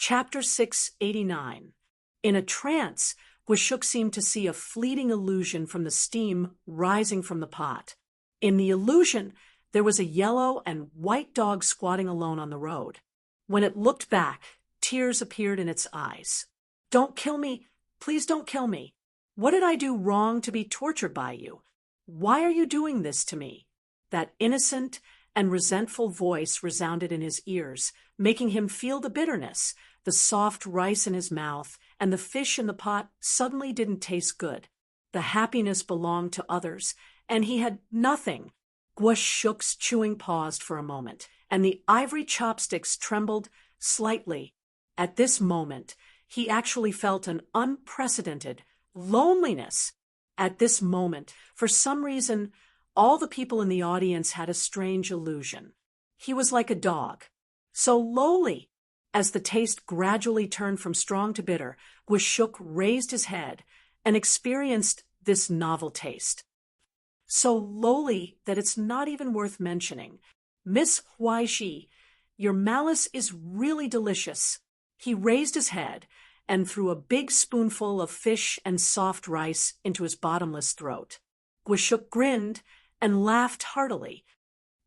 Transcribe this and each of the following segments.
Chapter 689. In a trance, Gwashuk seemed to see a fleeting illusion from the steam rising from the pot. In the illusion, there was a yellow and white dog squatting alone on the road. When it looked back, tears appeared in its eyes. "Don't kill me! Please don't kill me! What did I do wrong to be tortured by you? Why are you doing this to me?" That innocent and resentful voice resounded in his ears, making him feel the bitterness. The soft rice in his mouth and the fish in the pot suddenly didn't taste good. The happiness belonged to others, and he had nothing. Gwashuk's chewing paused for a moment, and the ivory chopsticks trembled slightly. At this moment, he actually felt an unprecedented loneliness. At this moment, for some reason, all the people in the audience had a strange illusion. He was like a dog, so lowly. As the taste gradually turned from strong to bitter, Gwashuk raised his head and experienced this novel taste. So lowly that it's not even worth mentioning. "Miss Huaishi, your malice is really delicious." He raised his head and threw a big spoonful of fish and soft rice into his bottomless throat. Gwashuk grinned and laughed heartily.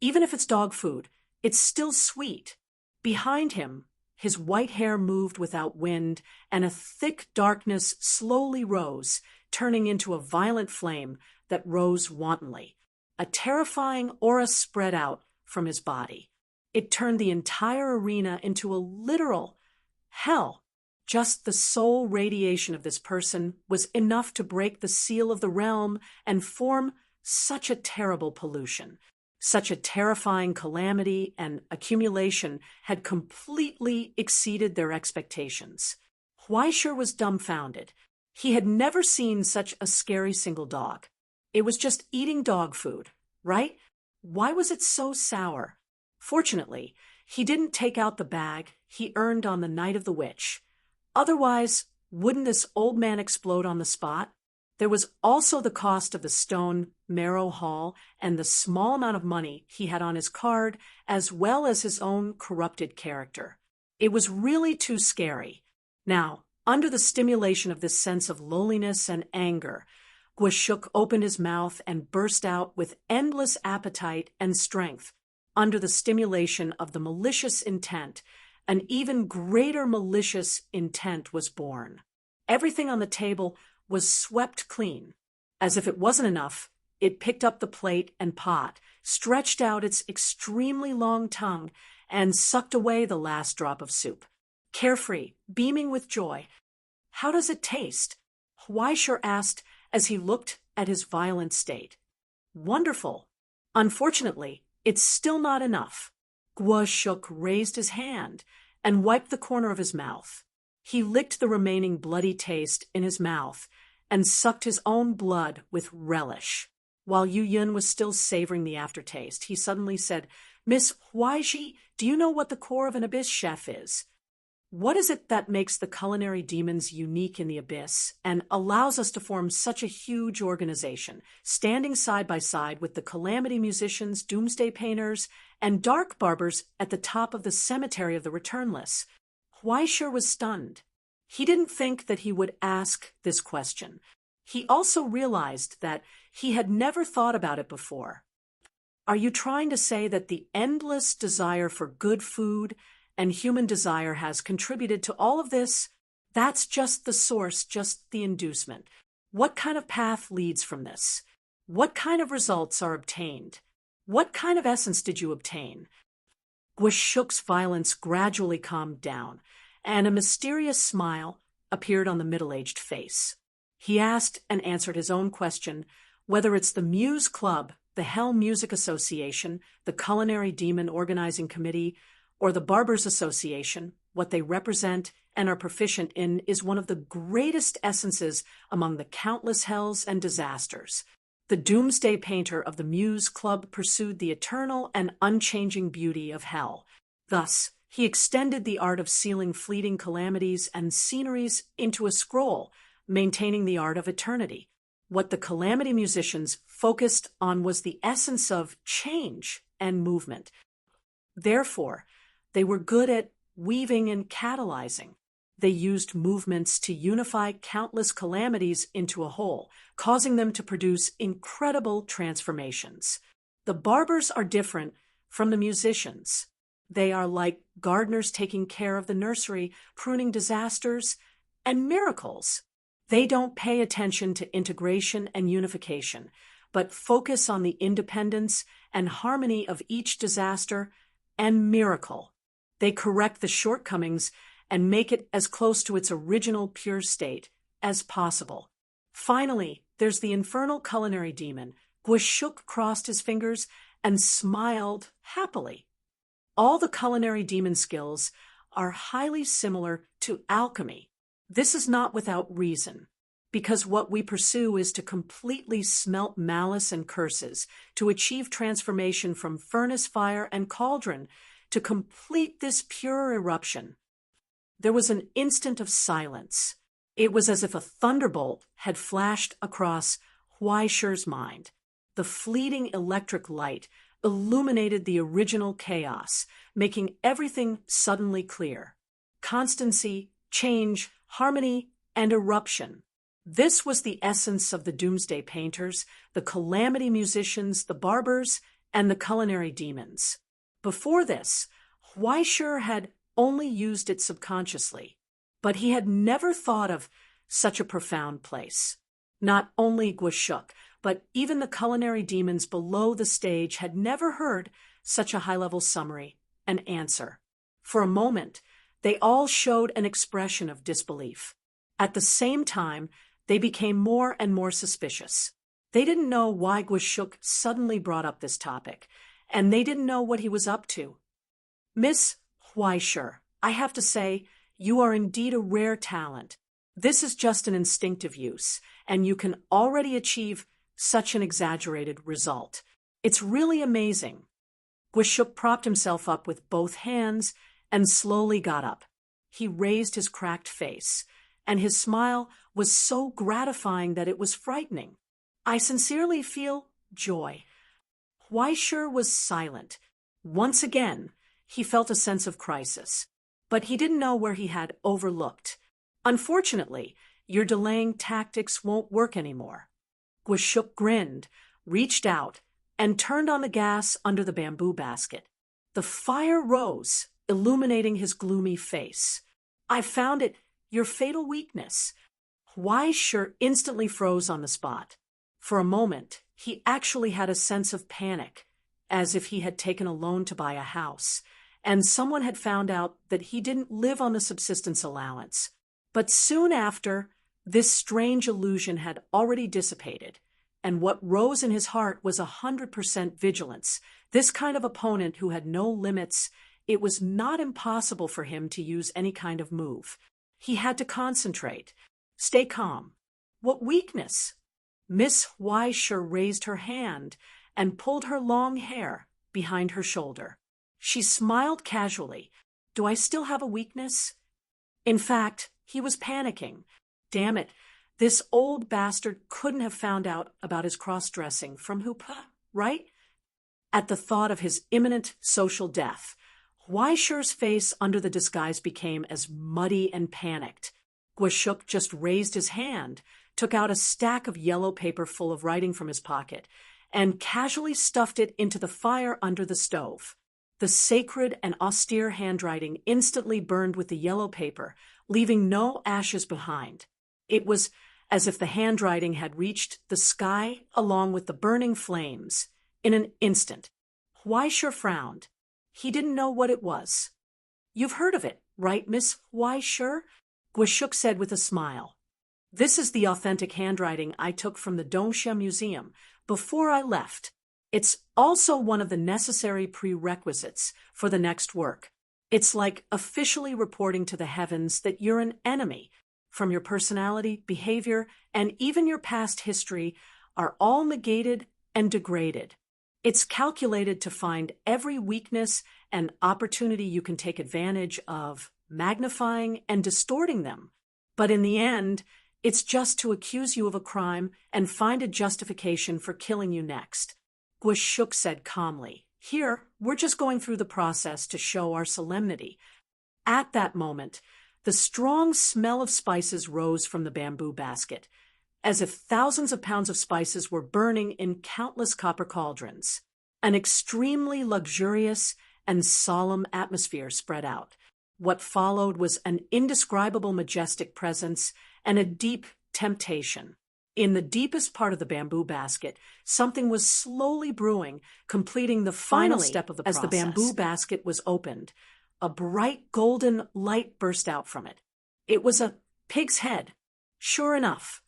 Even if it's dog food, it's still sweet. Behind him, his white hair moved without wind, and a thick darkness slowly rose, turning into a violent flame that rose wantonly. A terrifying aura spread out from his body. It turned the entire arena into a literal hell. Just the sole radiation of this person was enough to break the seal of the realm and form such a terrible pollution. Such a terrifying calamity and accumulation had completely exceeded their expectations. Huaishur was dumbfounded. He had never seen such a scary single dog. It was just eating dog food, right? Why was it so sour? Fortunately, he didn't take out the bag he earned on the night of the witch. Otherwise, wouldn't this old man explode on the spot? There was also the cost of the stone marrow haul and the small amount of money he had on his card, as well as his own corrupted character. It was really too scary. Now, under the stimulation of this sense of loneliness and anger, Gwashuk opened his mouth and burst out with endless appetite and strength. Under the stimulation of the malicious intent, an even greater malicious intent was born. Everything on the table was swept clean. As if it wasn't enough, it picked up the plate and pot, stretched out its extremely long tongue, and sucked away the last drop of soup. Carefree, beaming with joy. "How does it taste?" Huaishur asked as he looked at his violent state. "Wonderful. Unfortunately, it's still not enough." Gwashuk raised his hand and wiped the corner of his mouth. He licked the remaining bloody taste in his mouth and sucked his own blood with relish. While Yu Yun was still savoring the aftertaste, he suddenly said, "Miss Huaishi, do you know what the core of an abyss chef is? What is it that makes the culinary demons unique in the abyss and allows us to form such a huge organization, standing side by side with the calamity musicians, doomsday painters, and dark barbers at the top of the cemetery of the returnless?" Huaishur was stunned. He didn't think that he would ask this question. He also realized that he had never thought about it before. "Are you trying to say that the endless desire for good food and human desire has contributed to all of this? That's just the source, just the inducement. What kind of path leads from this? What kind of results are obtained? What kind of essence did you obtain?" Gwashuk's violence gradually calmed down, and a mysterious smile appeared on the middle-aged face. He asked and answered his own question, whether it's the Muse Club, the Hell Music Association, the Culinary Demon Organizing Committee, or the Barbers Association, what they represent and are proficient in is one of the greatest essences among the countless hells and disasters. The Doomsday painter of the Muse Club pursued the eternal and unchanging beauty of hell. Thus, he extended the art of sealing fleeting calamities and sceneries into a scroll, maintaining the art of eternity. What the calamity musicians focused on was the essence of change and movement. Therefore, they were good at weaving and catalyzing. They used movements to unify countless calamities into a whole, causing them to produce incredible transformations. The barbers are different from the musicians. They are like gardeners taking care of the nursery, pruning disasters and miracles. They don't pay attention to integration and unification, but focus on the independence and harmony of each disaster and miracle. They correct the shortcomings and make it as close to its original pure state as possible. Finally, there's the infernal culinary demon. Gwashuk crossed his fingers and smiled happily. All the culinary demon skills are highly similar to alchemy. This is not without reason, because what we pursue is to completely smelt malice and curses, to achieve transformation from furnace fire and cauldron, to complete this pure eruption. There was an instant of silence. It was as if a thunderbolt had flashed across Huaishir's mind. The fleeting electric light illuminated the original chaos, making everything suddenly clear. Constancy, change, harmony, and eruption. This was the essence of the Doomsday painters, the calamity musicians, the barbers, and the culinary demons. Before this, Huaishir had only used it subconsciously, but he had never thought of such a profound place. Not only Gwashuk, but even the culinary demons below the stage had never heard such a high-level summary and answer. For a moment, they all showed an expression of disbelief. At the same time, they became more and more suspicious. They didn't know why Gwashuk suddenly brought up this topic, and they didn't know what he was up to. Miss Huaishir, I have to say, you are indeed a rare talent. This is just an instinctive use, and you can already achieve such an exaggerated result. It's really amazing. Gwashuk propped himself up with both hands and slowly got up. He raised his cracked face, and his smile was so gratifying that it was frightening. I sincerely feel joy. Huaishir was silent. Once again, he felt a sense of crisis, but he didn't know where he had overlooked. Unfortunately, your delaying tactics won't work anymore. Gwashuk grinned, reached out, and turned on the gas under the bamboo basket. The fire rose, illuminating his gloomy face. I found it your fatal weakness. Huaishir instantly froze on the spot. For a moment, he actually had a sense of panic, as if he had taken a loan to buy a house, and someone had found out that he didn't live on the subsistence allowance. But soon after, this strange illusion had already dissipated, and what rose in his heart was 100% vigilance. This kind of opponent who had no limits, it was not impossible for him to use any kind of move. He had to concentrate, stay calm. What weakness? Miss Huaishir raised her hand and pulled her long hair behind her shoulder. She smiled casually. Do I still have a weakness? In fact, he was panicking. Damn it, this old bastard couldn't have found out about his cross-dressing from Hoopa, right? At the thought of his imminent social death, Huaishir's face under the disguise became as muddy and panicked. Gwashuk just raised his hand, took out a stack of yellow paper full of writing from his pocket, and casually stuffed it into the fire under the stove. The sacred and austere handwriting instantly burned with the yellow paper, leaving no ashes behind. It was as if the handwriting had reached the sky along with the burning flames. In an instant, Huaishir frowned. He didn't know what it was. You've heard of it, right, Miss Huaishir? Gwashuk said with a smile. This is the authentic handwriting I took from the Dongsha Museum before I left. It's also one of the necessary prerequisites for the next work. It's like officially reporting to the heavens that you're an enemy. From your personality, behavior, and even your past history are all negated and degraded. It's calculated to find every weakness and opportunity you can take advantage of, magnifying and distorting them. But in the end, it's just to accuse you of a crime and find a justification for killing you next. Gwashuk said calmly, Here, we're just going through the process to show our solemnity. At that moment, the strong smell of spices rose from the bamboo basket, as if thousands of pounds of spices were burning in countless copper cauldrons. An extremely luxurious and solemn atmosphere spread out. What followed was an indescribable majestic presence and a deep temptation. In the deepest part of the bamboo basket, something was slowly brewing, completing the final step of the process. As the bamboo basket was opened, a bright golden light burst out from it. It was a pig's head. Sure enough,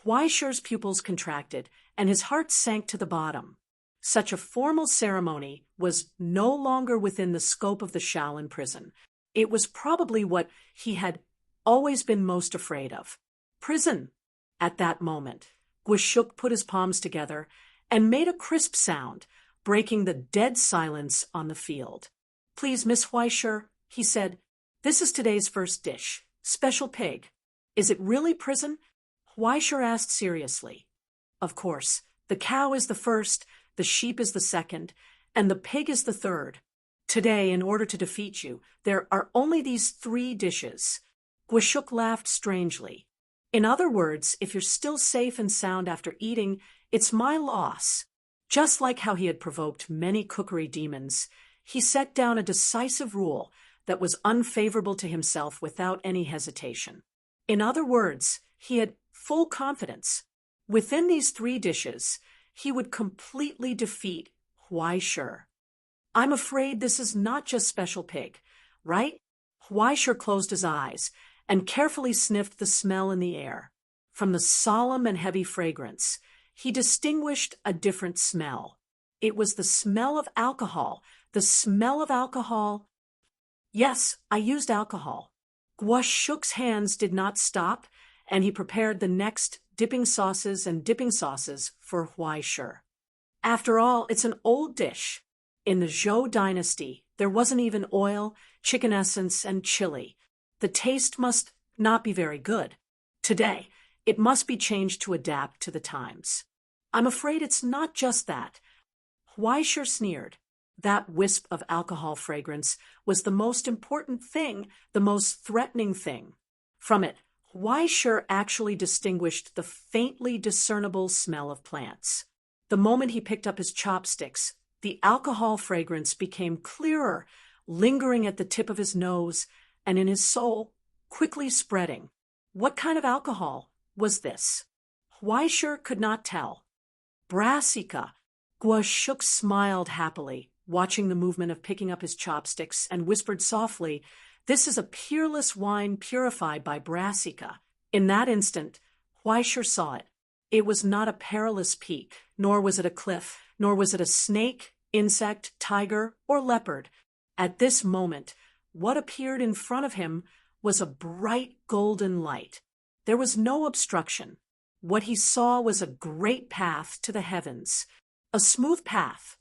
Huaishi's pupils contracted, and his heart sank to the bottom. Such a formal ceremony was no longer within the scope of the Shaolin prison. It was probably what he had always been most afraid of. Prison. At that moment, Guishuk put his palms together and made a crisp sound, breaking the dead silence on the field. "Please, Miss Huaishi," he said, "this is today's first dish. Special pig." "Is it really prison?" Huaishi asked seriously. "Of course. The cow is the first, the sheep is the second, and the pig is the third. Today, in order to defeat you, there are only these 3 dishes." Guishuk laughed strangely. "In other words, if you're still safe and sound after eating, it's my loss." Just like how he had provoked many cookery demons, he set down a decisive rule that was unfavorable to himself without any hesitation. In other words, he had full confidence. Within these 3 dishes, he would completely defeat Huaishi. "I'm afraid this is not just special pig, right?" Huaishi closed his eyes and carefully sniffed the smell in the air. From the solemn and heavy fragrance, he distinguished a different smell. It was the smell of alcohol. The smell of alcohol. "Yes, I used alcohol." Guishuk's hands did not stop, and he prepared the next dipping sauces for Huaishi. After all, it's an old dish. In the Zhou dynasty, there wasn't even oil, chicken essence, and chili. The taste must not be very good. Today, it must be changed to adapt to the times. "I'm afraid it's not just that." Huaishi sneered. That wisp of alcohol fragrance was the most important thing, the most threatening thing. From it, Huaishi actually distinguished the faintly discernible smell of plants. The moment he picked up his chopsticks, the alcohol fragrance became clearer, lingering at the tip of his nose and in his soul, quickly spreading. What kind of alcohol was this? Huaishi could not tell. "Brassica." Guishuk smiled happily, watching the movement of picking up his chopsticks, and whispered softly, "This is a peerless wine purified by brassica." In that instant, Huaishi saw it. It was not a perilous peak, nor was it a cliff, nor was it a snake, insect, tiger, or leopard. At this moment, what appeared in front of him was a bright golden light. There was no obstruction. What he saw was a great path to the heavens, a smooth path.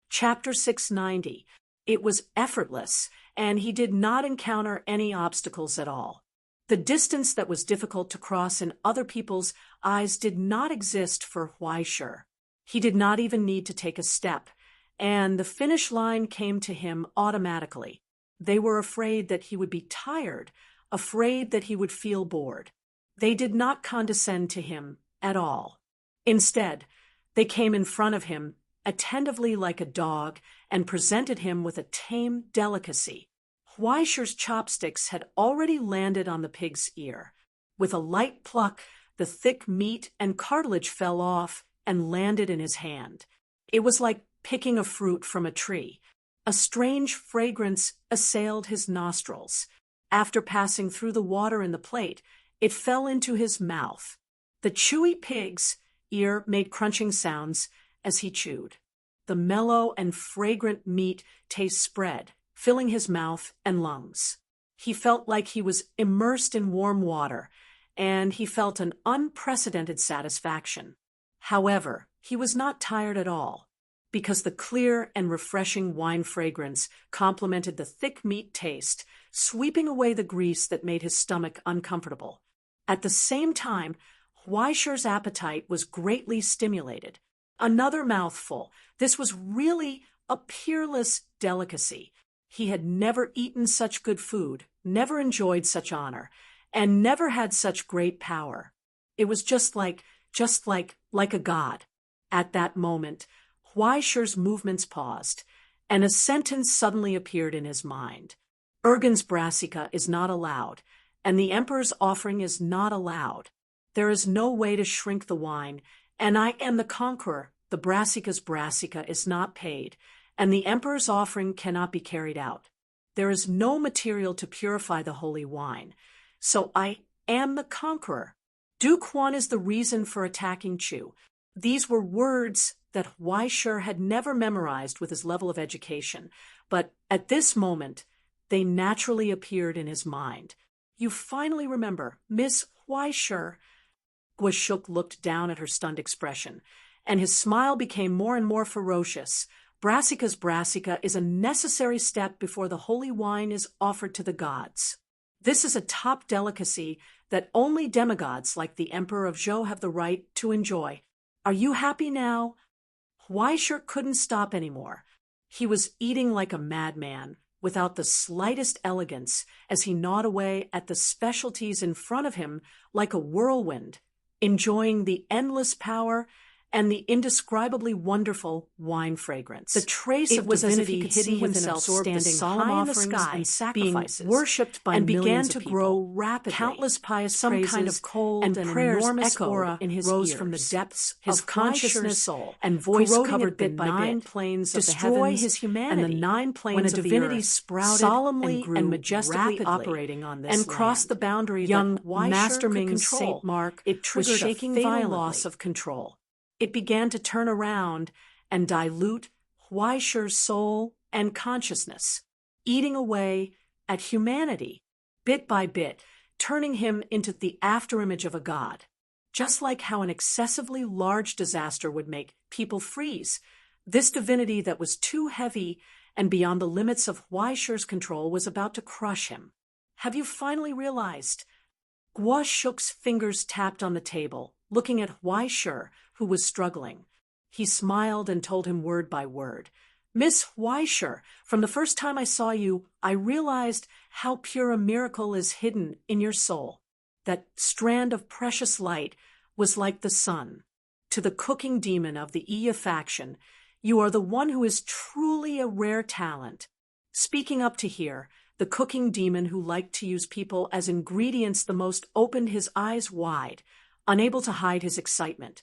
Chapter 690. It was effortless, and he did not encounter any obstacles at all. The distance that was difficult to cross in other people's eyes did not exist for Huaishi. He did not even need to take a step, and the finish line came to him automatically. They were afraid that he would be tired, afraid that he would feel bored. They did not condescend to him at all. Instead, they came in front of him attentively like a dog, and presented him with a tame delicacy. Huaishi's chopsticks had already landed on the pig's ear. With a light pluck, the thick meat and cartilage fell off and landed in his hand. It was like picking a fruit from a tree. A strange fragrance assailed his nostrils. After passing through the water in the plate, it fell into his mouth. The chewy pig's ear made crunching sounds as he chewed. The mellow and fragrant meat taste spread, filling his mouth and lungs. He felt like he was immersed in warm water, and he felt an unprecedented satisfaction. However, he was not tired at all, because the clear and refreshing wine fragrance complemented the thick meat taste, sweeping away the grease that made his stomach uncomfortable. At the same time, Huaishi's appetite was greatly stimulated. Another mouthful. This was really a peerless delicacy. He had never eaten such good food, never enjoyed such honor, and never had such great power. It was just like a god. At that moment, Huaishi's movements paused, and a sentence suddenly appeared in his mind. Ergen's brassica is not allowed, and the emperor's offering is not allowed. There is no way to shrink the wine, and I am the conqueror. The brassica's brassica is not paid, and the emperor's offering cannot be carried out. There is no material to purify the holy wine, so I am the conqueror. Duke Huan is the reason for attacking Chu. These were words that Huaishi had never memorized with his level of education, but at this moment, they naturally appeared in his mind. You finally remember, Miss Huaishi. Guashuk looked down at her stunned expression, and his smile became more and more ferocious. Brassica's brassica is a necessary step before the holy wine is offered to the gods. This is a top delicacy that only demigods like the Emperor of Zhou have the right to enjoy. Are you happy now? Huaishi couldn't stop anymore. He was eating like a madman, without the slightest elegance, as he gnawed away at the specialties in front of him like a whirlwind, enjoying the endless power and the indescribably wonderful wine fragrance. The trace of divinity hidden within himself, standing solemn high in the sky, and sacrifices, being worshipped by and began to grow rapidly. Countless pious some praises kind of cold and enormous aura in his rose ears. From the depths his of consciousness soul, and voice covered the nine planes of the heavens, his humanity, and the nine planes when a divinity sprouted solemnly and majestically operating on this and crossed the boundary. Young Master Ming's Saint Mark, it triggered a fatal loss of control. It began to turn around and dilute Huaishi's soul and consciousness, eating away at humanity, bit by bit, turning him into the afterimage of a god. Just like how an excessively large disaster would make people freeze, this divinity that was too heavy and beyond the limits of Huaishi's control was about to crush him. Have you finally realized? Guashuk's fingers tapped on the table, looking at Huaishi, who was struggling. He smiled and told him word by word. Miss Huaishi, from the first time I saw you, I realized how pure a miracle is hidden in your soul. That strand of precious light was like the sun. To the cooking demon of the Iya faction, you are the one who is truly a rare talent. Speaking up to here, the cooking demon who liked to use people as ingredients the most opened his eyes wide, unable to hide his excitement.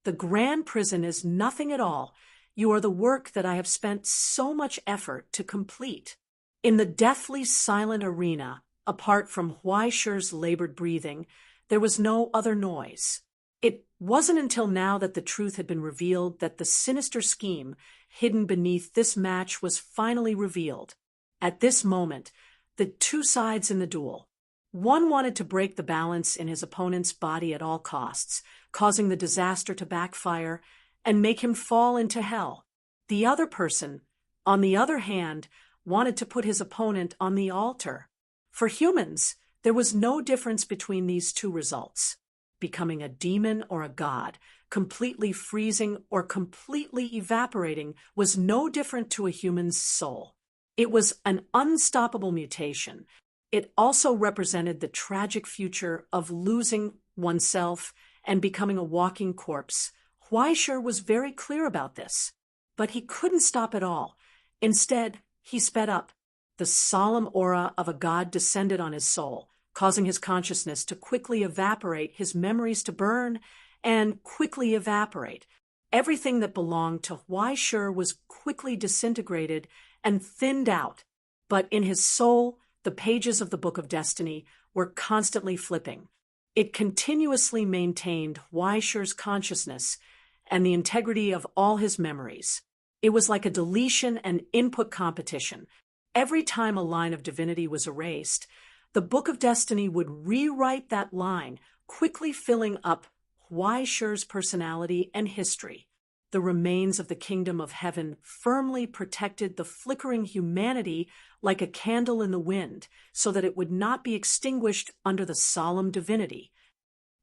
The grand prison is nothing at all. You are the work that I have spent so much effort to complete. In the deathly silent arena, apart from Huaishi's labored breathing, there was no other noise. It wasn't until now that the truth had been revealed that the sinister scheme hidden beneath this match was finally revealed. At this moment, the two sides in the duel. One wanted to break the balance in his opponent's body at all costs, causing the disaster to backfire and make him fall into hell. The other person, on the other hand, wanted to put his opponent on the altar. For humans, there was no difference between these two results. Becoming a demon or a god, completely freezing or completely evaporating was no different to a human's soul. It was an unstoppable mutation. It also represented the tragic future of losing oneself and becoming a walking corpse. Huaishi was very clear about this, but he couldn't stop at all. Instead, he sped up. The solemn aura of a god descended on his soul, causing his consciousness to quickly evaporate, his memories to burn and quickly evaporate. Everything that belonged to Huaishi was quickly disintegrated and thinned out, but in his soul, the pages of the Book of Destiny were constantly flipping. It continuously maintained Huaishi's consciousness and the integrity of all his memories. It was like a deletion and input competition. every time a line of divinity was erased, the Book of Destiny would rewrite that line, quickly filling up Huaishi's personality and history. The remains of the kingdom of heaven firmly protected the flickering humanity like a candle in the wind, so that it would not be extinguished under the solemn divinity.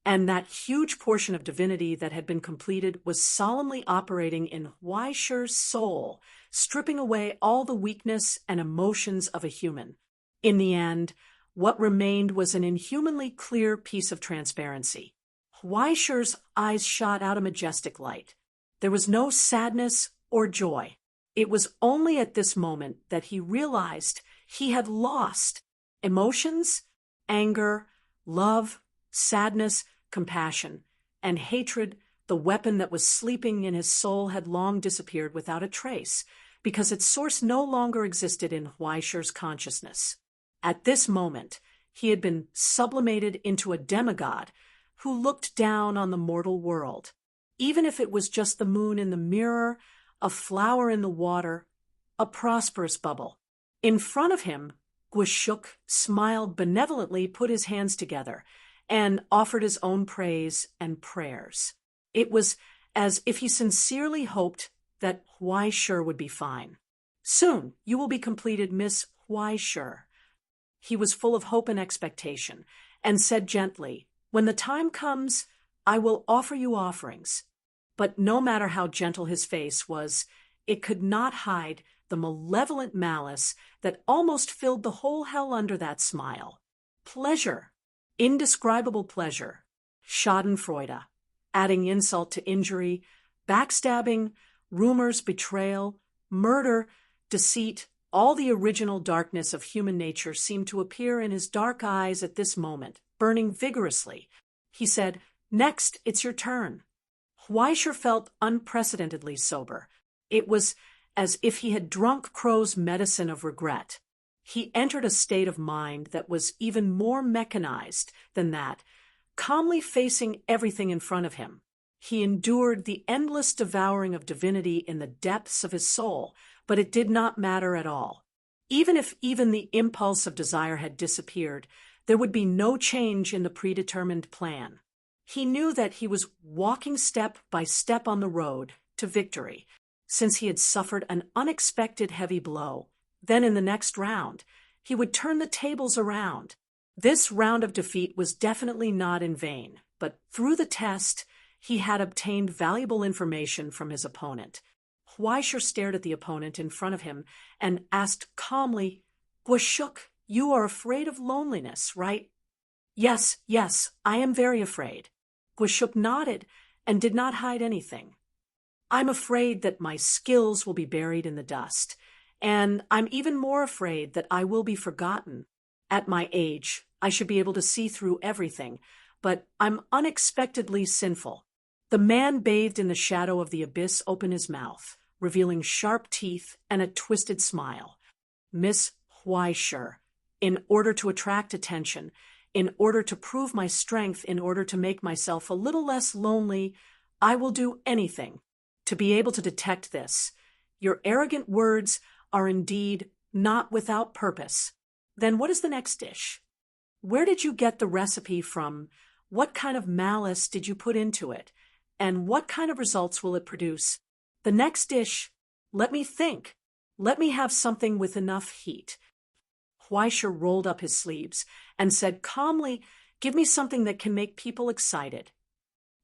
And that huge portion of divinity that had been completed was solemnly operating in Huaishi's soul, stripping away all the weakness and emotions of a human. In the end, what remained was an inhumanly clear piece of transparency. Huaishi's eyes shot out a majestic light. There was no sadness or joy. It was only at this moment that he realized he had lost emotions, anger, love, sadness, compassion, and hatred. The weapon that was sleeping in his soul had long disappeared without a trace, because its source no longer existed in Huaishi's consciousness. At this moment, he had been sublimated into a demigod who looked down on the mortal world. Even if it was just the moon in the mirror, a flower in the water, a prosperous bubble. In front of him, Guishuk smiled benevolently, put his hands together, and offered his own praise and prayers. It was as if he sincerely hoped that Huaishi would be fine. "Soon you will be completed, Miss Huaishi." He was full of hope and expectation, and said gently, "When the time comes, I will offer you offerings." But no matter how gentle his face was, it could not hide the malevolent malice that almost filled the whole hell under that smile. Pleasure, indescribable pleasure, schadenfreude, adding insult to injury, backstabbing, rumors, betrayal, murder, deceit, all the original darkness of human nature seemed to appear in his dark eyes at this moment, burning vigorously. He said, "Next, it's your turn." Huaishi felt unprecedentedly sober. It was as if he had drunk Crow's medicine of regret. He entered a state of mind that was even more mechanized than that, calmly facing everything in front of him. He endured the endless devouring of divinity in the depths of his soul, but it did not matter at all. Even if even the impulse of desire had disappeared, there would be no change in the predetermined plan. He knew that he was walking step by step on the road to victory, since he had suffered an unexpected heavy blow. Then in the next round, he would turn the tables around. This round of defeat was definitely not in vain, but through the test, he had obtained valuable information from his opponent. Huaishi stared at the opponent in front of him and asked calmly, "Guishuk, you are afraid of loneliness, right?" Yes, I am very afraid." Guishuk nodded and did not hide anything. "I'm afraid that my skills will be buried in the dust, and I'm even more afraid that I will be forgotten. At my age, I should be able to see through everything, but I'm unexpectedly sinful." The man bathed in the shadow of the abyss opened his mouth, revealing sharp teeth and a twisted smile. "Miss Huaishi, in order to attract attention, in order to prove my strength, in order to make myself a little less lonely, I will do anything to be able to detect this. Your arrogant words are indeed not without purpose. Then what is the next dish? Where did you get the recipe from? What kind of malice did you put into it? And what kind of results will it produce? The next dish, let me think. Let me have something with enough heat." Huaishi rolled up his sleeves and said calmly, "Give me something that can make people excited."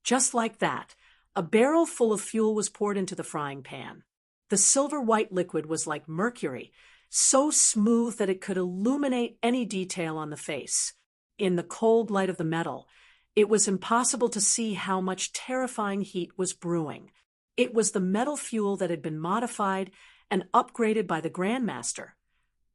Just like that, a barrel full of fuel was poured into the frying pan. The silver-white liquid was like mercury, so smooth that it could illuminate any detail on the face. In the cold light of the metal, it was impossible to see how much terrifying heat was brewing. It was the metal fuel that had been modified and upgraded by the Grandmaster.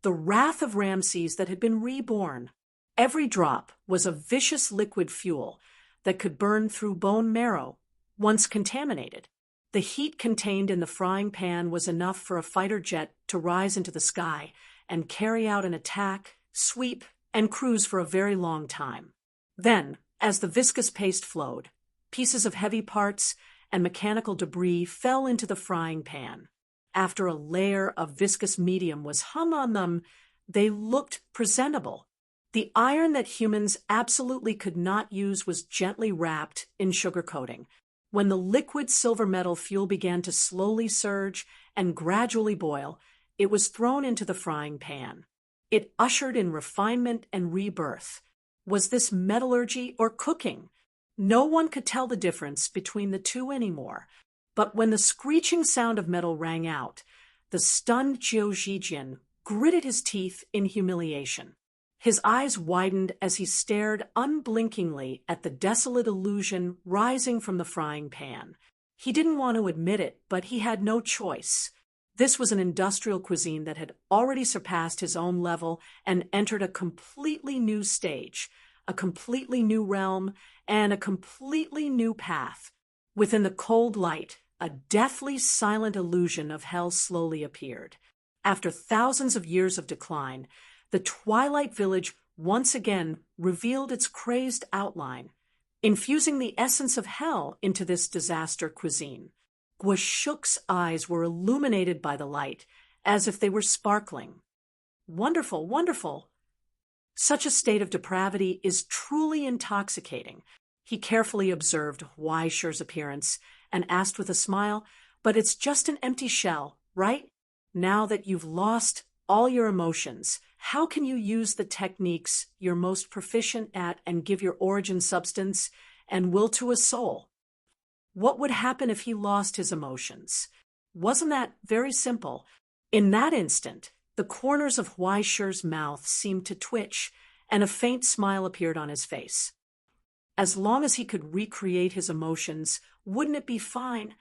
The wrath of Ramses that had been reborn. Every drop was a vicious liquid fuel that could burn through bone marrow, once contaminated. The heat contained in the frying pan was enough for a fighter jet to rise into the sky and carry out an attack, sweep, and cruise for a very long time. Then, as the viscous paste flowed, pieces of heavy parts and mechanical debris fell into the frying pan. after a layer of viscous medium was hung on them, they looked presentable. The iron that humans absolutely could not use was gently wrapped in sugar coating. When the liquid silver metal fuel began to slowly surge and gradually boil, it was thrown into the frying pan. It ushered in refinement and rebirth. Was this metallurgy or cooking? No one could tell the difference between the two anymore. But when the screeching sound of metal rang out, the stunned Jiu Zhijin gritted his teeth in humiliation. His eyes widened as he stared unblinkingly at the desolate illusion rising from the frying pan. He didn't want to admit it, but he had no choice. This was an industrial cuisine that had already surpassed his own level and entered a completely new stage, a completely new realm, and a completely new path. Within the cold light, a deathly silent illusion of hell slowly appeared. After thousands of years of decline, the twilight village once again revealed its crazed outline, infusing the essence of hell into this disaster cuisine. Guashuk's eyes were illuminated by the light, as if they were sparkling. Wonderful, wonderful! Such a state of depravity is truly intoxicating. He carefully observed Huai Shi's appearance and asked with a smile, "But it's just an empty shell, right? Now that you've lost all your emotions, how can you use the techniques you're most proficient at and give your origin substance and will to a soul?" What would happen if he lost his emotions? Wasn't that very simple? In that instant, the corners of Huai Shi's mouth seemed to twitch, and a faint smile appeared on his face. As long as he could recreate his emotions, wouldn't it be fine?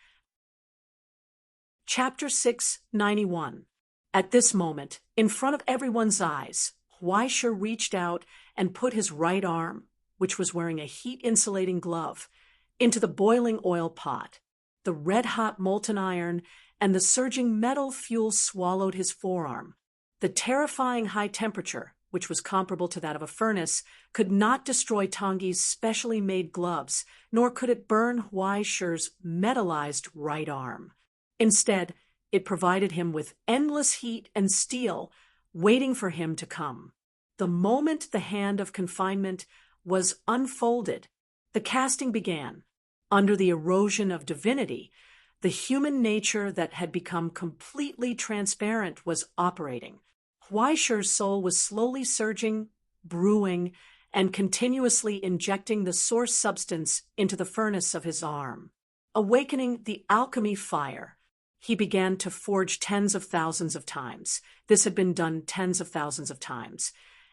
Chapter 691. At this moment, in front of everyone's eyes, Huai Shi reached out and put his right arm, which was wearing a heat-insulating glove, into the boiling oil pot. The red-hot molten iron and the surging metal fuel swallowed his forearm. The terrifying high temperature, which was comparable to that of a furnace, could not destroy Tongyi's specially made gloves, nor could it burn Huai Shi's metallized right arm. Instead, it provided him with endless heat and steel, waiting for him to come. The moment the hand of confinement was unfolded, the casting began. Under the erosion of divinity, the human nature that had become completely transparent was operating. Huai Shi's soul was slowly surging, brewing, and continuously injecting the source substance into the furnace of his arm. Awakening the alchemy fire, he began to forge tens of thousands of times. This had been done tens of thousands of times,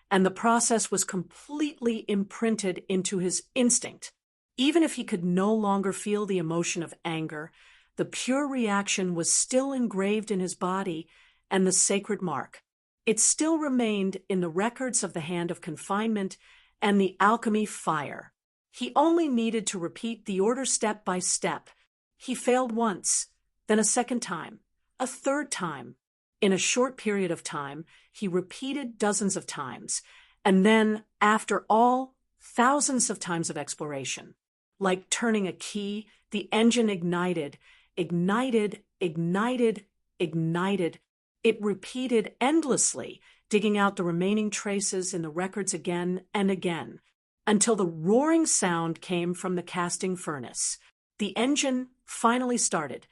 and the process was completely imprinted into his instinct. Even if he could no longer feel the emotion of anger, the pure reaction was still engraved in his body, and the sacred mark. It still remained in the records of the hand of confinement and the alchemy fire. He only needed to repeat the order step by step. He failed once, then a second time, a third time. In a short period of time, he repeated dozens of times, and then, after all, thousands of times of exploration. Like turning a key, the engine ignited, ignited, ignited, ignited. It repeated endlessly, digging out the remaining traces in the records again and again, until the roaring sound came from the casting furnace. The engine finally started.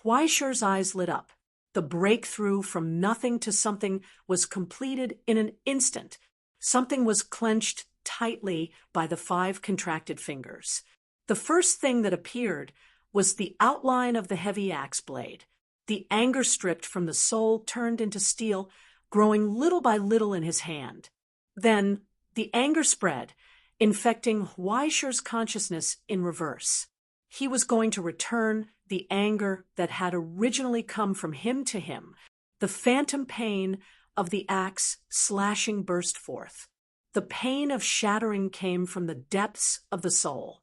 Huai Shi's eyes lit up. The breakthrough from nothing to something was completed in an instant. Something was clenched tightly by the 5 contracted fingers. The first thing that appeared was the outline of the heavy axe blade. The anger stripped from the soul turned into steel, growing little by little in his hand. Then the anger spread, infecting Huai Shi's consciousness in reverse. He was going to return the anger that had originally come from him to him. The phantom pain of the axe slashing burst forth. The pain of shattering came from the depths of the soul.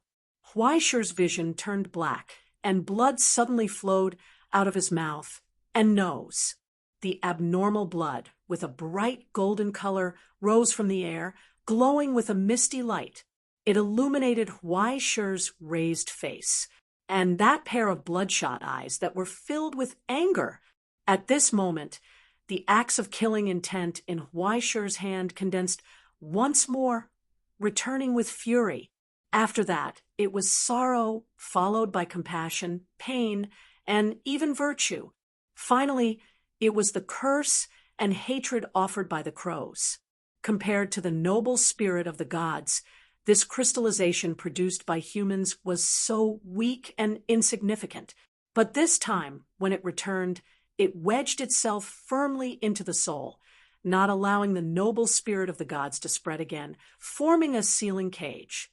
Huai Shi's vision turned black, and blood suddenly flowed out of his mouth and nose. The abnormal blood, with a bright golden color, rose from the air, glowing with a misty light. It illuminated Huai Shi's raised face, and that pair of bloodshot eyes that were filled with anger. At this moment, the axe of killing intent in Huaishi's hand condensed once more, returning with fury. After that, it was sorrow followed by compassion, pain, and even virtue. Finally, it was the curse and hatred offered by the crows. Compared to the noble spirit of the gods, this crystallization produced by humans was so weak and insignificant. But this time, when it returned, it wedged itself firmly into the soul, not allowing the noble spirit of the gods to spread again, forming a sealing cage.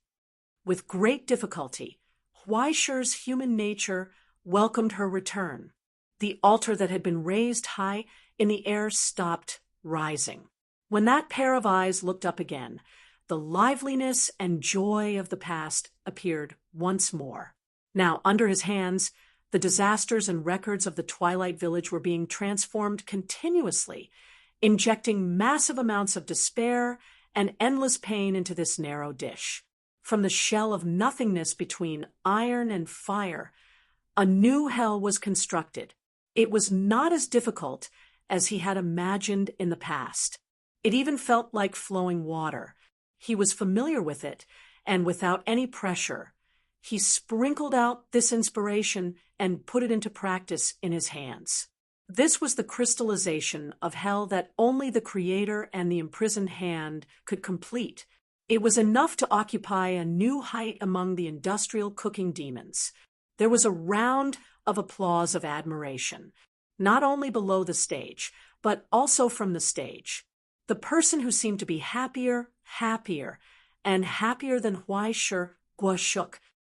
With great difficulty, Huaishi's human nature welcomed her return. The altar that had been raised high in the air stopped rising. When that pair of eyes looked up again, the liveliness and joy of the past appeared once more. Now, under his hands, the disasters and records of the Twilight Village were being transformed continuously, injecting massive amounts of despair and endless pain into this narrow dish. From the shell of nothingness between iron and fire, a new hell was constructed. It was not as difficult as he had imagined in the past. It even felt like flowing water. He was familiar with it, and without any pressure, he sprinkled out this inspiration and put it into practice in his hands. This was the crystallization of hell that only the creator and the imprisoned hand could complete. It was enough to occupy a new height among the industrial cooking demons. There was a round of applause of admiration, not only below the stage, but also from the stage. The person who seemed to be happier than Huaishi Guoshuk.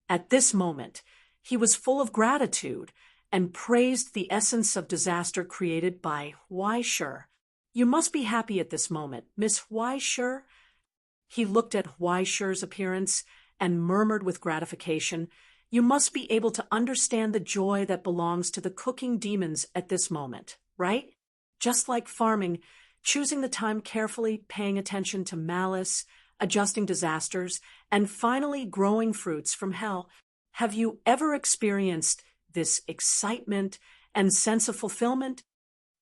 At this moment, he was full of gratitude and praised the essence of disaster created by Huaishi. You must be happy at this moment, Miss Huaishi. He looked at Huaishi's appearance and murmured with gratification, "You must be able to understand the joy that belongs to the cooking demons at this moment, right? Just like farming, choosing the time carefully, paying attention to malice, adjusting disasters, and finally growing fruits from hell. Have you ever experienced this excitement and sense of fulfillment?"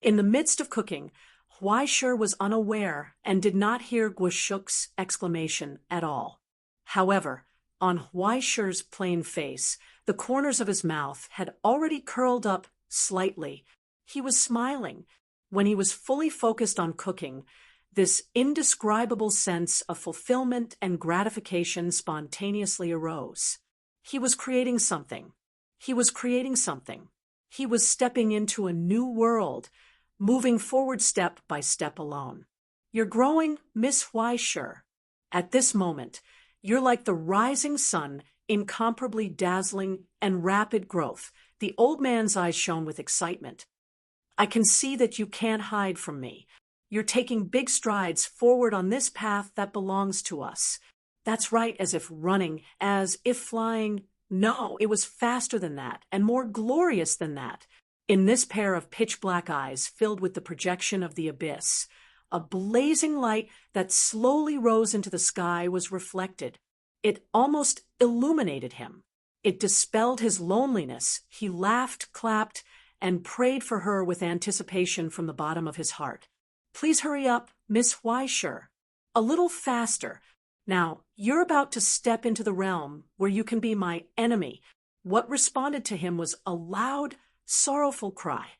In the midst of cooking, Huaishi was unaware and did not hear Guoshuk's exclamation at all. However, on Huaishi's plain face, the corners of his mouth had already curled up slightly. He was smiling. When he was fully focused on cooking, this indescribable sense of fulfillment and gratification spontaneously arose. He was creating something. He was stepping into a new world, moving forward step by step alone. You're growing, Miss Huaishi. At this moment, you're like the rising sun, incomparably dazzling and rapid growth. The old man's eyes shone with excitement. "I can see that you can't hide from me. You're taking big strides forward on this path that belongs to us." That's right, as if running, as if flying. No, it was faster than that, and more glorious than that. In this pair of pitch-black eyes filled with the projection of the abyss, a blazing light that slowly rose into the sky was reflected. It almost illuminated him. It dispelled his loneliness. He laughed, clapped, and prayed for her with anticipation from the bottom of his heart. "Please hurry up, Miss Huaishi. A little faster. Now, you're about to step into the realm where you can be my enemy." What responded to him was a loud, sorrowful cry.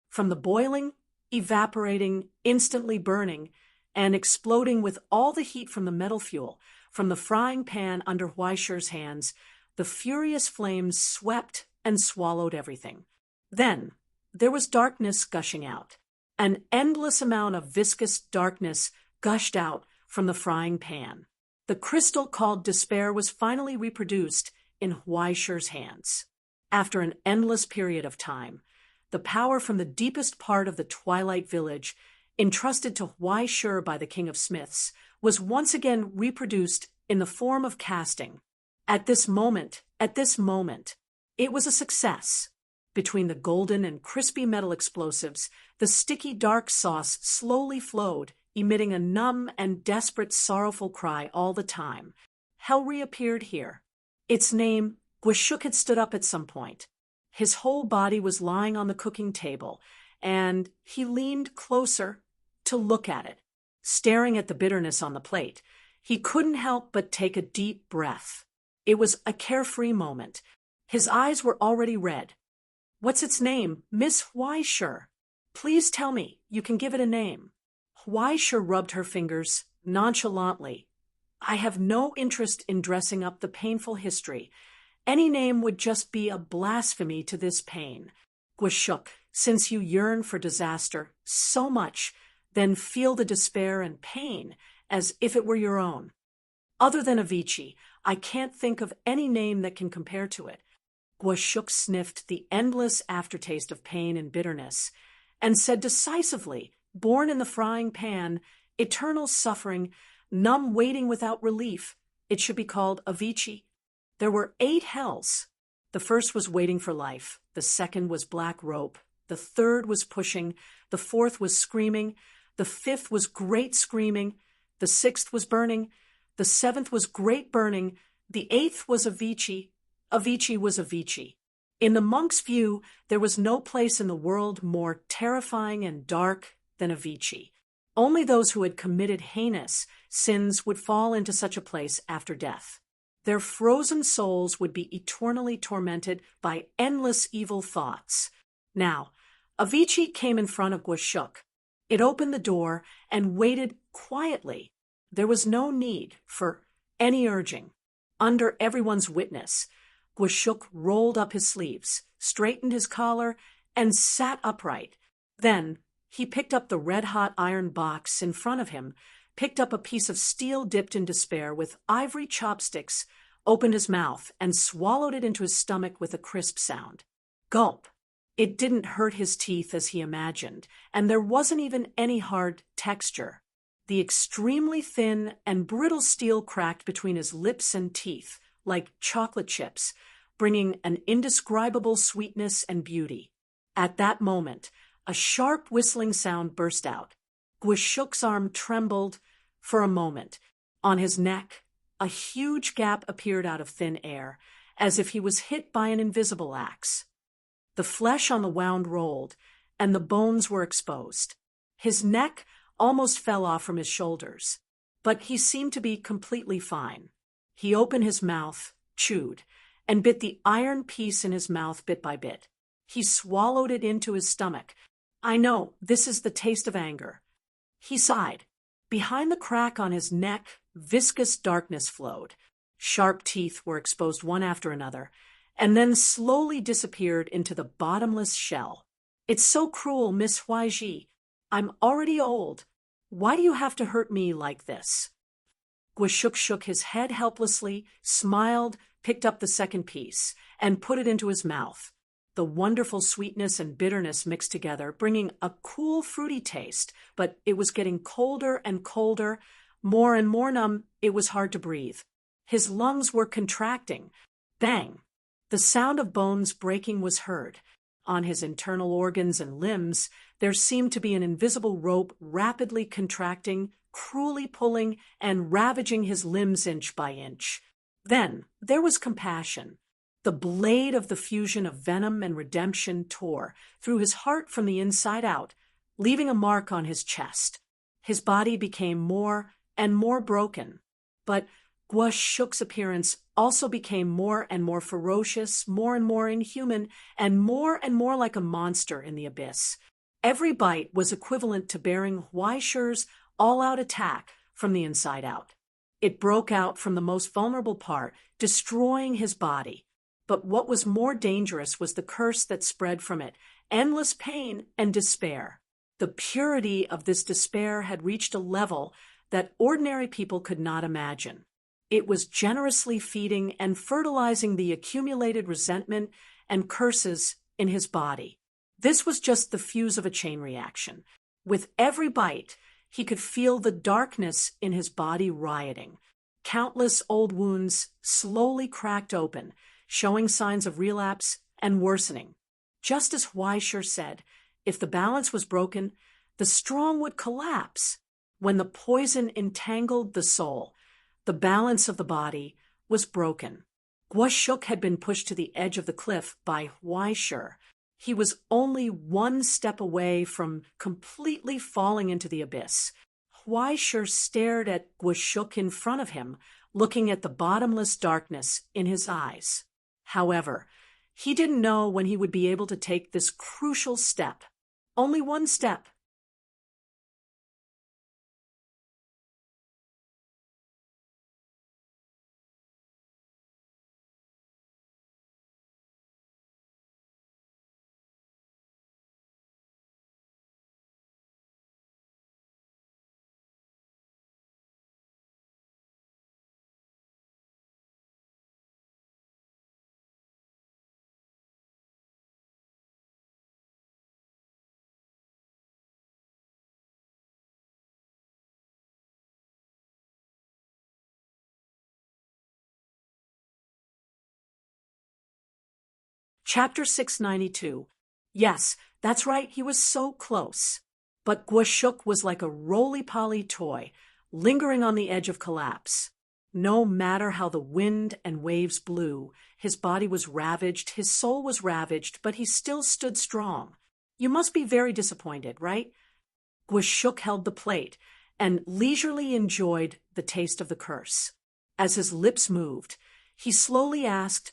From the boiling, evaporating, instantly burning, and exploding with all the heat from the metal fuel, from the frying pan under Huaishi's hands, the furious flames swept and swallowed everything. Then there was darkness gushing out. An endless amount of viscous darkness gushed out from the frying pan. The crystal called despair was finally reproduced in Huaishi's hands. After an endless period of time, the power from the deepest part of the Twilight Village, entrusted to Huaishi by the King of Smiths, was once again reproduced in the form of casting. At this moment, it was a success. Between the golden and crispy metal explosives, the sticky dark sauce slowly flowed, emitting a numb and desperate sorrowful cry all the time. Hell reappeared here. Its name, Gwashuk, had stood up at some point. His whole body was lying on the cooking table, and he leaned closer to look at it. Staring at the bitterness on the plate, he couldn't help but take a deep breath. It was a carefree moment. His eyes were already red. "What's its name, Miss Hwaisher? Please tell me. You can give it a name." Hwaisher rubbed her fingers nonchalantly. "I have no interest in dressing up the painful history. Any name would just be a blasphemy to this pain. Gwashuk, since you yearn for disaster so much, then feel the despair and pain as if it were your own. Other than Avicii, I can't think of any name that can compare to it." Gwashuk sniffed the endless aftertaste of pain and bitterness, and said decisively, "Born in the frying pan, eternal suffering, numb waiting without relief, it should be called Avicii." There were 8 hells. The first was waiting for life, the second was black rope, the third was pushing, the fourth was screaming, the fifth was great screaming, the sixth was burning, the seventh was great burning, the eighth was Avicii. Avicii was Avicii. In the monk's view, there was no place in the world more terrifying and dark than Avicii. Only those who had committed heinous sins would fall into such a place after death. Their frozen souls would be eternally tormented by endless evil thoughts. Now, Avicii came in front of Gwashuk. It opened the door and waited quietly. There was no need for any urging. Under everyone's witness, Gwashuk rolled up his sleeves, straightened his collar, and sat upright. Then he picked up the red-hot iron box in front of him, picked up a piece of steel dipped in despair with ivory chopsticks, opened his mouth, and swallowed it into his stomach with a crisp sound. Gulp. It didn't hurt his teeth as he imagined, and there wasn't even any hard texture. The extremely thin and brittle steel cracked between his lips and teeth, like chocolate chips, bringing an indescribable sweetness and beauty. At that moment, a sharp whistling sound burst out. Gwashuk's arm trembled for a moment. On his neck, a huge gap appeared out of thin air, as if he was hit by an invisible axe. The flesh on the wound rolled, and the bones were exposed. His neck almost fell off from his shoulders, but he seemed to be completely fine. He opened his mouth, chewed, and bit the iron piece in his mouth bit by bit. He swallowed it into his stomach. "I know, this is the taste of anger." He sighed. Behind the crack on his neck, viscous darkness flowed. Sharp teeth were exposed one after another, and then slowly disappeared into the bottomless shell. "It's so cruel, Miss Hwaiji. I'm already old. Why do you have to hurt me like this?" Gwashuk shook his head helplessly, smiled, picked up the second piece, and put it into his mouth. The wonderful sweetness and bitterness mixed together, bringing a cool, fruity taste, but it was getting colder and colder, more and more numb. It was hard to breathe. His lungs were contracting. Bang! The sound of bones breaking was heard. On his internal organs and limbs, there seemed to be an invisible rope rapidly contracting, cruelly pulling, and ravaging his limbs inch by inch. Then there was compassion. The blade of the fusion of venom and redemption tore through his heart from the inside out, leaving a mark on his chest. His body became more and more broken, but Gwashuk's appearance also became more and more ferocious, more and more inhuman, and more like a monster in the abyss. Every bite was equivalent to bearing Hwaisher's all-out attack from the inside out. It broke out from the most vulnerable part, destroying his body. But what was more dangerous was the curse that spread from it, endless pain and despair. The purity of this despair had reached a level that ordinary people could not imagine. It was generously feeding and fertilizing the accumulated resentment and curses in his body. This was just the fuse of a chain reaction. With every bite, he could feel the darkness in his body rioting. Countless old wounds slowly cracked open, showing signs of relapse and worsening. Just as Huaishur said, if the balance was broken, the strong would collapse. When the poison entangled the soul, the balance of the body was broken. Guoshuk had been pushed to the edge of the cliff by Huaishur. He was only one step away from completely falling into the abyss. Huaishur stared at Guoshuk in front of him, looking at the bottomless darkness in his eyes. However, he didn't know when he would be able to take this crucial step. Only one step. Chapter 692. Yes, that's right, he was so close. But Guoshuk was like a roly-poly toy, lingering on the edge of collapse. No matter how the wind and waves blew, his body was ravaged, his soul was ravaged, but he still stood strong. You must be very disappointed, right? Guoshuk held the plate and leisurely enjoyed the taste of the curse. As his lips moved, he slowly asked,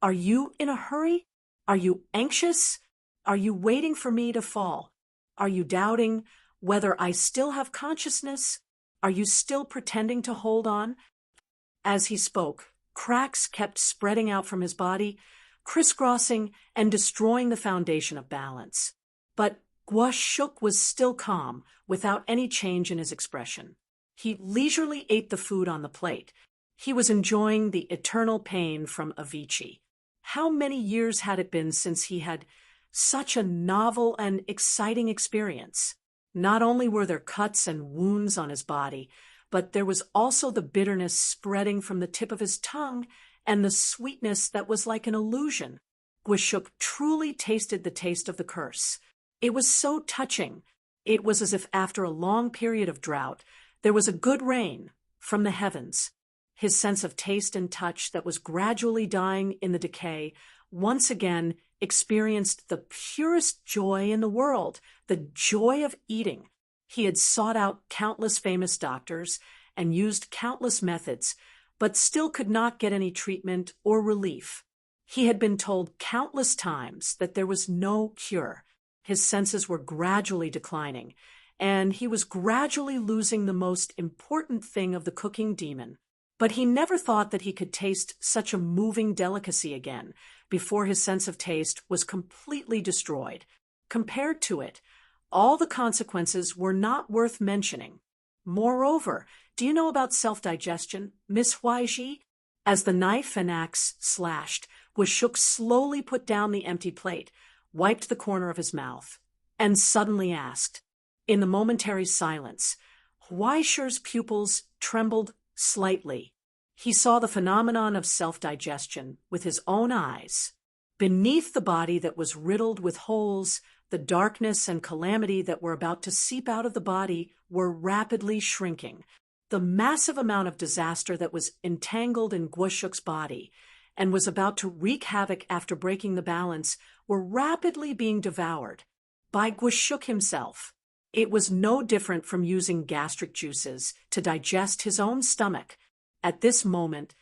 "Are you in a hurry? Are you anxious? Are you waiting for me to fall? Are you doubting whether I still have consciousness? Are you still pretending to hold on?" As he spoke, cracks kept spreading out from his body, crisscrossing and destroying the foundation of balance. But Guoshuk was still calm, without any change in his expression. He leisurely ate the food on the plate. He was enjoying the eternal pain from Avicii. How many years had it been since he had such a novel and exciting experience? Not only were there cuts and wounds on his body, but there was also the bitterness spreading from the tip of his tongue and the sweetness that was like an illusion. Guoshuk truly tasted the taste of the curse. It was so touching. It was as if after a long period of drought, there was a good rain from the heavens. His sense of taste and touch that was gradually dying in the decay once again experienced the purest joy in the world, the joy of eating. He had sought out countless famous doctors and used countless methods, but still could not get any treatment or relief. He had been told countless times that there was no cure. His senses were gradually declining, and he was gradually losing the most important thing of the cooking demon. But he never thought that he could taste such a moving delicacy again before his sense of taste was completely destroyed. Compared to it, all the consequences were not worth mentioning. Moreover, do you know about self-digestion, Miss Huaiji? As the knife and axe slashed, Guoshuk slowly put down the empty plate, wiped the corner of his mouth, and suddenly asked. In the momentary silence, Huaishur's pupils trembled slightly. He saw the phenomenon of self-digestion with his own eyes. Beneath the body that was riddled with holes, the darkness and calamity that were about to seep out of the body were rapidly shrinking. The massive amount of disaster that was entangled in Guoshuk's body and was about to wreak havoc after breaking the balance were rapidly being devoured by Guoshuk himself. It was no different from using gastric juices to digest his own stomach. At this moment,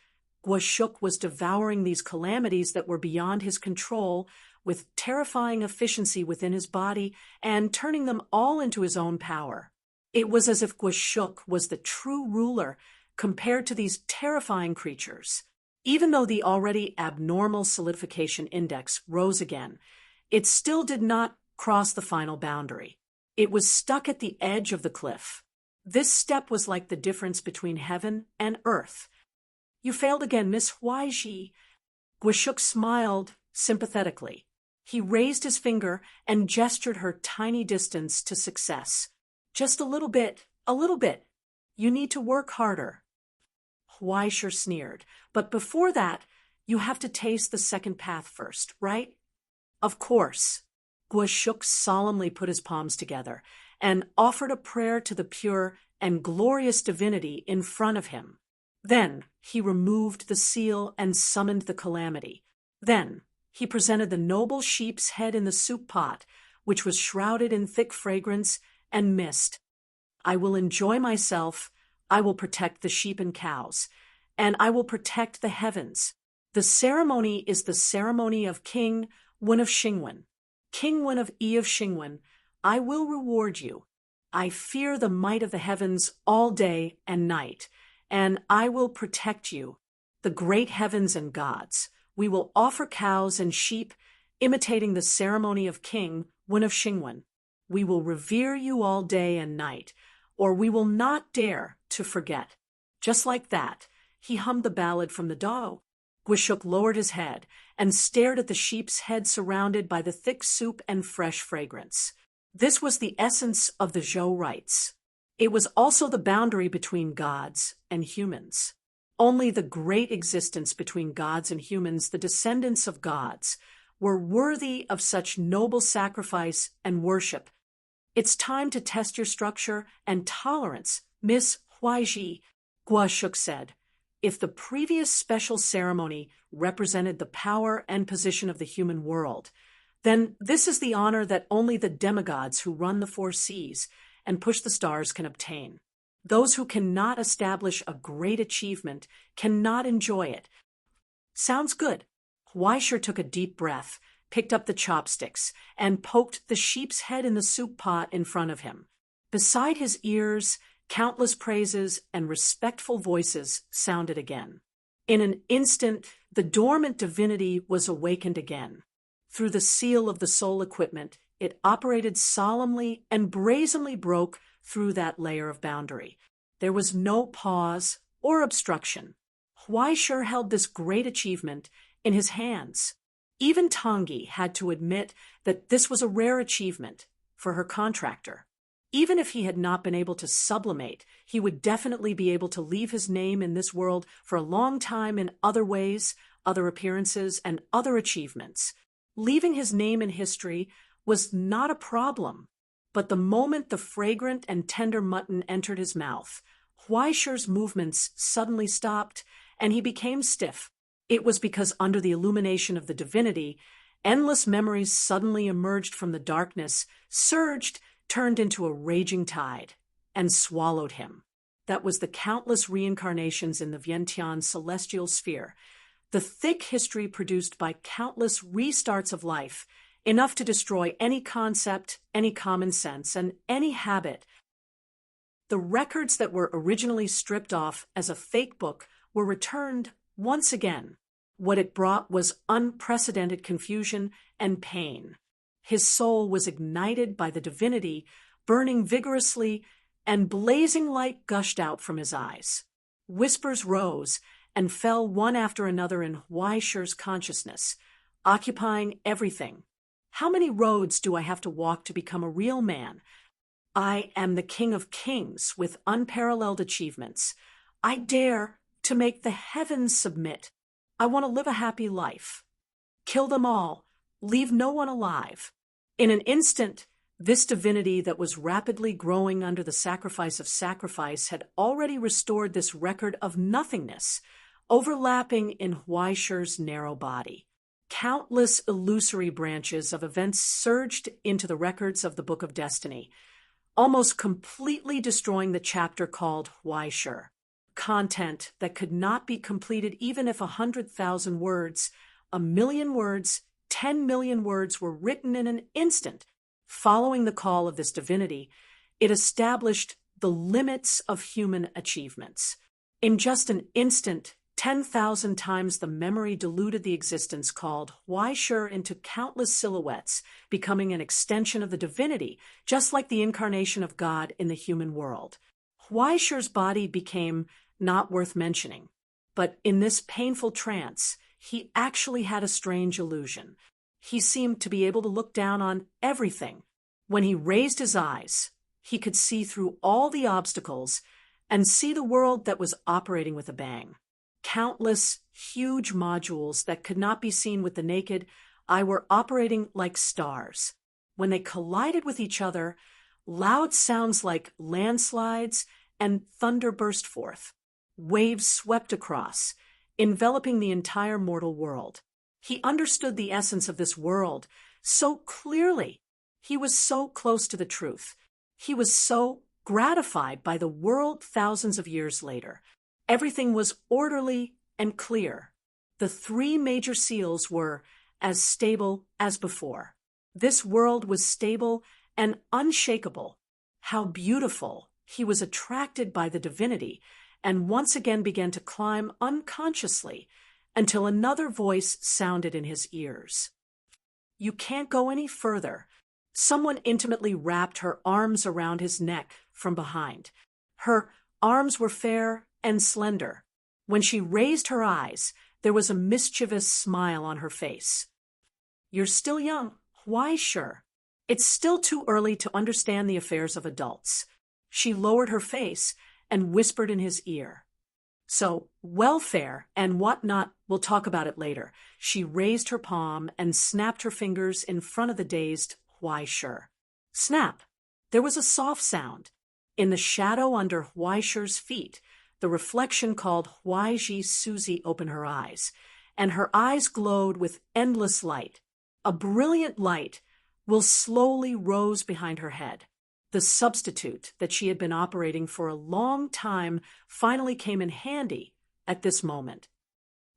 Guoshuk was devouring these calamities that were beyond his control with terrifying efficiency within his body and turning them all into his own power. It was as if Guoshuk was the true ruler compared to these terrifying creatures. Even though the already abnormal solidification index rose again, it still did not cross the final boundary. It was stuck at the edge of the cliff. This step was like the difference between heaven and earth. "You failed again, Miss Huaiji." Guoshuk smiled sympathetically. He raised his finger and gestured her tiny distance to success. "Just a little bit, a little bit. You need to work harder." Huaishur sneered. "But before that, you have to taste the second path first, right?" Of course. Guashuk solemnly put his palms together and offered a prayer to the pure and glorious divinity in front of him. Then he removed the seal and summoned the calamity. Then he presented the noble sheep's head in the soup pot, which was shrouded in thick fragrance and mist. I will enjoy myself, I will protect the sheep and cows, and I will protect the heavens. The ceremony is the ceremony of King Wen of Xingwen. King Wen of Yi of Xingwen, I will reward you. I fear the might of the heavens all day and night, and I will protect you, the great heavens and gods. We will offer cows and sheep, imitating the ceremony of King Wen of Xingwen. We will revere you all day and night, or we will not dare to forget. Just like that, he hummed the ballad from the Dao. Guishuk lowered his head and stared at the sheep's head surrounded by the thick soup and fresh fragrance. This was the essence of the Zhou rites. It was also the boundary between gods and humans. Only the great existence between gods and humans, the descendants of gods, were worthy of such noble sacrifice and worship. It's time to test your structure and tolerance, Miss Huaiji, Guashuk said. If the previous special ceremony represented the power and position of the human world, then this is the honor that only the demigods who run the four seas and push the stars can obtain. Those who cannot establish a great achievement cannot enjoy it. Sounds good. Huaishir took a deep breath, picked up the chopsticks, and poked the sheep's head in the soup pot in front of him. Beside his ears, countless praises and respectful voices sounded again. In an instant, the dormant divinity was awakened again. Through the seal of the soul equipment, it operated solemnly and brazenly broke through that layer of boundary. There was no pause or obstruction. Huaishir held this great achievement in his hands. Even Tangi had to admit that this was a rare achievement for her contractor. Even if he had not been able to sublimate, he would definitely be able to leave his name in this world for a long time in other ways, other appearances, and other achievements. Leaving his name in history was not a problem. But the moment the fragrant and tender mutton entered his mouth, Huaishir's movements suddenly stopped, and he became stiff. It was because under the illumination of the divinity, endless memories suddenly emerged from the darkness, surged, turned into a raging tide, and swallowed him. That was the countless reincarnations in the Vientiane celestial sphere, the thick history produced by countless restarts of life, enough to destroy any concept, any common sense, and any habit. The records that were originally stripped off as a fake book were returned once again. What it brought was unprecedented confusion and pain. His soul was ignited by the divinity, burning vigorously, and blazing light gushed out from his eyes. Whispers rose and fell one after another in Huaishir's consciousness, occupying everything. How many roads do I have to walk to become a real man? I am the king of kings with unparalleled achievements. I dare to make the heavens submit. I want to live a happy life. Kill them all. Leave no one alive. In an instant, this divinity that was rapidly growing under the sacrifice of sacrifice had already restored this record of nothingness, overlapping in Huaishir's narrow body. Countless illusory branches of events surged into the records of the Book of Destiny, almost completely destroying the chapter called Huaishir. Content that could not be completed even if 100,000 words, 1,000,000 words, 10 million words were written in an instant. Following the call of this divinity, it established the limits of human achievements. In just an instant, 10,000 times the memory diluted the existence called Huaishir into countless silhouettes, becoming an extension of the divinity, just like the incarnation of God in the human world. Huaishir's body became not worth mentioning, but in this painful trance, he actually had a strange illusion. He seemed to be able to look down on everything. When he raised his eyes, he could see through all the obstacles and see the world that was operating with a bang. Countless, huge modules that could not be seen with the naked I were operating like stars. When they collided with each other, loud sounds like landslides and thunder burst forth. Waves swept across, enveloping the entire mortal world. He understood the essence of this world so clearly. He was so close to the truth. He was so gratified by the world thousands of years later. Everything was orderly and clear. The three major seals were as stable as before. This world was stable and unshakable. How beautiful! He was attracted by the divinity and once again began to climb unconsciously until another voice sounded in his ears. You can't go any further. Someone intimately wrapped her arms around his neck from behind. Her arms were fair and slender. When she raised her eyes, there was a mischievous smile on her face. You're still young. Why, sure. It's still too early to understand the affairs of adults. She lowered her face and whispered in his ear. So, welfare and whatnot, we'll talk about it later. She raised her palm and snapped her fingers in front of the dazed Why Sure. Snap! There was a soft sound. In the shadow under Why Sure's feet, the reflection called Why Ji Suzy open her eyes, and her eyes glowed with endless light. A brilliant light will slowly rose behind her head. The substitute that she had been operating for a long time finally came in handy at this moment.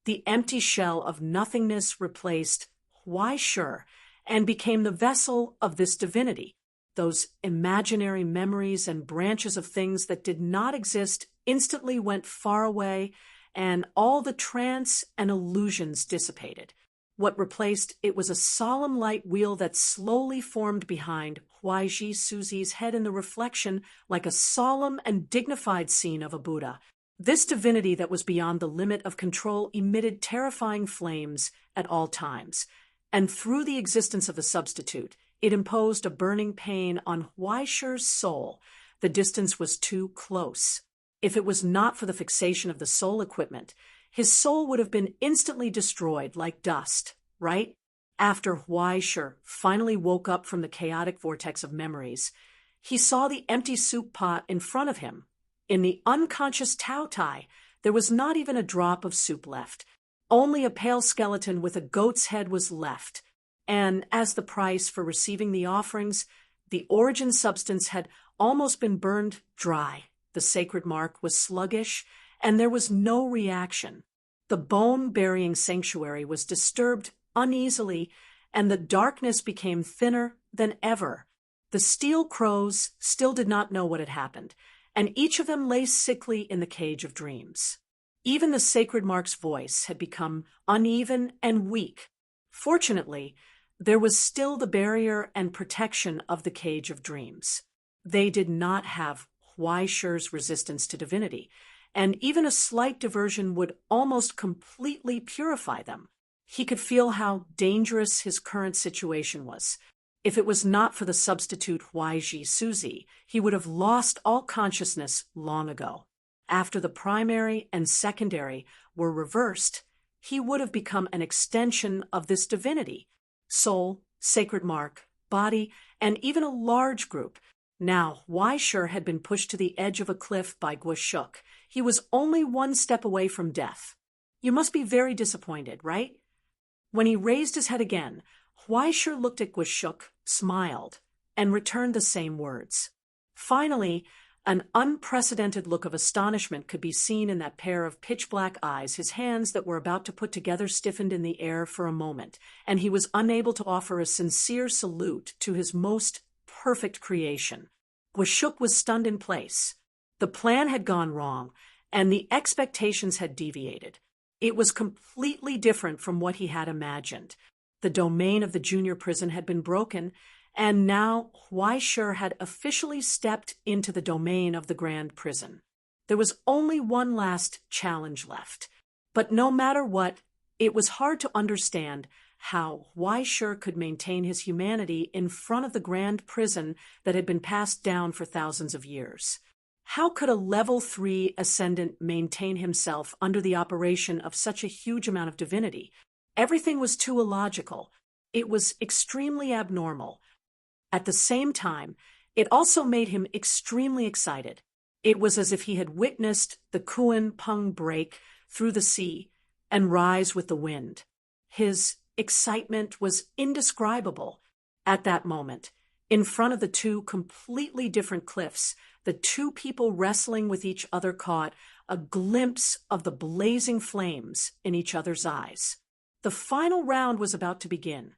The empty shell of nothingness replaced Why Sure and became the vessel of this divinity. Those imaginary memories and branches of things that did not exist instantly went far away, and all the trance and illusions dissipated. What replaced it was a solemn light wheel that slowly formed behind Why Ji Suzy's head in the reflection like a solemn and dignified scene of a Buddha. This divinity that was beyond the limit of control emitted terrifying flames at all times, and through the existence of the substitute, it imposed a burning pain on Why Sure's soul. The distance was too close. If it was not for the fixation of the soul equipment, his soul would have been instantly destroyed like dust, right? After Why Sure finally woke up from the chaotic vortex of memories, he saw the empty soup pot in front of him. In the unconscious Tao Tai, there was not even a drop of soup left. Only a pale skeleton with a goat's head was left. And as the price for receiving the offerings, the origin substance had almost been burned dry. The sacred mark was sluggish, and there was no reaction. The bone-burying sanctuary was disturbed uneasily, and the darkness became thinner than ever. The steel crows still did not know what had happened, and each of them lay sickly in the cage of dreams. Even the sacred mark's voice had become uneven and weak. Fortunately, there was still the barrier and protection of the cage of dreams. They did not have Why Sure's resistance to divinity, and even a slight diversion would almost completely purify them. He could feel how dangerous his current situation was. If it was not for the substitute Why Ji Suzy, he would have lost all consciousness long ago. After the primary and secondary were reversed, he would have become an extension of this divinity. Soul, sacred mark, body, and even a large group. Now, Why Sure had been pushed to the edge of a cliff by Guashuk. He was only one step away from death. You must be very disappointed, right? When he raised his head again, Why Sure looked at Guashuk, smiled, and returned the same words. Finally, an unprecedented look of astonishment could be seen in that pair of pitch-black eyes. His hands that were about to put together stiffened in the air for a moment, and he was unable to offer a sincere salute to his most perfect creation. Guashuk was stunned in place. The plan had gone wrong, and the expectations had deviated. It was completely different from what he had imagined. The domain of the junior prison had been broken, and now Why Sure had officially stepped into the domain of the grand prison. There was only one last challenge left. But no matter what, it was hard to understand how Why Sure could maintain his humanity in front of the grand prison that had been passed down for thousands of years. How could a level 3 ascendant maintain himself under the operation of such a huge amount of divinity? Everything was too illogical. It was extremely abnormal. At the same time, it also made him extremely excited. It was as if he had witnessed the Kuan Pung break through the sea and rise with the wind. His excitement was indescribable at that moment. In front of the two completely different cliffs, the two people wrestling with each other caught a glimpse of the blazing flames in each other's eyes. The final round was about to begin.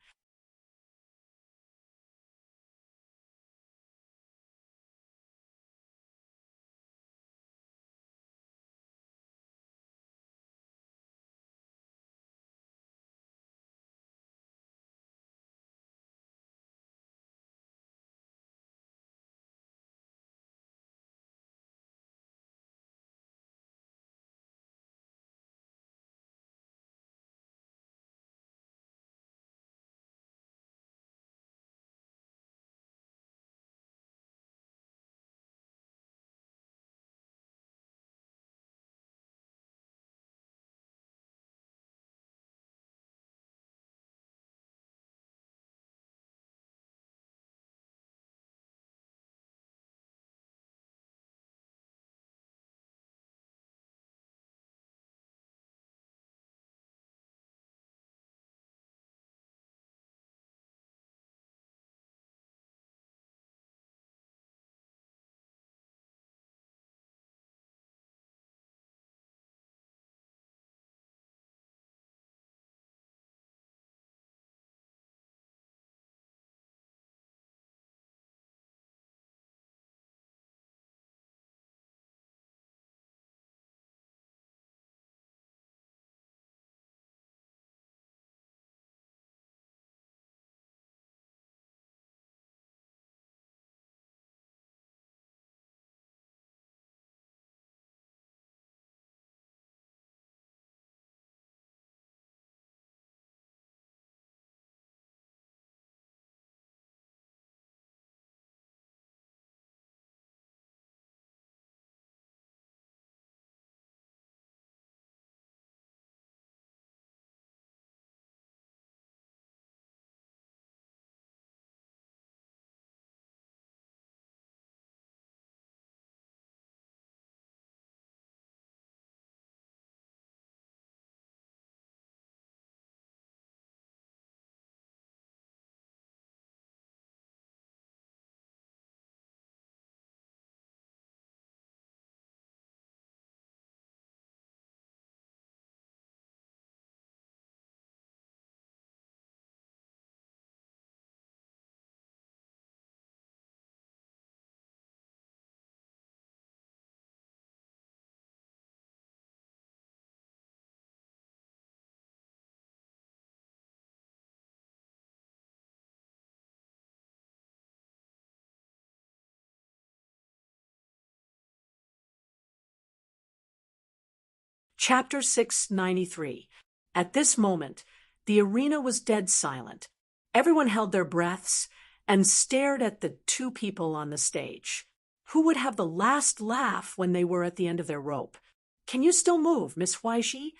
Chapter 693. At this moment, the arena was dead silent. Everyone held their breaths and stared at the two people on the stage. Who would have the last laugh when they were at the end of their rope? Can you still move, Miss Huaixi?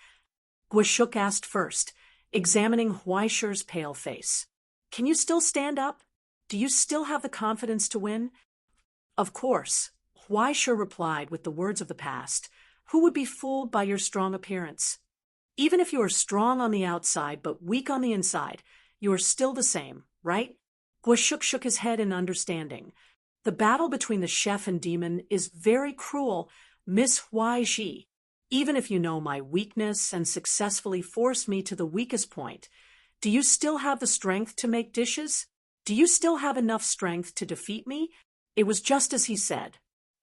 Guishuk asked first, examining Huaishi's pale face. Can you still stand up? Do you still have the confidence to win? Of course, Huaishi replied with the words of the past. Who would be fooled by your strong appearance? Even if you are strong on the outside but weak on the inside, you are still the same, right? Guishuk shook his head in understanding. The battle between the chef and demon is very cruel, Miss Huaixi. Even if you know my weakness and successfully force me to the weakest point, do you still have the strength to make dishes? Do you still have enough strength to defeat me? It was just as he said.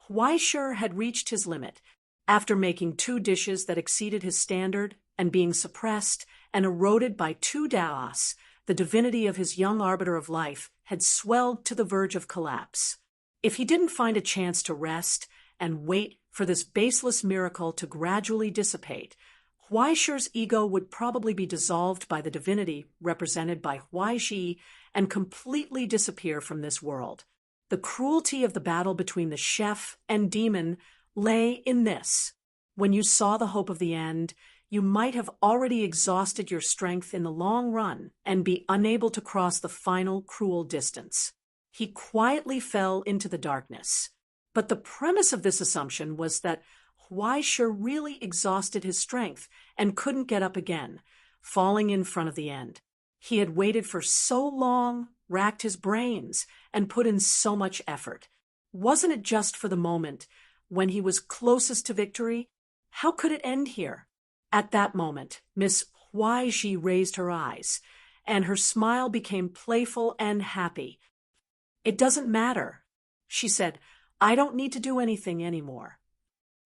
Huaishi had reached his limit. After making 2 dishes that exceeded his standard and being suppressed and eroded by 2 Daos, the divinity of his young arbiter of life had swelled to the verge of collapse. If he didn't find a chance to rest and wait for this baseless miracle to gradually dissipate, Huaishi's ego would probably be dissolved by the divinity represented by Huaixi and completely disappear from this world. The cruelty of the battle between the chef and demon lay in this. When you saw the hope of the end, you might have already exhausted your strength in the long run and be unable to cross the final cruel distance. He quietly fell into the darkness. But the premise of this assumption was that Huaishe really exhausted his strength and couldn't get up again, falling in front of the end. He had waited for so long, racked his brains, and put in so much effort. Wasn't it just for the moment, when he was closest to victory? How could it end here? At that moment, Miss Huaizhi raised her eyes, and her smile became playful and happy. "It doesn't matter," she said. "I don't need to do anything anymore."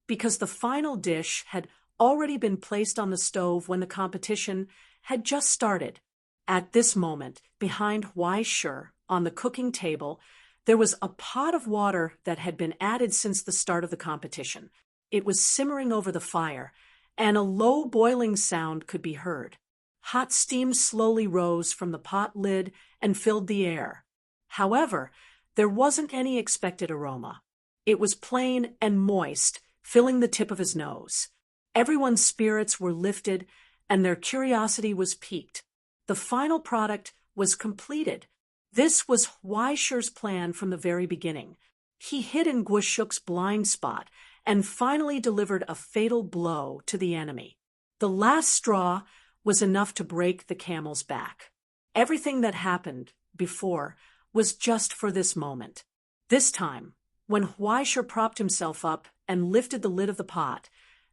Because the final dish had already been placed on the stove when the competition had just started. At this moment, behind Huaishe, on the cooking table, there was a pot of water that had been added since the start of the competition. It was simmering over the fire, and a low boiling sound could be heard. Hot steam slowly rose from the pot lid and filled the air. However, there wasn't any expected aroma. It was plain and moist, filling the tip of his nose. Everyone's spirits were lifted, and their curiosity was piqued. The final product was completed. This was Huaishe's plan from the very beginning. He hit in Guoshuk's blind spot and finally delivered a fatal blow to the enemy. The last straw was enough to break the camel's back. Everything that happened before was just for this moment. This time, when Huaishe propped himself up and lifted the lid of the pot,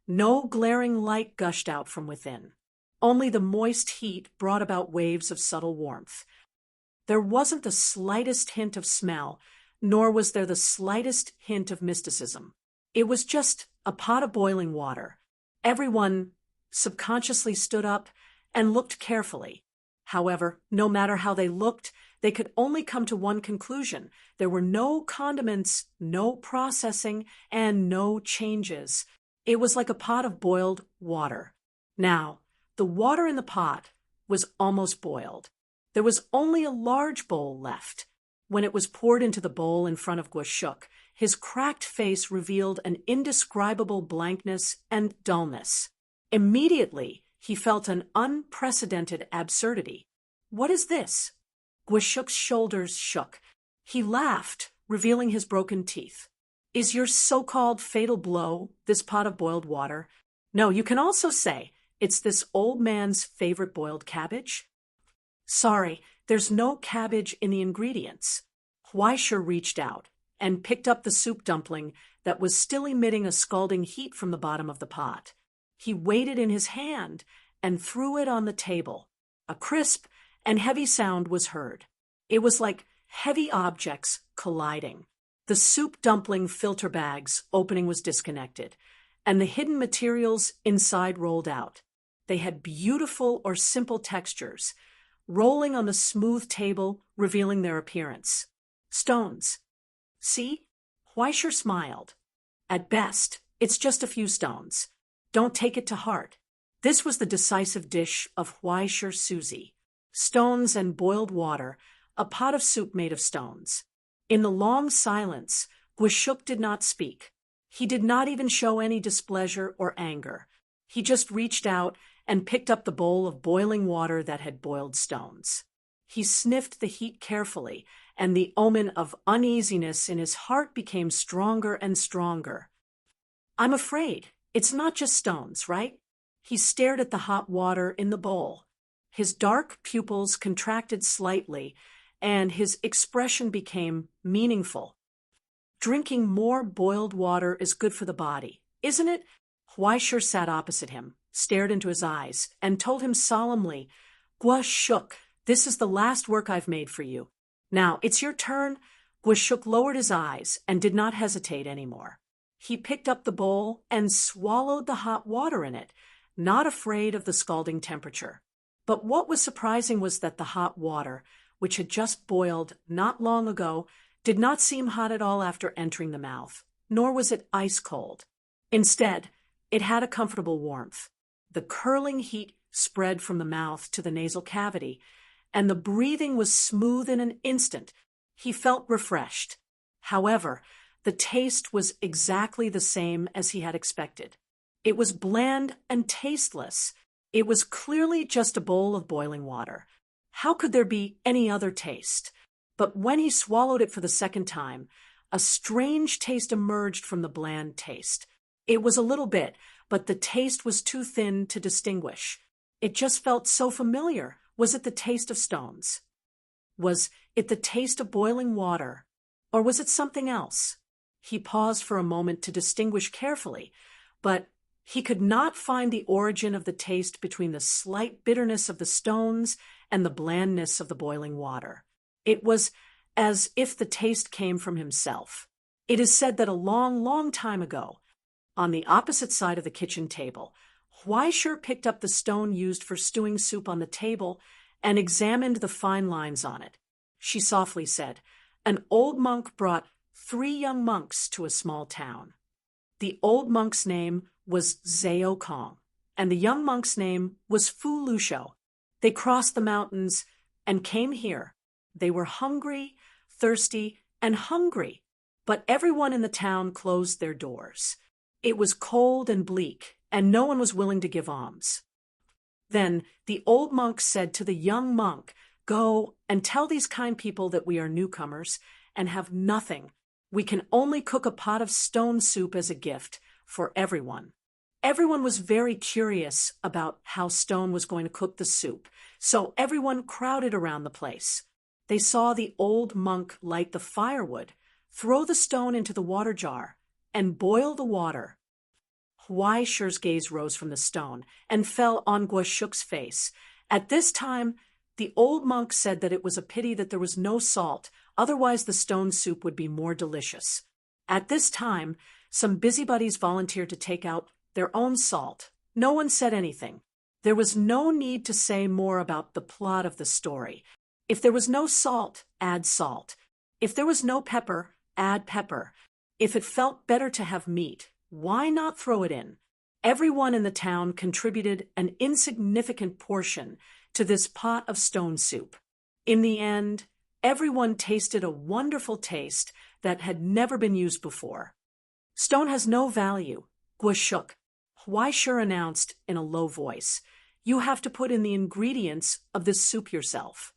no glaring light gushed out from within. Only the moist heat brought about waves of subtle warmth. There wasn't the slightest hint of smell, nor was there the slightest hint of mysticism. It was just a pot of boiling water. Everyone subconsciously stood up and looked carefully. However, no matter how they looked, they could only come to one conclusion. There were no condiments, no processing, and no changes. It was like a pot of boiled water. Now, the water in the pot was almost boiled. There was only a large bowl left. When it was poured into the bowl in front of Guoshuk, his cracked face revealed an indescribable blankness and dullness. Immediately, he felt an unprecedented absurdity. "What is this?" Guoshuk's shoulders shook. He laughed, revealing his broken teeth. "Is your so-called fatal blow this pot of boiled water? No, you can also say it's this old man's favorite boiled cabbage." "Sorry, there's no cabbage in the ingredients." Huaishe reached out and picked up the soup dumpling that was still emitting a scalding heat from the bottom of the pot. He weighed it in his hand and threw it on the table. A crisp and heavy sound was heard. It was like heavy objects colliding. The soup dumpling filter bag's opening was disconnected, and the hidden materials inside rolled out. They had beautiful or simple textures, rolling on the smooth table, revealing their appearance. Stones. "See?" Huaishe smiled. "At best, it's just a few stones. Don't take it to heart." This was the decisive dish of Huaishe Suzi. Stones and boiled water, a pot of soup made of stones. In the long silence, Guoshuk did not speak. He did not even show any displeasure or anger. He just reached out and picked up the bowl of boiling water that had boiled stones. He sniffed the heat carefully, and the omen of uneasiness in his heart became stronger and stronger. "I'm afraid it's not just stones, right?" He stared at the hot water in the bowl. His dark pupils contracted slightly, and his expression became meaningful. "Drinking more boiled water is good for the body, isn't it?" Huaishe sat opposite him, stared into his eyes, and told him solemnly, "Guoshuk, this is the last work I've made for you. Now, it's your turn." Guoshuk lowered his eyes and did not hesitate anymore. He picked up the bowl and swallowed the hot water in it, not afraid of the scalding temperature. But what was surprising was that the hot water, which had just boiled not long ago, did not seem hot at all after entering the mouth, nor was it ice cold. Instead, it had a comfortable warmth. The curling heat spread from the mouth to the nasal cavity, and the breathing was smooth in an instant. He felt refreshed. However, the taste was exactly the same as he had expected. It was bland and tasteless. It was clearly just a bowl of boiling water. How could there be any other taste? But when he swallowed it for the second time, a strange taste emerged from the bland taste. It was a little bit, but the taste was too thin to distinguish. It just felt so familiar. Was it the taste of stones? Was it the taste of boiling water? Or was it something else? He paused for a moment to distinguish carefully, but he could not find the origin of the taste between the slight bitterness of the stones and the blandness of the boiling water. It was as if the taste came from himself. It is said that a long, long time ago, on the opposite side of the kitchen table, Huaishur picked up the stone used for stewing soup on the table and examined the fine lines on it. She softly said, "An old monk brought 3 young monks to a small town. The old monk's name was Zhao Kong, and the young monk's name was Fu Lushou. They crossed the mountains and came here. They were hungry, thirsty, and hungry, but everyone in the town closed their doors. It was cold and bleak, and no one was willing to give alms. Then the old monk said to the young monk, 'Go and tell these kind people that we are newcomers and have nothing. We can only cook a pot of stone soup as a gift for everyone.' Everyone was very curious about how Stone was going to cook the soup, so everyone crowded around the place. They saw the old monk light the firewood, throw the stone into the water jar, and boil the water. Huaishur's gaze rose from the stone and fell on Guoshuk's face. At this time, the old monk said that it was a pity that there was no salt, otherwise the stone soup would be more delicious. At this time, some busybodies volunteered to take out their own salt. No one said anything. There was no need to say more about the plot of the story. If there was no salt, add salt. If there was no pepper, add pepper. If it felt better to have meat, why not throw it in? Everyone in the town contributed an insignificant portion to this pot of stone soup. In the end, everyone tasted a wonderful taste that had never been used before. "Stone has no value, Guoshuk," Huaishur announced in a low voice. "You have to put in the ingredients of this soup yourself.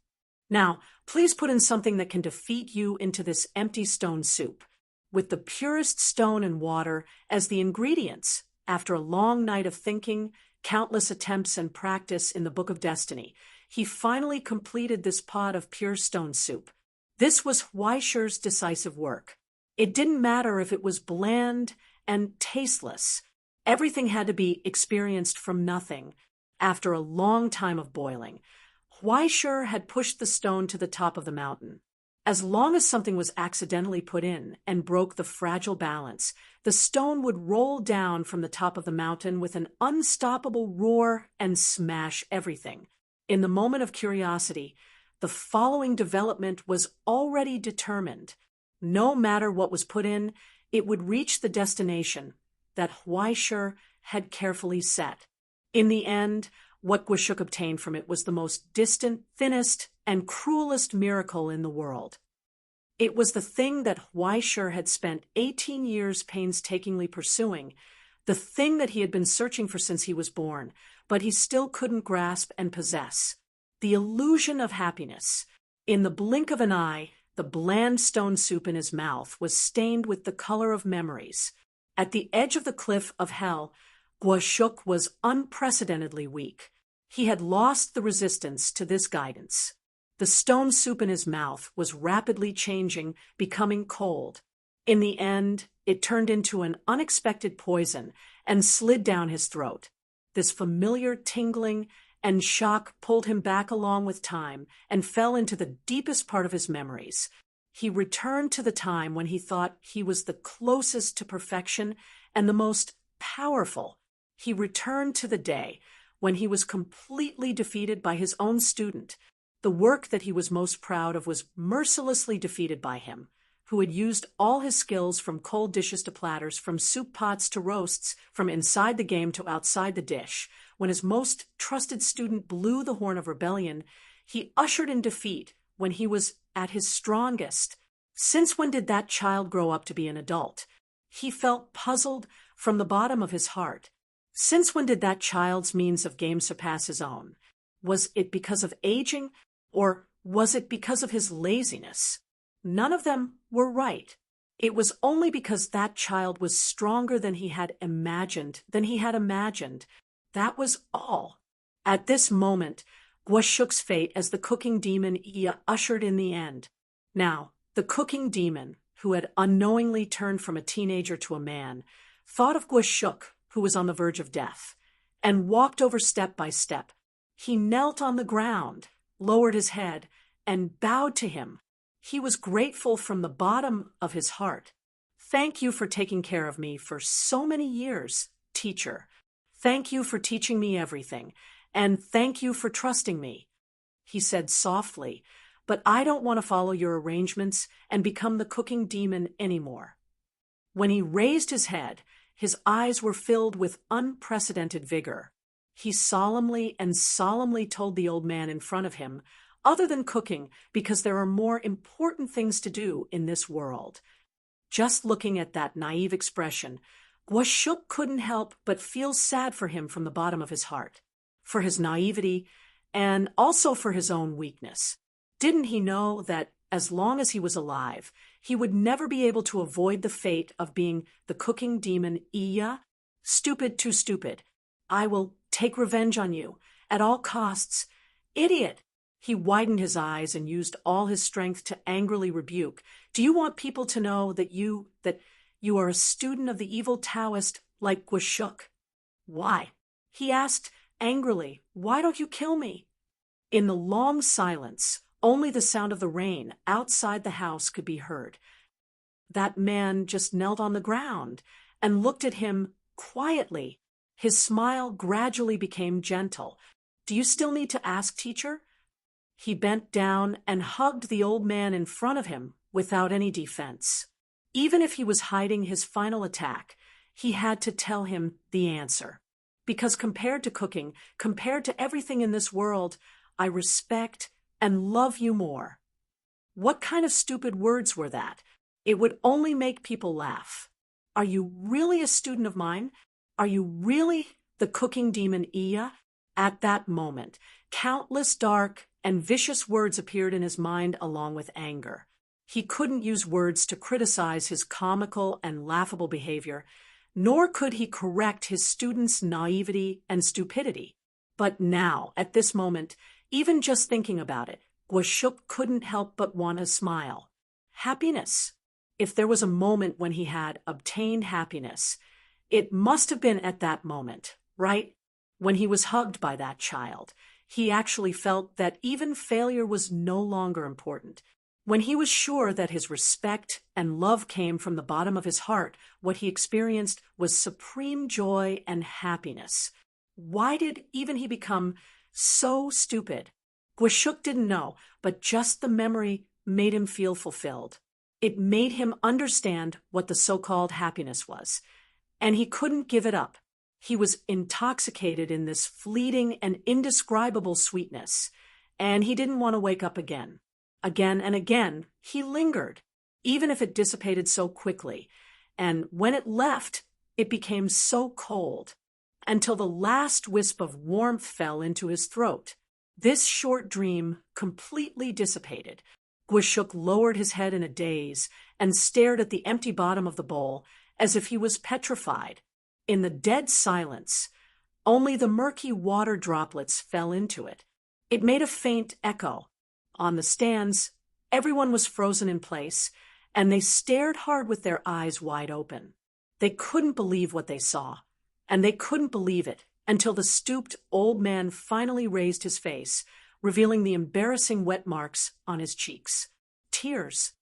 Now, please put in something that can defeat you into this empty stone soup. With the purest stone and water as the ingredients, after a long night of thinking, countless attempts and practice in the Book of Destiny, he finally completed this pot of pure stone soup. This was Huaishur's decisive work. It didn't matter if it was bland and tasteless. Everything had to be experienced from nothing. After a long time of boiling, Huaishur had pushed the stone to the top of the mountain. As long as something was accidentally put in and broke the fragile balance, the stone would roll down from the top of the mountain with an unstoppable roar and smash everything. In the moment of curiosity, the following development was already determined. No matter what was put in, it would reach the destination that Huaishur had carefully set. In the end, what Guoshuk obtained from it was the most distant, thinnest, and cruelest miracle in the world. It was the thing that Huaishur had spent 18 years painstakingly pursuing, the thing that he had been searching for since he was born, but he still couldn't grasp and possess. The illusion of happiness. In the blink of an eye, the bland stone soup in his mouth was stained with the color of memories. At the edge of the cliff of hell, Guoshuk was unprecedentedly weak. He had lost the resistance to this guidance. The stone soup in his mouth was rapidly changing, becoming cold. In the end, it turned into an unexpected poison and slid down his throat. This familiar tingling and shock pulled him back along with time and fell into the deepest part of his memories. He returned to the time when he thought he was the closest to perfection and the most powerful. He returned to the day when he was completely defeated by his own student. The work that he was most proud of was mercilessly defeated by him, who had used all his skills from cold dishes to platters, from soup pots to roasts, from inside the game to outside the dish. When his most trusted student blew the horn of rebellion, he ushered in defeat when he was at his strongest. Since when did that child grow up to be an adult? He felt puzzled from the bottom of his heart. Since when did that child's means of game surpass his own? Was it because of aging, or was it because of his laziness? None of them were right. It was only because that child was stronger than he had imagined, That was all. At this moment, Gwashuk's fate as the cooking demon Iya ushered in the end. Now, the cooking demon, who had unknowingly turned from a teenager to a man, thought of Gwashuk, who was on the verge of death, and walked over step by step. He knelt on the ground, lowered his head, and bowed to him. He was grateful from the bottom of his heart. Thank you for taking care of me for so many years, teacher. Thank you for teaching me everything, and thank you for trusting me, he said softly, but I don't want to follow your arrangements and become the cooking demon anymore. When he raised his head, his eyes were filled with unprecedented vigor. He solemnly told the old man in front of him, other than cooking, because there are more important things to do in this world. Just looking at that naive expression, Gwashuk couldn't help but feel sad for him from the bottom of his heart, for his naivety, and also for his own weakness. Didn't he know that as long as he was alive, he would never be able to avoid the fate of being the cooking demon Iya? Stupid, too stupid. I will take revenge on you, at all costs. Idiot! He widened his eyes and used all his strength to angrily rebuke. Do you want people to know that you are a student of the evil Taoist like Gwashuk? Why? He asked angrily, why don't you kill me? In the long silence, only the sound of the rain outside the house could be heard. That man just knelt on the ground and looked at him quietly. His smile gradually became gentle. Do you still need to ask, teacher? He bent down and hugged the old man in front of him without any defense. Even if he was hiding his final attack, he had to tell him the answer. Because compared to cooking, compared to everything in this world, I respect and love you more. What kind of stupid words were that? It would only make people laugh. Are you really a student of mine? Are you really the cooking demon Iya? At that moment, countless dark and vicious words appeared in his mind along with anger. He couldn't use words to criticize his comical and laughable behavior, nor could he correct his students' naivety and stupidity. But now, at this moment, even just thinking about it, Gwashuk couldn't help but want to smile. Happiness. If there was a moment when he had obtained happiness, it must have been at that moment, right? When he was hugged by that child, he actually felt that even failure was no longer important. When he was sure that his respect and love came from the bottom of his heart, what he experienced was supreme joy and happiness. Why did even he become so stupid? Gwashuk didn't know, but just the memory made him feel fulfilled. It made him understand what the so-called happiness was, and he couldn't give it up. He was intoxicated in this fleeting and indescribable sweetness, and he didn't want to wake up again. Again and again, he lingered, even if it dissipated so quickly, and when it left, it became so cold, until the last wisp of warmth fell into his throat. This short dream completely dissipated. Gwashuk lowered his head in a daze and stared at the empty bottom of the bowl as if he was petrified. In the dead silence, only the murky water droplets fell into it. It made a faint echo. On the stands, everyone was frozen in place, and they stared hard with their eyes wide open. They couldn't believe what they saw, and they couldn't believe it until the stooped old man finally raised his face, revealing the embarrassing wet marks on his cheeks. Tears.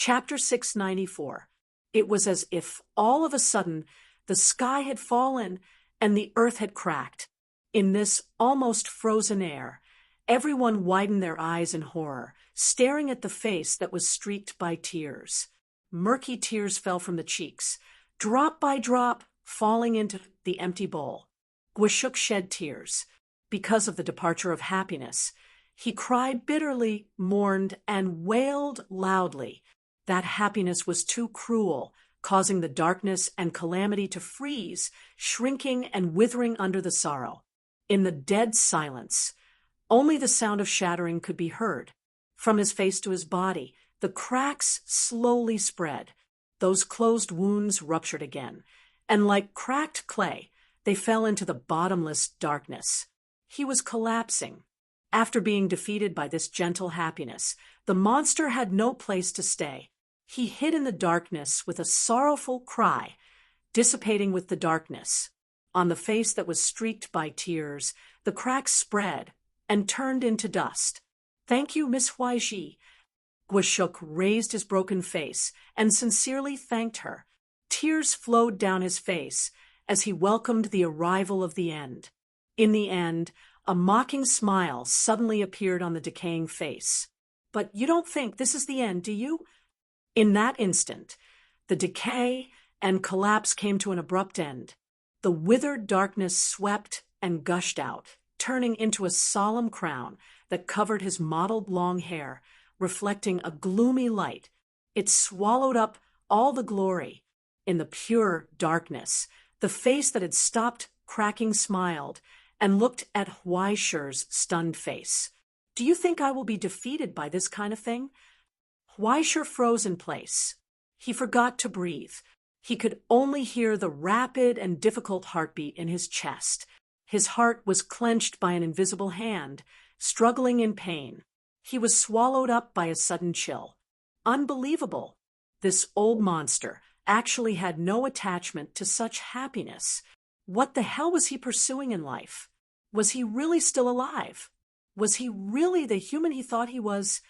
Chapter 694. It was as if all of a sudden the sky had fallen and the earth had cracked. In this almost frozen air, everyone widened their eyes in horror, staring at the face that was streaked by tears. Murky tears fell from the cheeks, drop by drop, falling into the empty bowl. Gwashuk shed tears. Because of the departure of happiness, he cried bitterly, mourned, and wailed loudly. That happiness was too cruel, causing the darkness and calamity to freeze, shrinking and withering under the sorrow. In the dead silence, only the sound of shattering could be heard. From his face to his body, the cracks slowly spread. Those closed wounds ruptured again, and like cracked clay, they fell into the bottomless darkness. He was collapsing. After being defeated by this gentle happiness, the monster had no place to stay. He hid in the darkness with a sorrowful cry, dissipating with the darkness. On the face that was streaked by tears, the cracks spread and turned into dust. "Thank you, Miss Huaiji." Gwashuk raised his broken face and sincerely thanked her. Tears flowed down his face as he welcomed the arrival of the end. In the end, a mocking smile suddenly appeared on the decaying face. "But you don't think this is the end, do you?" In that instant, the decay and collapse came to an abrupt end. The withered darkness swept and gushed out, turning into a solemn crown that covered his mottled long hair, reflecting a gloomy light. It swallowed up all the glory. In the pure darkness, the face that had stopped cracking smiled and looked at Huaishi's stunned face. "Do you think I will be defeated by this kind of thing?" Huaishi froze in place. He forgot to breathe. He could only hear the rapid and difficult heartbeat in his chest. His heart was clenched by an invisible hand, struggling in pain. He was swallowed up by a sudden chill. Unbelievable! This old monster actually had no attachment to such happiness. What the hell was he pursuing in life? Was he really still alive? Was he really the human he thought he was?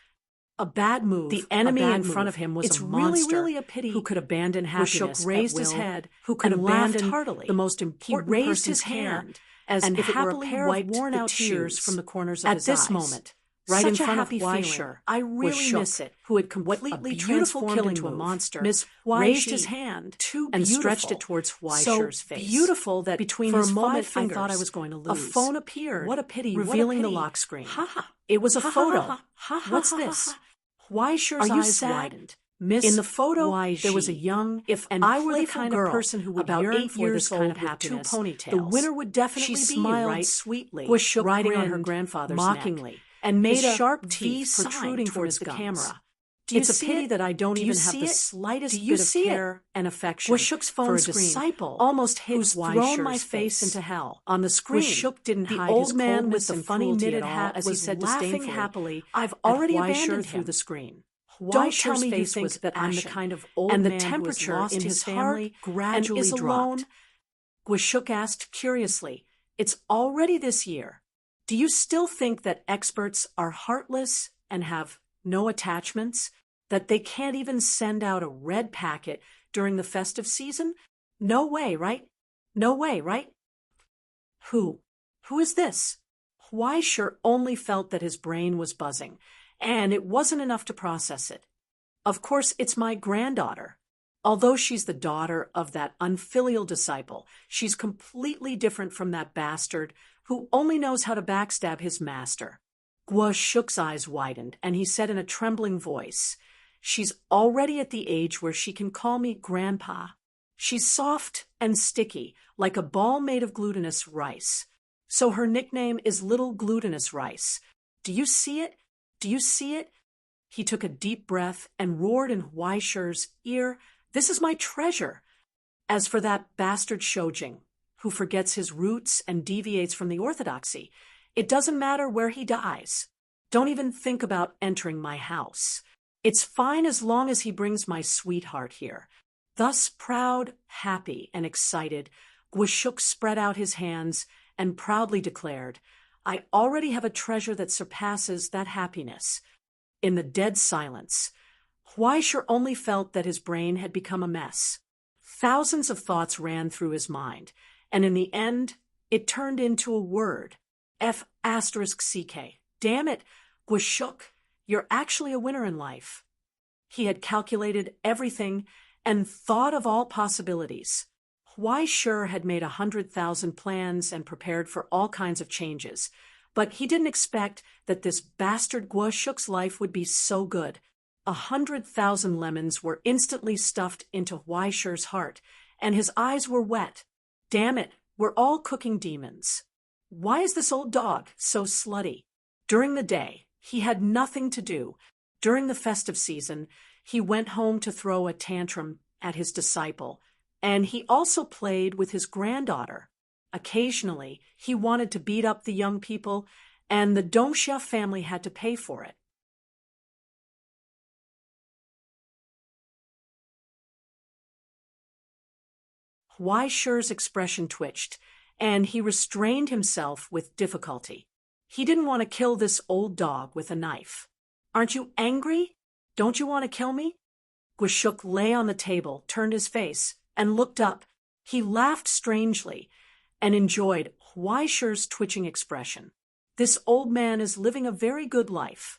A bad move. The enemy in front of him was a monster really a pity who could abandon happiness. Gwashuk raised his head, who could abandon heartily the most important he raised his hand as if it were a pair of worn-out tears from the corners of his eyes. At this moment, right in front of Huaishi, I really miss it, who had completely transformed into a monster, Miss raised his hand and stretched it towards Huaishi's face. So beautiful that between his 5 fingers, I thought I was going to lose. A phone appeared. What a pity! Revealing the lock screen. It was a photo. What's this? Huaishi's eyes widened. Miss in the photo, there was a young, and I were the kind of person who would about 8 years old with 2 ponytails. The winner would definitely be smiled right? Sweetly, Gwashuk riding on her grandfather's mockingly, neck, and made a sharp teeth protruding towards the camera. It's a pity that I don't even have the slightest bit of care and affection Gwashuk's phone for a disciple almost hit thrown my face into hell. On the screen, Gwashuk didn't hide his old man with the funny knitted hat as he said disdainfully, happily, "I've already abandoned him." Through the screen. Don't tell me you think that I'm the kind of old man who has lost his family gradually and is alone. Gwashuk asked curiously, "It's already this year. Do you still think that experts are heartless and have no attachments? That they can't even send out a red packet during the festive season? No way, right? No way, right?" Who is this? Huaishi only felt that his brain was buzzing, and it wasn't enough to process it. Of course, it's my granddaughter. Although she's the daughter of that unfilial disciple, she's completely different from that bastard who only knows how to backstab his master. Gwashuk's eyes widened, and he said in a trembling voice, "She's already at the age where she can call me Grandpa. She's soft and sticky, like a ball made of glutinous rice. So her nickname is Little Glutinous Rice. Do you see it? Do you see it?" He took a deep breath and roared in Huaishi's ear, "This is my treasure." As for that bastard Shojing, who forgets his roots and deviates from the orthodoxy, it doesn't matter where he dies. Don't even think about entering my house. It's fine as long as he brings my sweetheart here. Thus proud, happy, and excited, Gwashuk spread out his hands and proudly declared, "I already have a treasure that surpasses that happiness." In the dead silence, Huaisher only felt that his brain had become a mess. Thousands of thoughts ran through his mind, and in the end, it turned into a word. F***ck. Damn it, Guashuk, you're actually a winner in life. He had calculated everything and thought of all possibilities. Huaisher had made 100,000 plans and prepared for all kinds of changes, but he didn't expect that this bastard Guashuk's life would be so good. 100,000 lemons were instantly stuffed into Huaisher's heart, and his eyes were wet. Damn it, we're all cooking demons. Why is this old dog so slutty? During the day, he had nothing to do. During the festive season, he went home to throw a tantrum at his disciple, and he also played with his granddaughter. Occasionally, he wanted to beat up the young people, and the Doomsday family had to pay for it. Huaisher's expression twitched, and he restrained himself with difficulty. He didn't want to kill this old dog with a knife. Aren't you angry? Don't you want to kill me? Guashuk lay on the table, turned his face, and looked up. He laughed strangely and enjoyed Huaisher's twitching expression. This old man is living a very good life.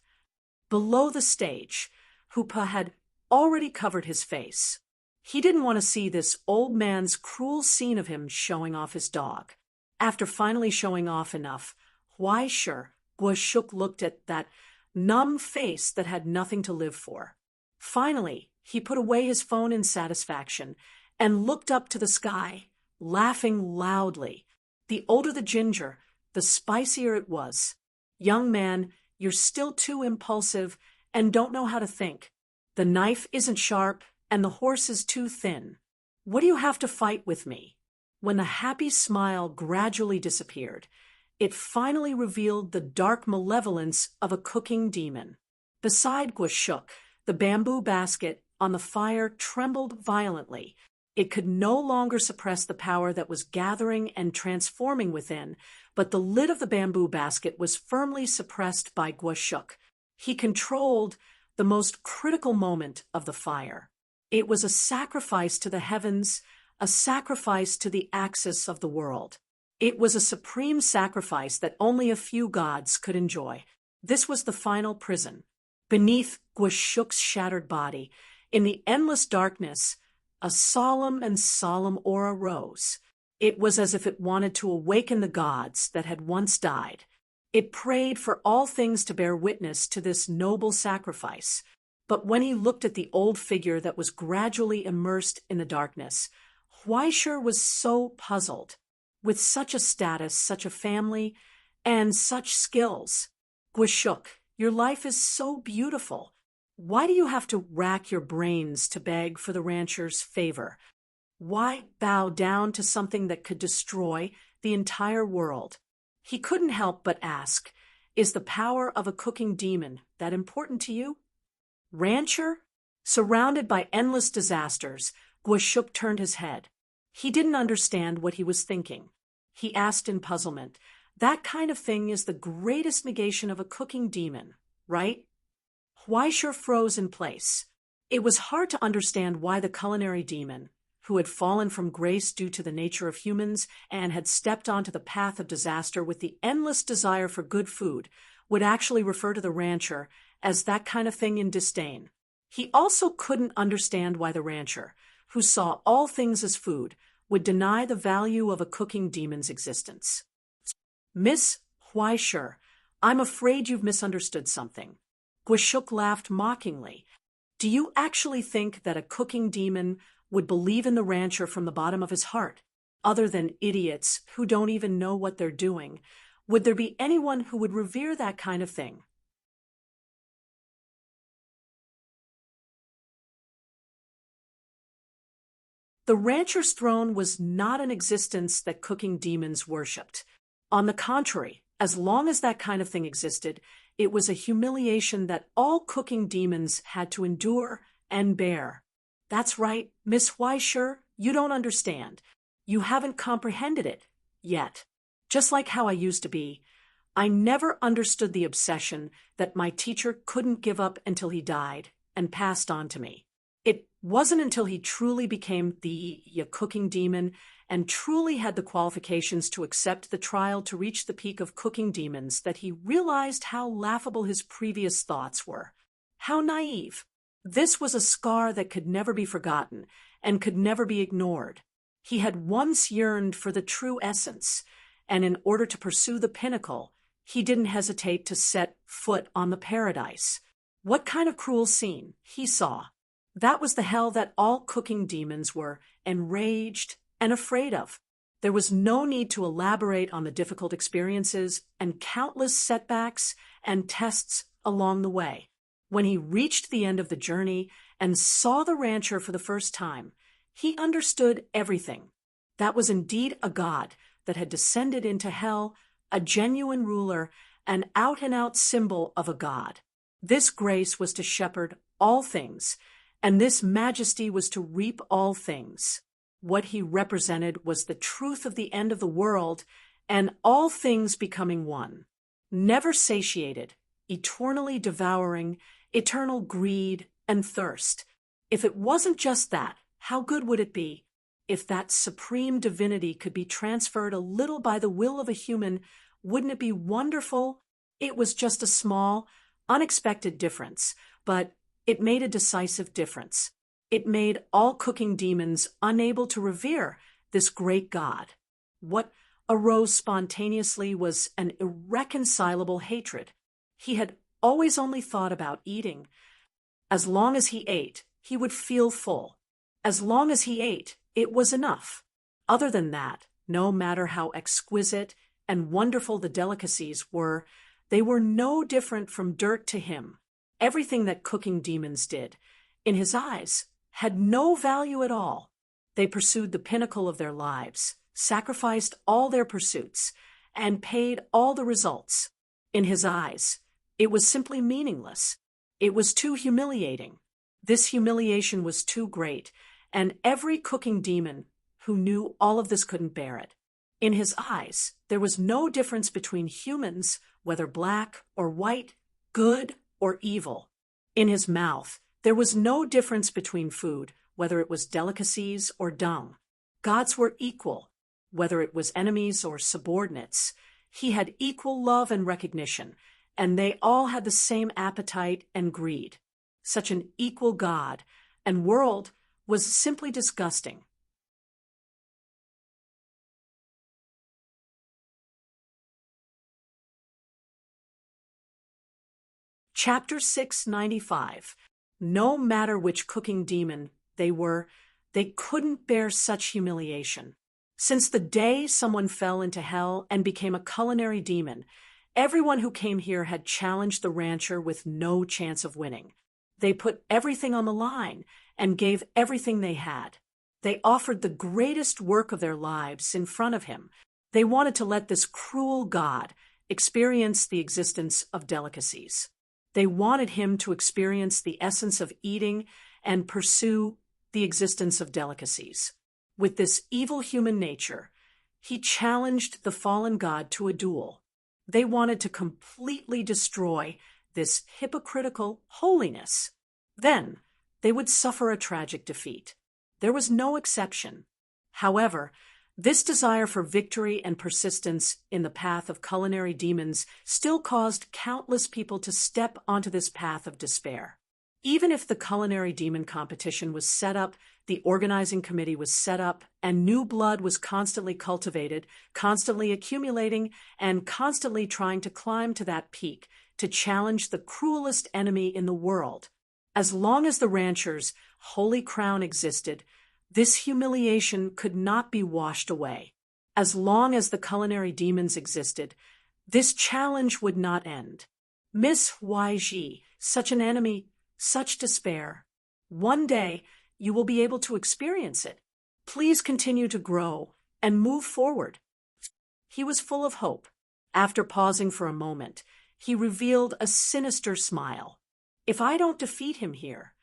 Below the stage, Hupa had already covered his face. He didn't want to see this old man's cruel scene of him showing off his dog. After finally showing off enough, Guashuk looked at that numb face that had nothing to live for. Finally, he put away his phone in satisfaction and looked up to the sky, laughing loudly. The older the ginger, the spicier it was. Young man, you're still too impulsive and don't know how to think. The knife isn't sharp and the horse is too thin. What do you have to fight with me? When the happy smile gradually disappeared, it finally revealed the dark malevolence of a cooking demon. Beside Guashuk, the bamboo basket on the fire trembled violently. It could no longer suppress the power that was gathering and transforming within, but the lid of the bamboo basket was firmly suppressed by Guashuk. He controlled the most critical moment of the fire. It was a sacrifice to the heavens, a sacrifice to the axis of the world. It was a supreme sacrifice that only a few gods could enjoy. This was the final prison. Beneath Guashuk's shattered body, in the endless darkness, a solemn aura rose. It was as if it wanted to awaken the gods that had once died. It prayed for all things to bear witness to this noble sacrifice. But when he looked at the old figure that was gradually immersed in the darkness, Huaisher was so puzzled. With such a status, such a family, and such skills. Guashuk, your life is so beautiful. Why do you have to rack your brains to beg for the rancher's favor? Why bow down to something that could destroy the entire world? He couldn't help but ask, is the power of a cooking demon that important to you? Rancher? Surrounded by endless disasters, Guashuk turned his head. He didn't understand what he was thinking. He asked in puzzlement, that kind of thing is the greatest negation of a cooking demon, right? Huaisher froze in place. It was hard to understand why the culinary demon, who had fallen from grace due to the nature of humans and had stepped onto the path of disaster with the endless desire for good food, would actually refer to the rancher as that kind of thing in disdain. He also couldn't understand why the rancher, who saw all things as food, would deny the value of a cooking demon's existence. Miss Huaisher, I'm afraid you've misunderstood something. Guashuk laughed mockingly. Do you actually think that a cooking demon would believe in the rancher from the bottom of his heart? Other than idiots who don't even know what they're doing, would there be anyone who would revere that kind of thing? The rancher's throne was not an existence that cooking demons worshipped. On the contrary, as long as that kind of thing existed, it was a humiliation that all cooking demons had to endure and bear. That's right, Miss Huaisher, you don't understand. You haven't comprehended it yet. Just like how I used to be, I never understood the obsession that my teacher couldn't give up until he died, and passed on to me. It wasn't until he truly became the cooking demon and truly had the qualifications to accept the trial to reach the peak of cooking demons that he realized how laughable his previous thoughts were. How naive. This was a scar that could never be forgotten and could never be ignored. He had once yearned for the true essence, and in order to pursue the pinnacle, he didn't hesitate to set foot on the paradise. What kind of cruel scene he saw. That was the hell that all cooking demons were enraged and afraid of. There was no need to elaborate on the difficult experiences and countless setbacks and tests along the way. When he reached the end of the journey and saw the rancher for the first time, he understood everything. That was indeed a god that had descended into hell, a genuine ruler, an out-and-out symbol of a god. This grace was to shepherd all things, and this majesty was to reap all things. What he represented was the truth of the end of the world and all things becoming one. Never satiated, eternally devouring, eternal greed and thirst. If it wasn't just that, how good would it be? If that supreme divinity could be transferred a little by the will of a human, wouldn't it be wonderful? It was just a small, unexpected difference, but it made a decisive difference. It made all cooking demons unable to revere this great god. What arose spontaneously was an irreconcilable hatred. He had always only thought about eating. As long as he ate, he would feel full. As long as he ate, it was enough. Other than that, no matter how exquisite and wonderful the delicacies were, they were no different from dirt to him. Everything that cooking demons did, in his eyes, had no value at all. They pursued the pinnacle of their lives, sacrificed all their pursuits, and paid all the results. In his eyes, it was simply meaningless. It was too humiliating. This humiliation was too great, and every cooking demon who knew all of this couldn't bear it. In his eyes, there was no difference between humans, whether black or white, good or evil. In his mouth, there was no difference between food, whether it was delicacies or dung. Gods were equal, whether it was enemies or subordinates. He had equal love and recognition, and they all had the same appetite and greed. Such an equal God and world was simply disgusting. Chapter 695. No matter which cooking demon they were, they couldn't bear such humiliation. Since the day someone fell into hell and became a culinary demon, everyone who came here had challenged the rancher with no chance of winning. They put everything on the line and gave everything they had. They offered the greatest work of their lives in front of him. They wanted to let this cruel god experience the existence of delicacies. They wanted him to experience the essence of eating and pursue the existence of delicacies. With this evil human nature, he challenged the fallen god to a duel. They wanted to completely destroy this hypocritical holiness. Then they would suffer a tragic defeat. There was no exception. However, this desire for victory and persistence in the path of culinary demons still caused countless people to step onto this path of despair. Even if the culinary demon competition was set up, the organizing committee was set up, and new blood was constantly cultivated, constantly accumulating, and constantly trying to climb to that peak, to challenge the cruelest enemy in the world. As long as the rancher's holy crown existed, this humiliation could not be washed away. As long as the culinary demons existed, this challenge would not end. Miss YG, such an enemy, such despair. One day, you will be able to experience it. Please continue to grow and move forward. He was full of hope. After pausing for a moment, he revealed a sinister smile. If I don't defeat him here.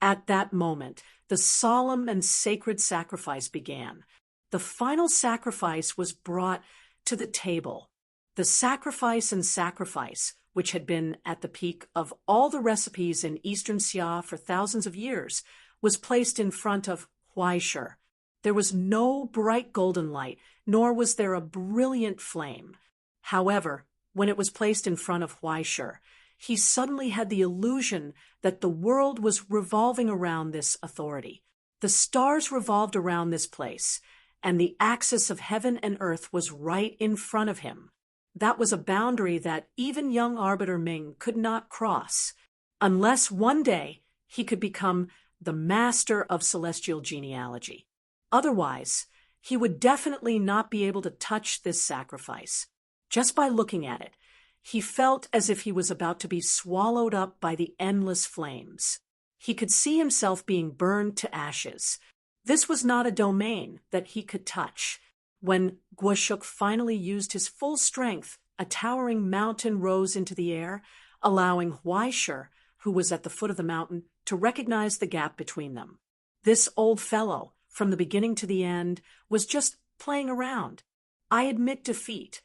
At that moment, the solemn and sacred sacrifice began. The final sacrifice was brought to the table. The sacrifice and sacrifice, which had been at the peak of all the recipes in Eastern Xia for thousands of years, was placed in front of Huaishur. There was no bright golden light, nor was there a brilliant flame. However, when it was placed in front of Huaishur, he suddenly had the illusion that the world was revolving around this authority. The stars revolved around this place, and the axis of heaven and earth was right in front of him. That was a boundary that even young Arbiter Ming could not cross, unless one day he could become the master of celestial genealogy. Otherwise, he would definitely not be able to touch this sacrifice. Just by looking at it, he felt as if he was about to be swallowed up by the endless flames. He could see himself being burned to ashes. This was not a domain that he could touch. When Guoshuk finally used his full strength, a towering mountain rose into the air, allowing Huaishur, who was at the foot of the mountain, to recognize the gap between them. This old fellow, from the beginning to the end, was just playing around. I admit defeat.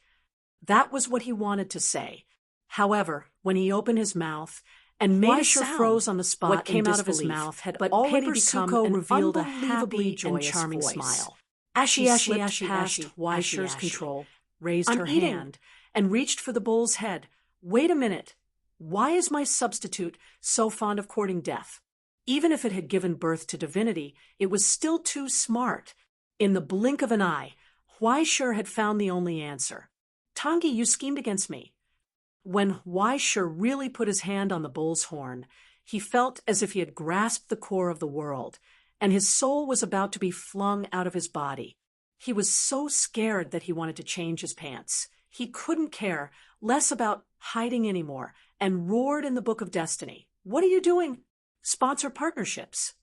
That was what he wanted to say. However, when he opened his mouth, and Huaishur froze on the spot, what came out of his mouth had already become an unbelievably and charming smile. She slipped past Huaishur's control, raised her hand, and reached for the bull's head. Wait a minute. Why is my substitute so fond of courting death? Even if it had given birth to divinity, it was still too smart. In the blink of an eye, Huaishur had found the only answer. Tangi, you schemed against me. When Huaishur really put his hand on the bull's horn, he felt as if he had grasped the core of the world, and his soul was about to be flung out of his body. He was so scared that he wanted to change his pants. He couldn't care less about hiding anymore, and roared in the Book of Destiny. What are you doing? Sponsor partnerships.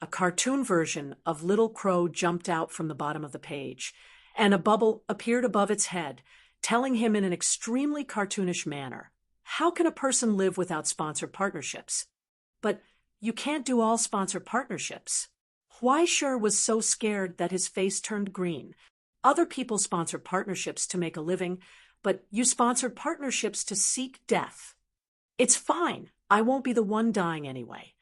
A cartoon version of Little Crow jumped out from the bottom of the page, and a bubble appeared above its head, telling him in an extremely cartoonish manner, how can a person live without sponsor partnerships? But you can't do all sponsor partnerships. Huaishur was so scared that his face turned green. Other people sponsor partnerships to make a living, but you sponsor partnerships to seek death. It's fine. I won't be the one dying anyway.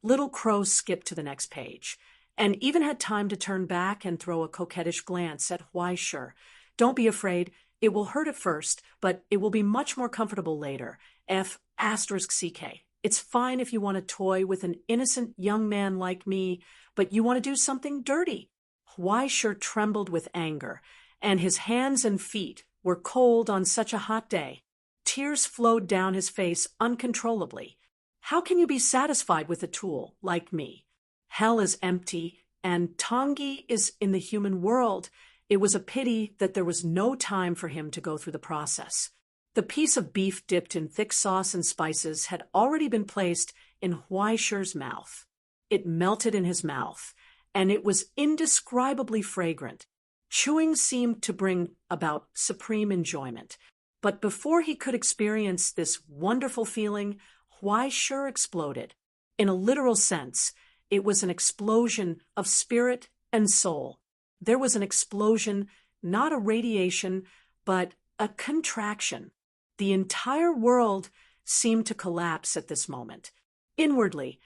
Little Crow skipped to the next page, and even had time to turn back and throw a coquettish glance at Huaishur. Don't be afraid. It will hurt at first, but it will be much more comfortable later. F***CK. It's fine if you want to toy with an innocent young man like me, but you want to do something dirty. Huaishur trembled with anger, and his hands and feet were cold on such a hot day. Tears flowed down his face uncontrollably. How can you be satisfied with a tool like me? Hell is empty, and Tangi is in the human world. It was a pity that there was no time for him to go through the process. The piece of beef dipped in thick sauce and spices had already been placed in Huaishur's mouth. It melted in his mouth, and it was indescribably fragrant. Chewing seemed to bring about supreme enjoyment. But before he could experience this wonderful feeling, Huaishur exploded. In a literal sense, it was an explosion of spirit and soul. There was an explosion, not a radiation, but a contraction. The entire world seemed to collapse at this moment. Inwardly,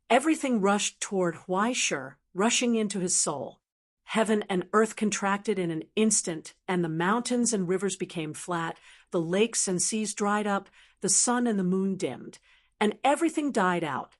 everything rushed toward Huaishur, rushing into his soul. Heaven and earth contracted in an instant, and the mountains and rivers became flat, the lakes and seas dried up, the sun and the moon dimmed, and everything died out.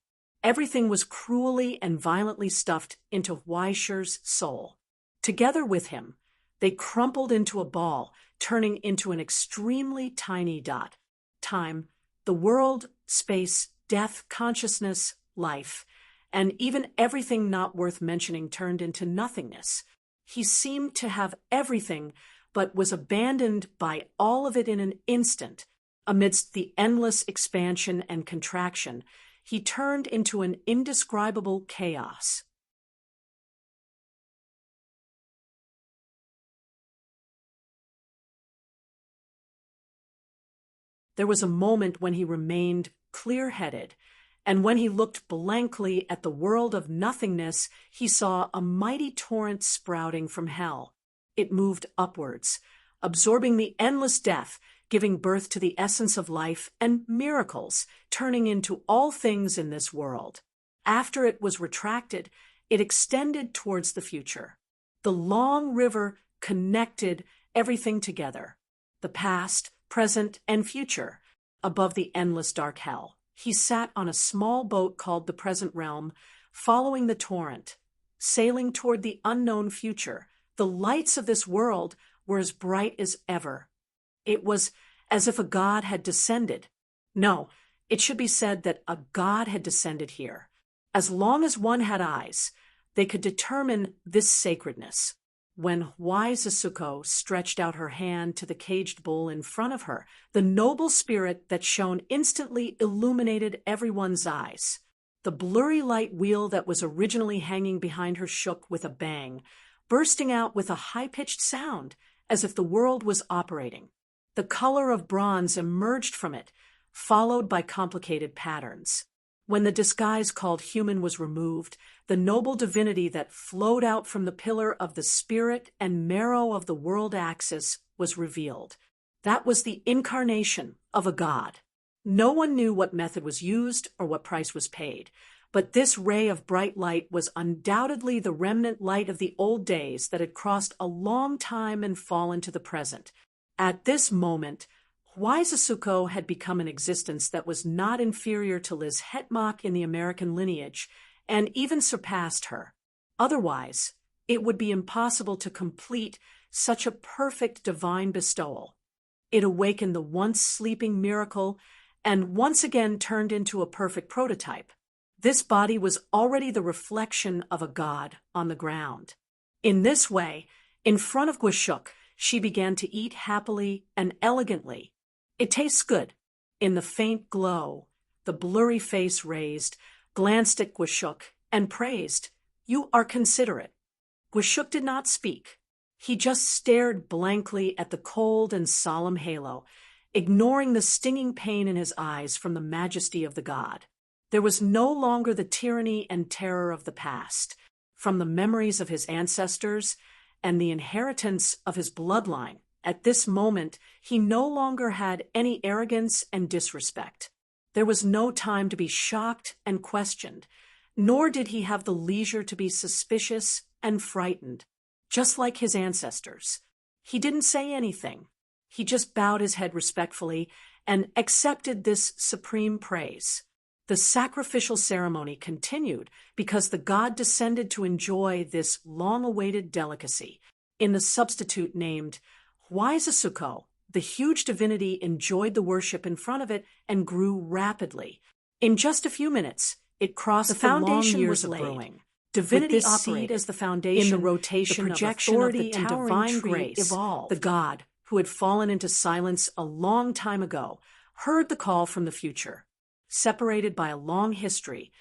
Everything was cruelly and violently stuffed into Huaishur's soul. Together with him, they crumpled into a ball, turning into an extremely tiny dot. Time, the world, space, death, consciousness, life, and even everything not worth mentioning turned into nothingness. He seemed to have everything, but was abandoned by all of it in an instant. Amidst the endless expansion and contraction, he turned into an indescribable chaos. There was a moment when he remained clear-headed, and when he looked blankly at the world of nothingness, he saw a mighty torrent sprouting from hell. It moved upwards, absorbing the endless death, giving birth to the essence of life and miracles, turning into all things in this world. After it was retracted, it extended towards the future. The long river connected everything together, the past, present, and future, above the endless dark hell. He sat on a small boat called the Present Realm, following the torrent, sailing toward the unknown future. The lights of this world were as bright as ever. It was as if a god had descended. No, it should be said that a god had descended here. As long as one had eyes, they could determine this sacredness. When Huayzasuko stretched out her hand to the caged bull in front of her, the noble spirit that shone instantly illuminated everyone's eyes. The blurry light wheel that was originally hanging behind her shook with a bang, bursting out with a high-pitched sound, as if the world was operating. The color of bronze emerged from it, followed by complicated patterns. When the disguise called human was removed, the noble divinity that flowed out from the pillar of the spirit and marrow of the world axis was revealed. That was the incarnation of a god. No one knew what method was used or what price was paid, but this ray of bright light was undoubtedly the remnant light of the old days that had crossed a long time and fallen to the present. At this moment, Huayzasuko had become an existence that was not inferior to Liz Hetmock in the American lineage, and even surpassed her. Otherwise, it would be impossible to complete such a perfect divine bestowal. It awakened the once sleeping miracle and once again turned into a perfect prototype. This body was already the reflection of a god on the ground. In this way, in front of Gwashuk, she began to eat happily and elegantly. It tastes good. In the faint glow, the blurry face raised, glanced at Gwashuk, and praised, "You are considerate." Gwashuk did not speak. He just stared blankly at the cold and solemn halo, ignoring the stinging pain in his eyes from the majesty of the god. There was no longer the tyranny and terror of the past. From the memories of his ancestors and the inheritance of his bloodline, at this moment he no longer had any arrogance and disrespect. There was no time to be shocked and questioned, nor did he have the leisure to be suspicious and frightened. Just like his ancestors, he didn't say anything. He just bowed his head respectfully and accepted this supreme praise. The sacrificial ceremony continued because the god descended to enjoy this long-awaited delicacy. In the substitute named Huayzasuko, the huge divinity enjoyed the worship in front of it and grew rapidly. In just a few minutes, it crossed the foundation was laid. Brewing. Divinity operated as the foundation, in the rotation, the projection of authority and divine grace evolved. The god, who had fallen into silence a long time ago, heard the call from the future. Separated by a long history,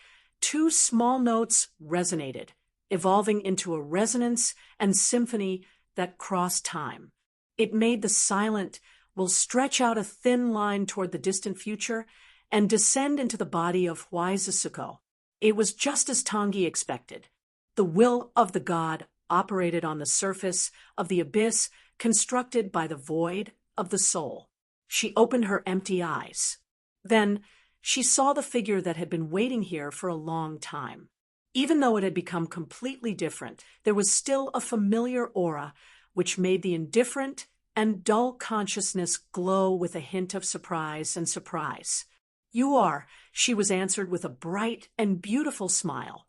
two small notes resonated, evolving into a resonance and symphony that crossed time. It made the silent will stretch out a thin line toward the distant future and descend into the body of Huayzasuko. It was just as Tangi expected. The will of the god operated on the surface of the abyss constructed by the void of the soul. She opened her empty eyes. Then she saw the figure that had been waiting here for a long time. Even though it had become completely different, there was still a familiar aura which made the indifferent and dull consciousness glow with a hint of surprise and surprise. "You are," she was answered with a bright and beautiful smile.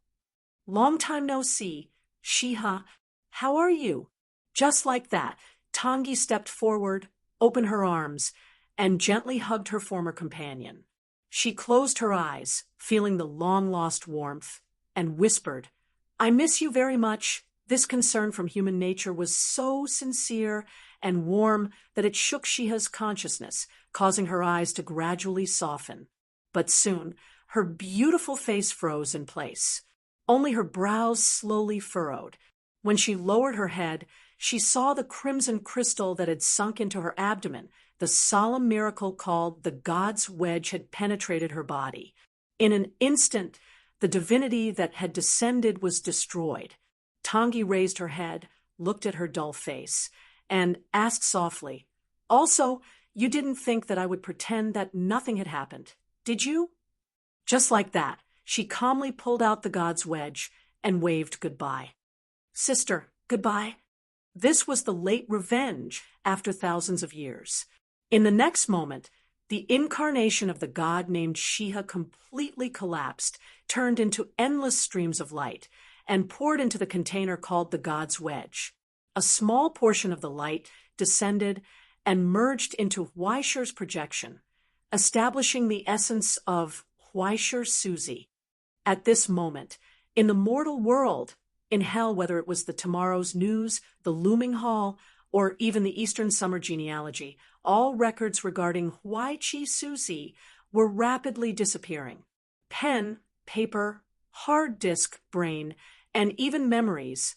"Long time no see, Shiha. How are you?" Just like that, Tangi stepped forward, opened her arms, and gently hugged her former companion. She closed her eyes, feeling the long-lost warmth, and whispered, "I miss you very much." This concern from human nature was so sincere and warm that it shook Shiha's consciousness, causing her eyes to gradually soften. But soon, her beautiful face froze in place. Only her brows slowly furrowed. When she lowered her head, she saw the crimson crystal that had sunk into her abdomen. The solemn miracle called the god's wedge had penetrated her body. In an instant, the divinity that had descended was destroyed. Tangi raised her head, looked at her dull face, and asked softly, "Also, you didn't think that I would pretend that nothing had happened, did you?" Just like that, she calmly pulled out the god's wedge and waved goodbye. "Sister, goodbye." This was the late revenge after thousands of years. In the next moment, the incarnation of the god named Shiha completely collapsed, turned into endless streams of light, and poured into the container called the god's wedge. A small portion of the light descended and merged into Huaishur's projection, establishing the essence of Huaishur Suzi. At this moment, in the mortal world, in hell, whether it was the tomorrow's news, the looming hall, or even the Eastern Summer genealogy, all records regarding Huaichi Suzi were rapidly disappearing. Pen, paper, hard disk, brain, and even memories,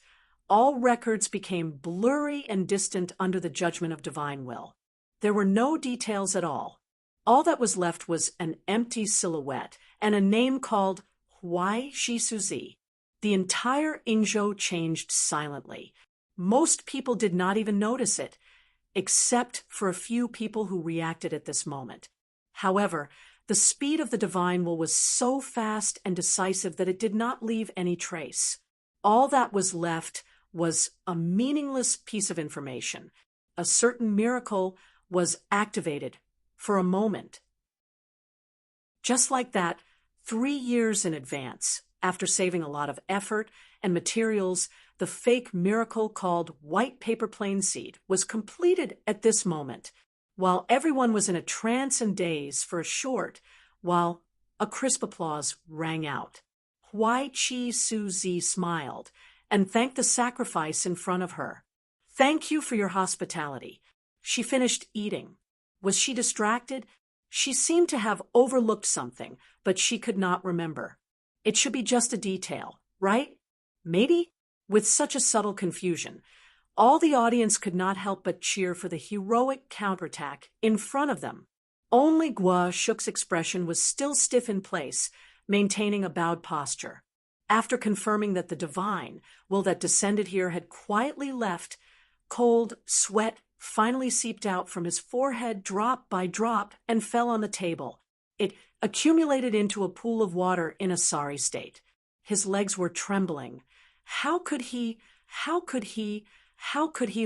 all records became blurry and distant under the judgment of divine will. There were no details at all. All that was left was an empty silhouette and a name called Huaichi Suzi. The entire Ingzhou changed silently. Most people did not even notice it, except for a few people who reacted at this moment. However, the speed of the divine will was so fast and decisive that it did not leave any trace. All that was left was a meaningless piece of information. A certain miracle was activated for a moment. Just like that, 3 years in advance, after saving a lot of effort and materials, the fake miracle called white paper plainseed was completed at this moment, while everyone was in a trance and daze for a short, while a crisp applause rang out. Huaichi Suzi smiled and thanked the sacrifice in front of her. "Thank you for your hospitality." She finished eating. Was she distracted? She seemed to have overlooked something, but she could not remember. It should be just a detail, right? Maybe? With such a subtle confusion, all the audience could not help but cheer for the heroic counterattack in front of them. Only Gua Shuk's expression was still stiff in place, maintaining a bowed posture. After confirming that the divine will that descended here had quietly left, cold sweat finally seeped out from his forehead drop by drop and fell on the table. It accumulated into a pool of water in a sorry state. His legs were trembling. How could he,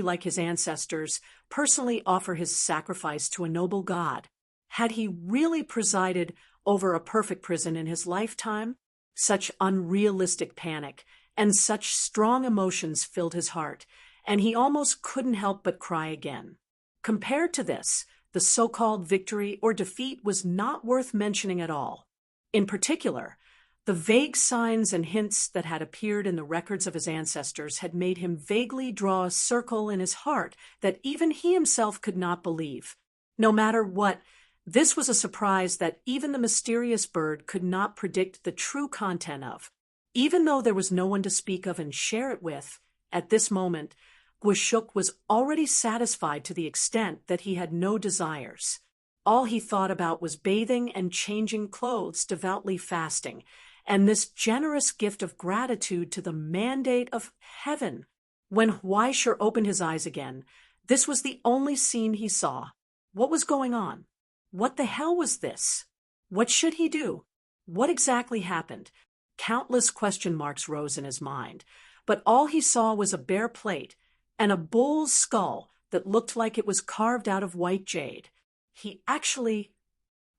like his ancestors, personally offer his sacrifice to a noble god? Had he really presided over a perfect prison in his lifetime? Such unrealistic panic and such strong emotions filled his heart, and he almost couldn't help but cry again. Compared to this, the so-called victory or defeat was not worth mentioning at all. In particular, the vague signs and hints that had appeared in the records of his ancestors had made him vaguely draw a circle in his heart that even he himself could not believe. No matter what, this was a surprise that even the mysterious bird could not predict the true content of. Even though there was no one to speak of and share it with, at this moment, Guashuk was already satisfied to the extent that he had no desires. All he thought about was bathing and changing clothes, devoutly fasting, and this generous gift of gratitude to the mandate of heaven. When Huaishur opened his eyes again, this was the only scene he saw. What was going on? What the hell was this? What should he do? What exactly happened? Countless question marks rose in his mind, but all he saw was a bare plate and a bull's skull that looked like it was carved out of white jade. He actually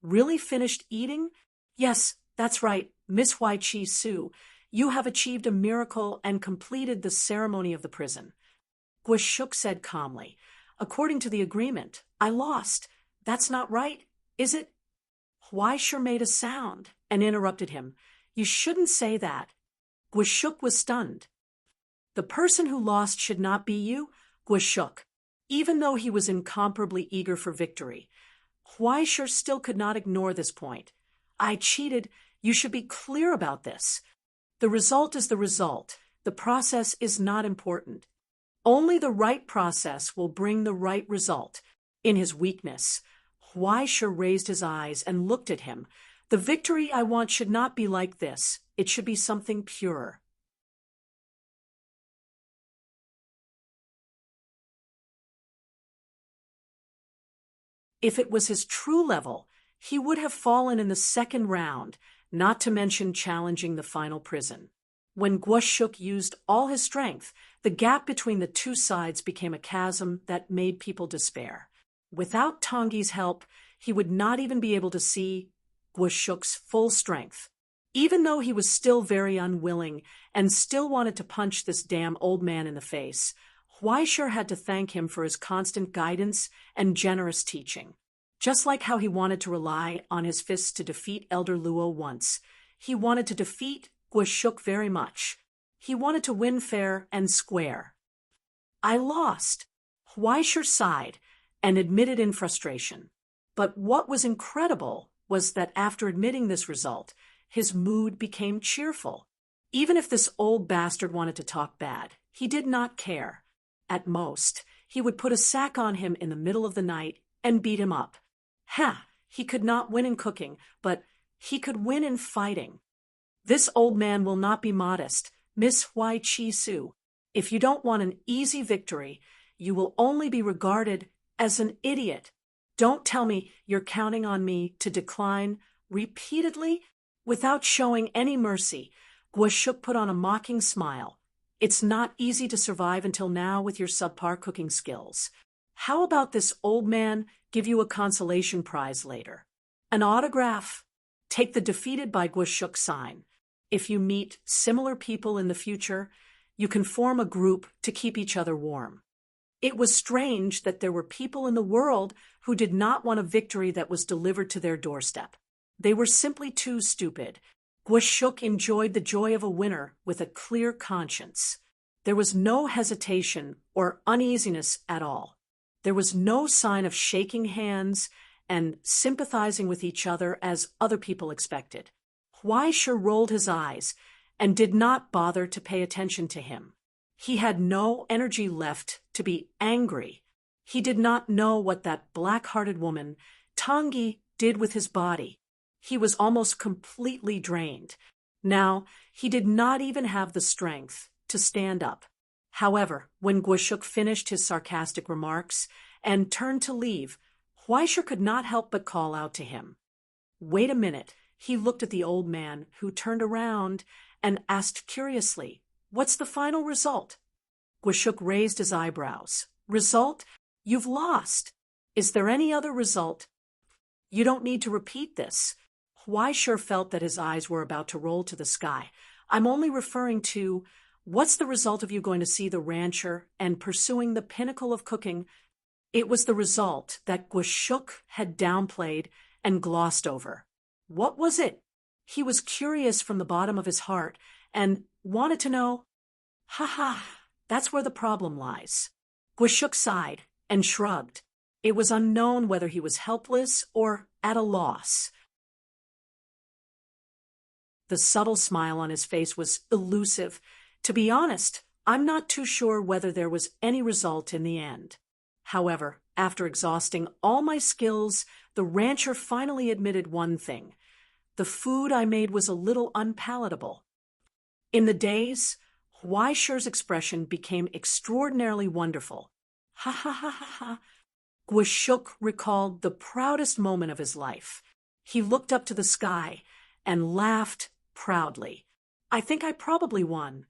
really finished eating? Yes, that's right, Miss Huaichi Su. You have achieved a miracle and completed the ceremony of the prison. Guashuk said calmly, "According to the agreement, I lost. That's not right, is it?" Huaishur made a sound and interrupted him. "You shouldn't say that." Guashuk was stunned. The person who lost should not be you, Guashuk. Even though he was incomparably eager for victory, Huaishur still could not ignore this point. "I cheated. You should be clear about this. The result is the result. The process is not important. Only the right process will bring the right result." In his weakness, Huaishur raised his eyes and looked at him. "The victory I want should not be like this. It should be something purer." If it was his true level, he would have fallen in the second round, not to mention challenging the final prison. When Guoshuk used all his strength, the gap between the two sides became a chasm that made people despair. Without Tongyi's help, he would not even be able to see Guoshuk's full strength. Even though he was still very unwilling and still wanted to punch this damn old man in the face, Huaishir had to thank him for his constant guidance and generous teaching. Just like how he wanted to rely on his fists to defeat Elder Luo once, he wanted to defeat Guoshuk very much. He wanted to win fair and square. I lost. Huaishir sighed and admitted in frustration. But what was incredible was that after admitting this result, his mood became cheerful. Even if this old bastard wanted to talk bad, he did not care. At most, he would put a sack on him in the middle of the night and beat him up. He could not win in cooking, but he could win in fighting. This old man will not be modest, Miss Huai Chi Su. If you don't want an easy victory, you will only be regarded as an idiot. Don't tell me you're counting on me to decline repeatedly without showing any mercy. Guoshuk put on a mocking smile. It's not easy to survive until now with your subpar cooking skills. How about this old man give you a consolation prize later? An autograph? Take the defeated by Guoshuk sign. If you meet similar people in the future, you can form a group to keep each other warm. It was strange that there were people in the world who did not want a victory that was delivered to their doorstep. They were simply too stupid. Guoshuk enjoyed the joy of a winner with a clear conscience. There was no hesitation or uneasiness at all. There was no sign of shaking hands and sympathizing with each other as other people expected. Huaishir rolled his eyes and did not bother to pay attention to him. He had no energy left to be angry. He did not know what that black-hearted woman, Tongyi, did with his body. He was almost completely drained. Now, he did not even have the strength to stand up. However, when Guoshuk finished his sarcastic remarks and turned to leave, Huaishir could not help but call out to him. Wait a minute. He looked at the old man, who turned around and asked curiously, "What's the final result?" Guoshuk raised his eyebrows. "Result? You've lost. Is there any other result?" "You don't need to repeat this." Huaishir felt that his eyes were about to roll to the sky. "I'm only referring to, what's the result of you going to see the rancher and pursuing the pinnacle of cooking?" It was the result that Guoshuk had downplayed and glossed over. What was it? He was curious from the bottom of his heart and wanted to know. That's where the problem lies. Guoshuk sighed and shrugged. It was unknown whether he was helpless or at a loss. The subtle smile on his face was elusive. To be honest, I'm not too sure whether there was any result in the end. However, after exhausting all my skills, the rancher finally admitted one thing. The food I made was a little unpalatable. In the daze, Huaishir's expression became extraordinarily wonderful. Guoshuk recalled the proudest moment of his life. He looked up to the sky and laughed proudly. I think I probably won.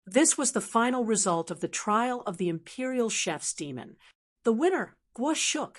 This was the final result of the trial of the Imperial Chef's demon. The winner, Guoshuk,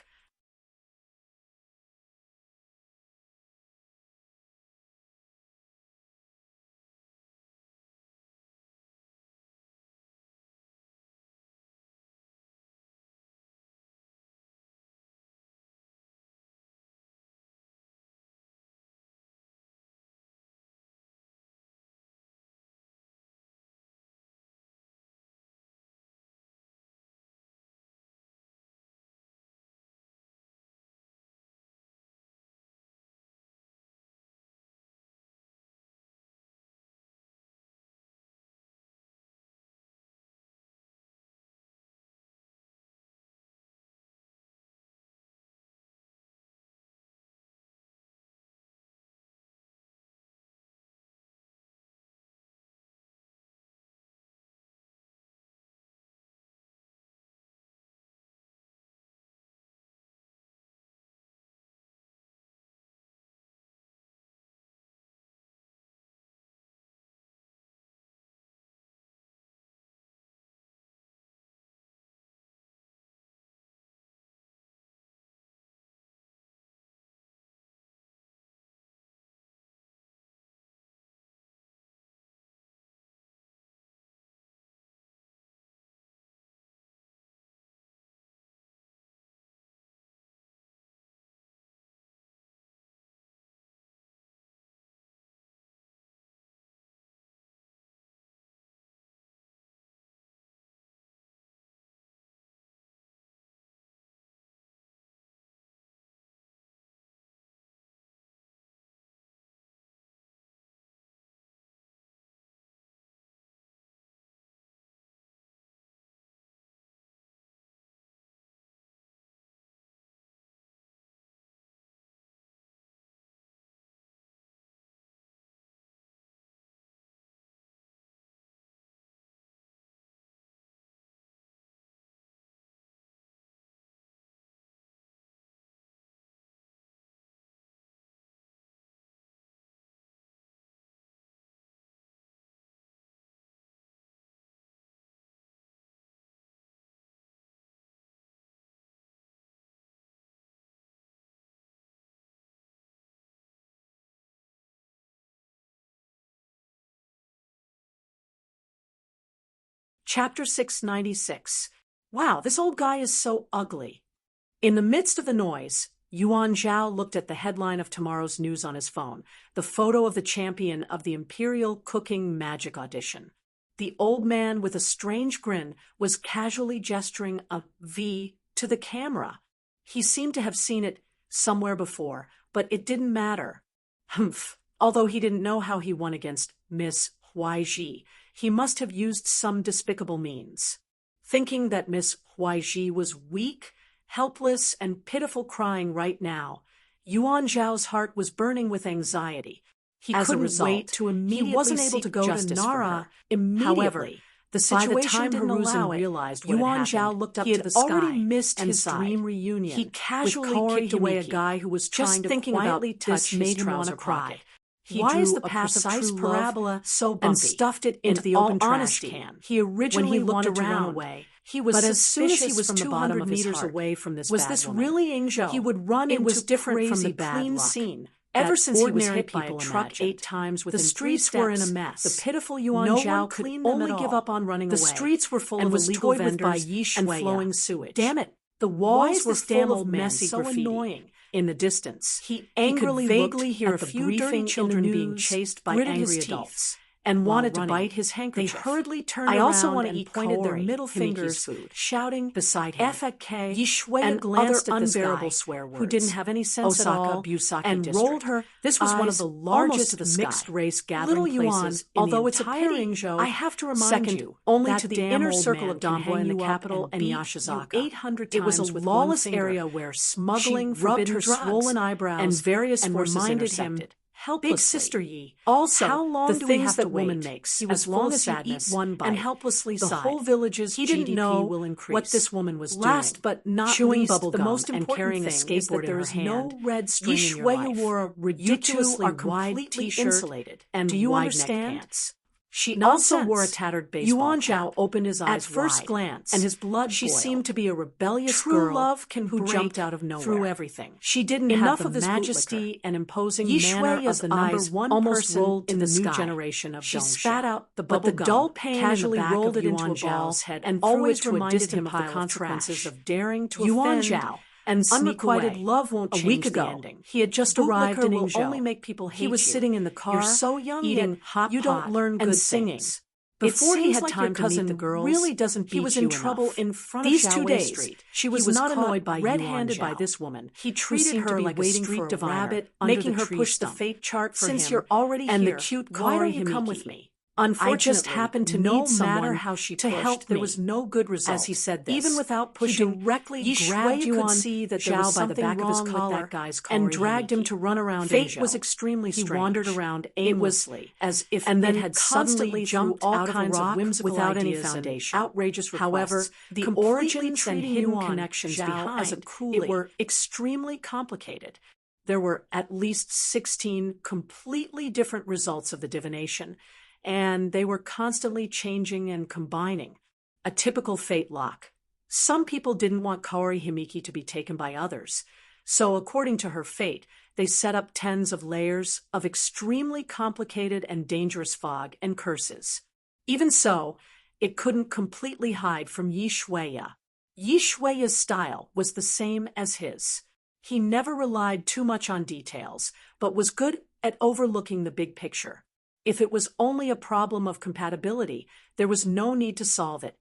Chapter 696. Wow, this old guy is so ugly. In the midst of the noise, Yuan Zhao looked at the headline of tomorrow's news on his phone, the photo of the champion of the Imperial Cooking Magic Audition. The old man, with a strange grin, was casually gesturing a V to the camera. He seemed to have seen it somewhere before, but it didn't matter. Humph. Although he didn't know how he won against Miss Huaiji, he must have used some despicable means. Thinking that Miss Huaiji was weak, helpless, and pitiful crying right now, Yuan Zhao's heart was burning with anxiety. He couldn't wait to immediately he wasn't able to go to Nara immediately. However, the situation didn't allow it. Realized Yuan Zhao looked up to the sky. He had already missed his dream reunion. He casually kicked away a Himiki. guy who was Just trying to thinking quietly about touch this made his him want trouser to cry. pocket. He Why drew is the a path of precise true parabola love so bumpy? and stuffed it into In the all open trash honesty, can. he originally when he looked looked around, around away, he was but as soon as he suspicious was from the 200 bottom of his meters heart. away from this Was bad this woman, really Ingzhou? he would run It into was different from crazy the bad clean luck. scene. Ever that since he was ordinary hit by a people truck imagined. 8 times The within 3 streets steps, were in a mess. the pitiful Yuan No Zhao one could cleaned them only at give all. up on running The away. streets were full and of was illegal toyed with by vendors Yi and Shuya. flowing sewage. Damn it! The Why walls is were this damn full of old man messy so graffiti. annoying? In the distance, He angrily could looked vaguely hear at a the few briefing dirty in the children being news, chased by gritted angry his teeth, adults, and while wanted to running. bite his They handkerchief. hurriedly turned I also around want to and eat pointed their Kaori, middle Himiki's fingers, food. shouting Beside him, FFK, Yi Shuya and glanced other at this unbearable guy, swear words, who didn't have any sense Osaka, at all, Busaki and district. rolled her This was one of eyes the almost largest to the sky. mixed race gathering Little Yuan, places in although the it's a entire pity, Ingzhou, I have to remind second you, only that to the damn inner old circle man of can Domboy hang in the you up capital and and beat Yashizaka. you 800 It was a times with lawless one finger. area where smuggling, She rubbed forbidden her drugs, swollen eyebrows and various and forces reminded him intersected. helplessly. Big Sister Yi. Also, How long the do we things have that to woman wait? makes, He was as full long of as you eat sadness one bite, and helplessly the sighed. whole village's He didn't GDP know will increase. what this woman was Last doing. but not Chewing least, bubble the gum most and important carrying a thing is skateboard that in there her is hand. no red string Yi in your Shuya life. wore a ridiculously are wide completely t-shirt insulated. and Do you wide understand? neck pants. She Nonsense. also wore a tattered baseball Yuan cap. Zhao opened his eyes At first wide, glance, and his blood she boiled. seemed to be a rebellious True girl love can who break jumped out of nowhere through everything. She didn't Enough have of the this majesty and imposing Yi manner Shuya's of the number eyes one almost person rolled to in the the new sky. generation of She Dongxia. spat out the But the bubble dull gum pain casually in the back rolled of it into Yuan a ball Zhao's head and always threw it to a reminded distant him of the pile of consequences trash. of daring to Yuan offend Zhao and sneak unrequited away. love won't A change week the ago, ending. He had just bootlicker arrived in will Ingzhou. only make people hate He was you. sitting in the car, You're so young eating yet hot you pot don't learn and good singing. things. Before It he seems had like time your to meet cousin the girls, really doesn't he beat was you in trouble enough. in front These of 2 Xiaowei days, Street. she He was was not caught annoyed by red-handed Yuan by Zhao. this woman. He who treated seemed her to be like a waiting street for a divider, rabbit making under the her tree push the stump. fate chart for Since him you're already and here, the cute why don't Kaori you come Himiki. with me? Unfortunately, I just happened to no need someone matter how she to pushed help there me. was no good result. As he said this, even without pushing, he directly Yi grabbed Shuya Yuan could see that there was Zhao by the something back of his wrong with collar that guy's and Kaori dragged him Himiki. to run around Fate Ingzhou. was extremely He strange. wandered around It was aimlessly, as if and then it had constantly suddenly jumped threw all out of a kinds rock of whimsical without any ideas and foundation. outrageous requests. However, the completely origins and treating hidden Yuan connections Zhao behind as a it coolie were extremely complicated. There were at least 16 completely different results of the divination, and they were constantly changing and combining. A typical fate lock. Some people didn't want Kaori Himiki to be taken by others, so according to her fate, they set up tens of layers of extremely complicated and dangerous fog and curses. Even so, it couldn't completely hide from Yi Shuya. Yi Shuya's style was the same as his. He never relied too much on details, but was good at overlooking the big picture. If it was only a problem of compatibility, there was no need to solve it.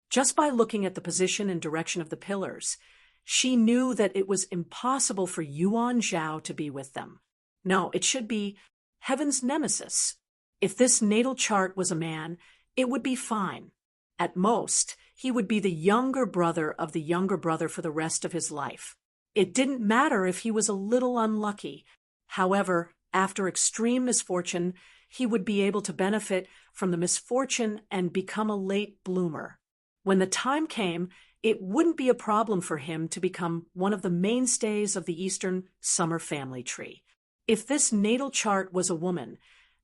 Just by looking at the position and direction of the pillars, she knew that it was impossible for Yuan Zhao to be with them. No, it should be heaven's nemesis. If this natal chart was a man, it would be fine. At most, he would be the younger brother of the younger brother for the rest of his life. It didn't matter if he was a little unlucky. However, after extreme misfortune, he would be able to benefit from the misfortune and become a late bloomer. When the time came, it wouldn't be a problem for him to become one of the mainstays of the Eastern summer family tree. If this natal chart was a woman,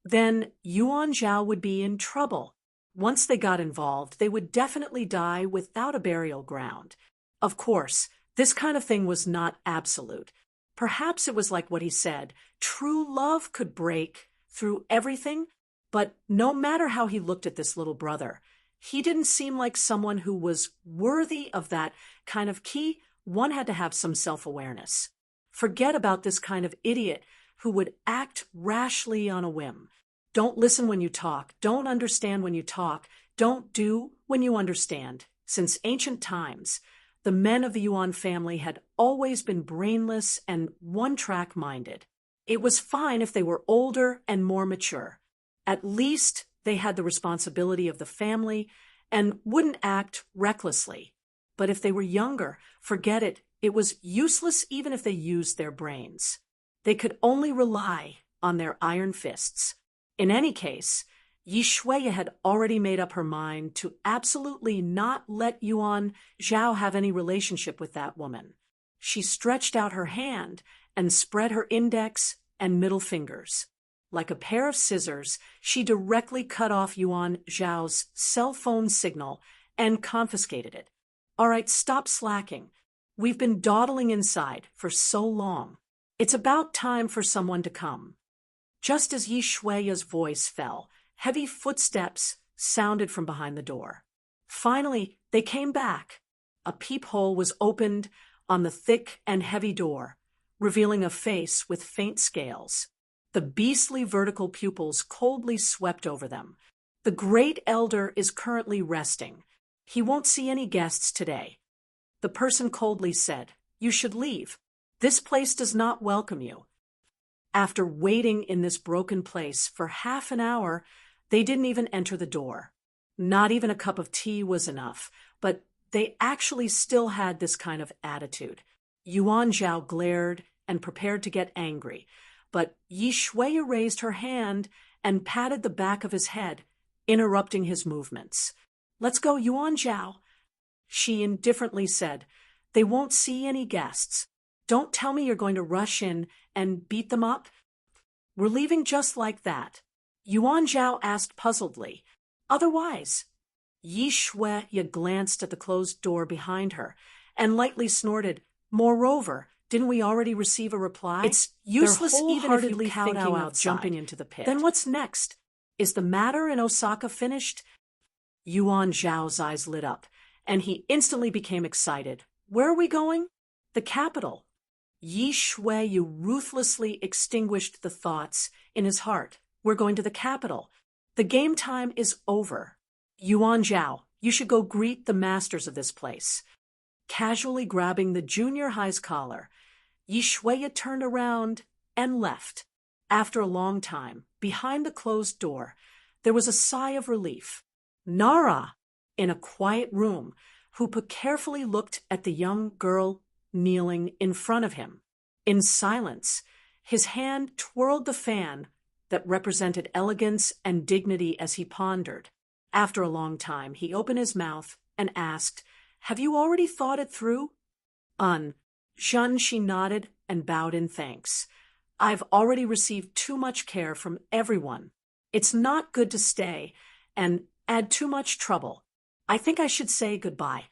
then Yuan Zhao would be in trouble. Once they got involved, they would definitely die without a burial ground. Of course, this kind of thing was not absolute. Perhaps it was like what he said, true love could break through everything, but no matter how he looked at this little brother, He didn't seem like someone who was worthy of that kind of key. One had to have some self-awareness. Forget about this kind of idiot who would act rashly on a whim. Don't listen when you talk. Don't understand when you talk. Don't do when you understand. Since ancient times, the men of the Yuan family had always been brainless and one-track minded. It was fine if they were older and more mature. At least they had the responsibility of the family and wouldn't act recklessly. But if they were younger, forget it. It was useless even if they used their brains. They could only rely on their iron fists. In any case, Yi Shuiya had already made up her mind to absolutely not let Yuan Zhao have any relationship with that woman. She stretched out her hand and spread her index and middle fingers. Like a pair of scissors, she directly cut off Yuan Zhao's cell phone signal and confiscated it. All right, stop slacking. We've been dawdling inside for so long. It's about time for someone to come. Just as Yi Shuiya's voice fell, heavy footsteps sounded from behind the door. Finally, they came back. A peephole was opened on the thick and heavy door, revealing a face with faint scales. The beastly vertical pupils coldly swept over them. The great elder is currently resting. He won't see any guests today. The person coldly said, "You should leave. This place does not welcome you." After waiting in this broken place for half an hour, they didn't even enter the door. Not even a cup of tea was enough, but they actually still had this kind of attitude. Yuan Zhao glared and prepared to get angry, but Yi Shuiya raised her hand and patted the back of his head, interrupting his movements. "Let's go, Yuan Zhao," she indifferently said. "They won't see any guests. Don't tell me you're going to rush in and beat them up." "We're leaving just like that?" Yuan Zhao asked puzzledly. "Otherwise?" Yi Shuiya glanced at the closed door behind her and lightly snorted. "Moreover, didn't we already receive a reply? It's useless even if you leave thinking of jumping into the pit. Then what's next? Is the matter in Osaka finished?" Yuan Zhao's eyes lit up, and he instantly became excited. "Where are we going?" "The capital." Yi Shuiya ruthlessly extinguished the thoughts in his heart. "We're going to the capital. The game time is over. Yuan Zhao, you should go greet the masters of this place." Casually grabbing the junior high's collar, Yi Shuiya turned around and left. After a long time, behind the closed door, there was a sigh of relief. Nara, in a quiet room, Hoopa carefully looked at the young girl kneeling in front of him. In silence, his hand twirled the fan that represented elegance and dignity as he pondered. After a long time, he opened his mouth and asked, "Have you already thought it through?" She nodded and bowed in thanks. "I've already received too much care from everyone. It's not good to stay and add too much trouble. I think I should say goodbye."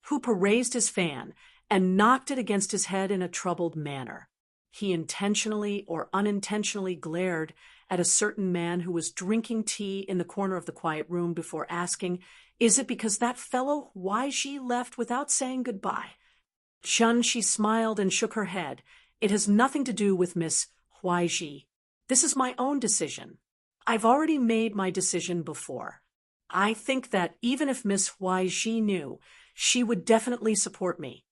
Hoopa raised his fan and knocked it against his head in a troubled manner. He intentionally or unintentionally glared at a certain man who was drinking tea in the corner of the quiet room before asking, "Is it because that fellow Huaiji left without saying goodbye?" She smiled and shook her head. "It has nothing to do with Miss Huaiji. This is my own decision. I've already made my decision before. I think that even if Miss Huaiji knew, she would definitely support me.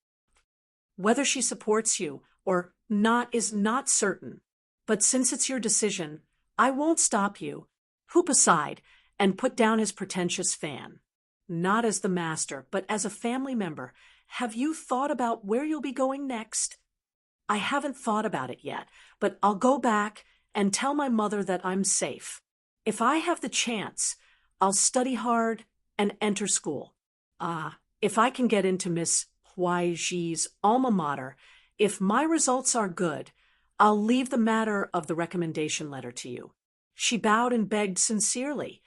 Whether she supports you or not is not certain. But since it's your decision, I won't stop you." Hoopa sighed and put down his pretentious fan. "Not as the master, but as a family member, have you thought about where you'll be going next?" "I haven't thought about it yet, but I'll go back and tell my mother that I'm safe. If I have the chance, I'll study hard and enter school. If I can get into Miss Huaiji's alma mater, if my results are good, I'll leave the matter of the recommendation letter to you." She bowed and begged sincerely.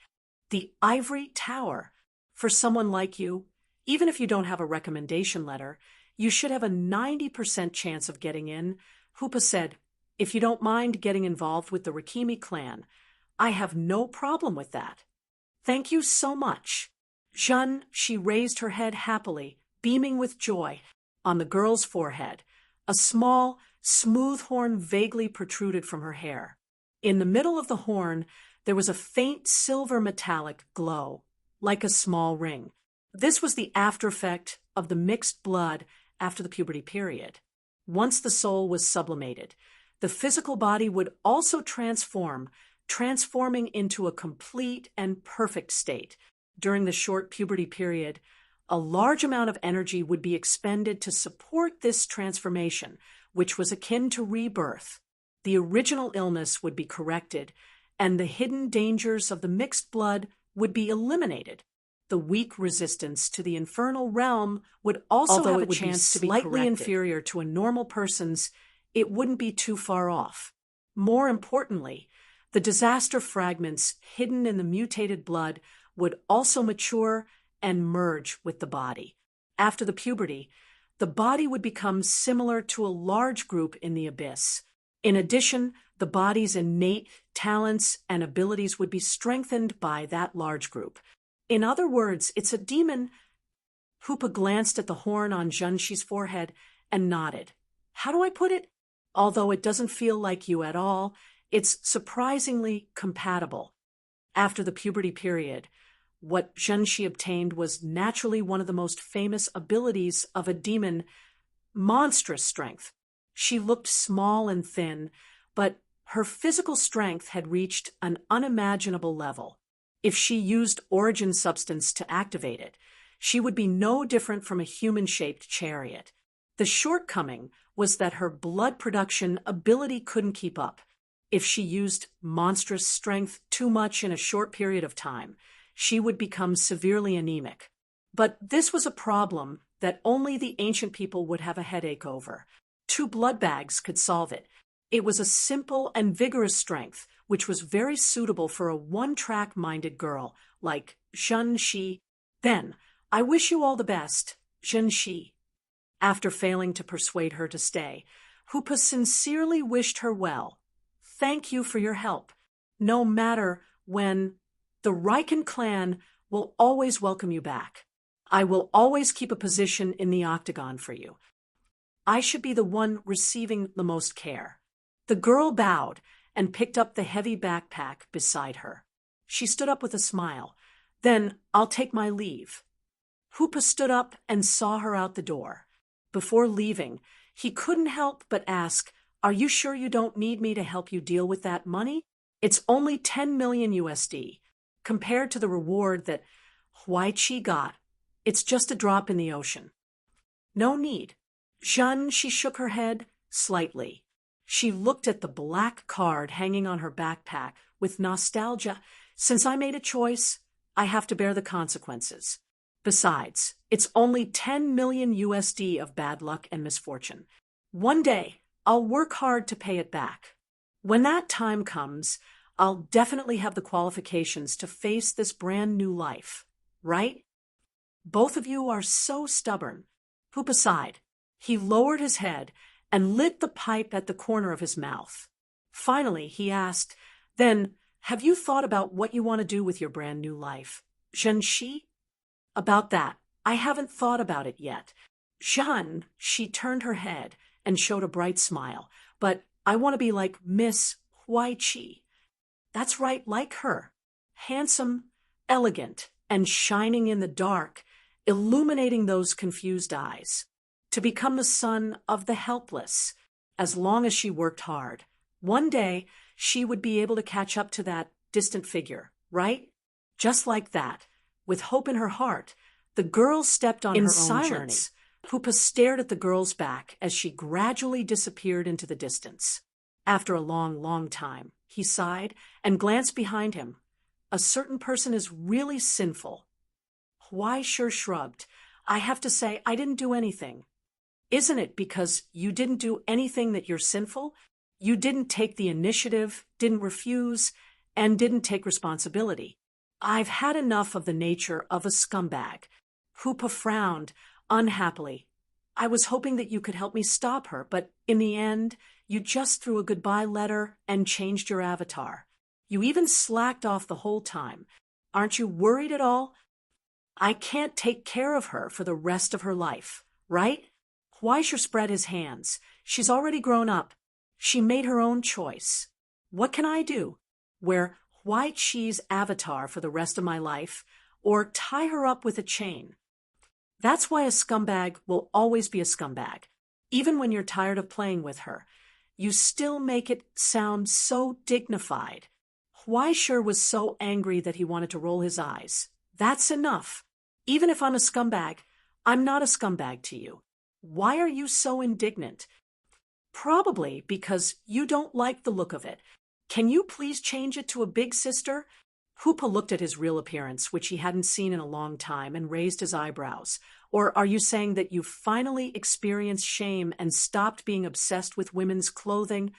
"The ivory tower. For someone like you, even if you don't have a recommendation letter, you should have a 90% chance of getting in." Hoopa said, "If you don't mind getting involved with the Rikimi clan, I have no problem with that." "Thank you so much." Jeanne, she raised her head happily, beaming with joy. On the girl's forehead, a small, smooth horn vaguely protruded from her hair. In the middle of the horn, there was a faint silver metallic glow, like a small ring. This was the aftereffect of the mixed blood after the puberty period. Once the soul was sublimated, the physical body would also transforming into a complete and perfect state. During the short puberty period, a large amount of energy would be expended to support this transformation, which was akin to rebirth. The original illness would be corrected, and the hidden dangers of the mixed blood would be eliminated. The weak resistance to the infernal realm would also have a chance to be slightly inferior to a normal person's. It wouldn't be too far off. More importantly, the disaster fragments hidden in the mutated blood would also mature and merge with the body. After the puberty, the body would become similar to a large group in the abyss. In addition, the body's innate talents and abilities would be strengthened by that large group. In other words, it's a demon. Hoopa glanced at the horn on Junxi's forehead and nodded. How do I put it? Although it doesn't feel like you at all, it's surprisingly compatible. After the puberty period, what Junxi obtained was naturally one of the most famous abilities of a demon, monstrous strength. She looked small and thin, but her physical strength had reached an unimaginable level. If she used origin substance to activate it, she would be no different from a human-shaped chariot. The shortcoming was that her blood production ability couldn't keep up. If she used monstrous strength too much in a short period of time, she would become severely anemic. But this was a problem that only the ancient people would have a headache over. 2 blood bags could solve it. It was a simple and vigorous strength, which was very suitable for a one-track-minded girl like Junxi. Then, I wish you all the best, Junxi. After failing to persuade her to stay, Hoopa sincerely wished her well. Thank you for your help. No matter when, the Riken clan will always welcome you back. I will always keep a position in the octagon for you. I should be the one receiving the most care. The girl bowed and picked up the heavy backpack beside her. She stood up with a smile. Then, I'll take my leave. Hoopa stood up and saw her out the door. Before leaving, he couldn't help but ask, Are you sure you don't need me to help you deal with that money? It's only 10 million USD. Compared to the reward that Huaiqi got, it's just a drop in the ocean. No need. Jeanne, she shook her head slightly. She looked at the black card hanging on her backpack with nostalgia. Since I made a choice, I have to bear the consequences. Besides, it's only 10 million USD of bad luck and misfortune. One day, I'll work hard to pay it back. When that time comes, I'll definitely have the qualifications to face this brand new life, right? Both of you are so stubborn. Hoopa sighed. He lowered his head and lit the pipe at the corner of his mouth. Finally, he asked, Then, have you thought about what you want to do with your brand new life? Junxi? About that, I haven't thought about it yet. Jeanne, she turned her head and showed a bright smile. But I want to be like Miss Huaiqi. That's right, like her. Handsome, elegant, and shining in the dark, illuminating those confused eyes. To become the son of the helpless, as long as she worked hard. One day, she would be able to catch up to that distant figure, right? Just like that, with hope in her heart, the girl stepped on her own journey. Hoopa stared at the girl's back as she gradually disappeared into the distance. After a long, long time, he sighed and glanced behind him. A certain person is really sinful. Huai sure shrugged. I have to say, I didn't do anything. Isn't it because you didn't do anything that you're sinful? You didn't take the initiative, didn't refuse, and didn't take responsibility. I've had enough of the nature of a scumbag. Hoopa frowned unhappily. I was hoping that you could help me stop her, but in the end, you just threw a goodbye letter and changed your avatar. You even slacked off the whole time. Aren't you worried at all? I can't take care of her for the rest of her life, right? Huaisha spread his hands. She's already grown up. She made her own choice. What can I do? Wear Huai Chi's avatar for the rest of my life, or tie her up with a chain? That's why a scumbag will always be a scumbag. Even when you're tired of playing with her, you still make it sound so dignified. Huaisha was so angry that he wanted to roll his eyes. That's enough. Even if I'm a scumbag, I'm not a scumbag to you. Why are you so indignant? Probably because you don't like the look of it. Can you please change it to a big sister? Hoopa looked at his real appearance, which he hadn't seen in a long time, and raised his eyebrows. Or are you saying that you finally experienced shame and stopped being obsessed with women's clothing?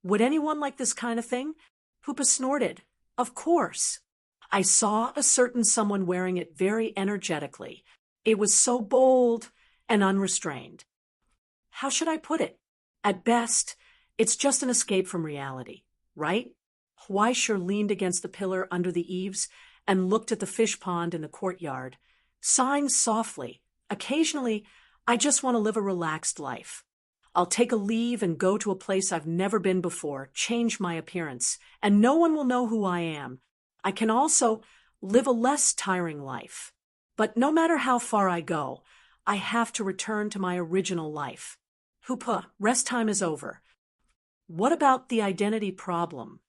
Would anyone like this kind of thing? Hoopa snorted. Of course. I saw a certain someone wearing it very energetically. It was so bold and unrestrained. How should I put it? At best, it's just an escape from reality, right? Huaisha leaned against the pillar under the eaves and looked at the fish pond in the courtyard, sighing softly. Occasionally, I just want to live a relaxed life. I'll take a leave and go to a place I've never been before, change my appearance, and no one will know who I am. I can also live a less tiring life. But no matter how far I go, I have to return to my original life. Hoopa, rest time is over. What about the identity problem?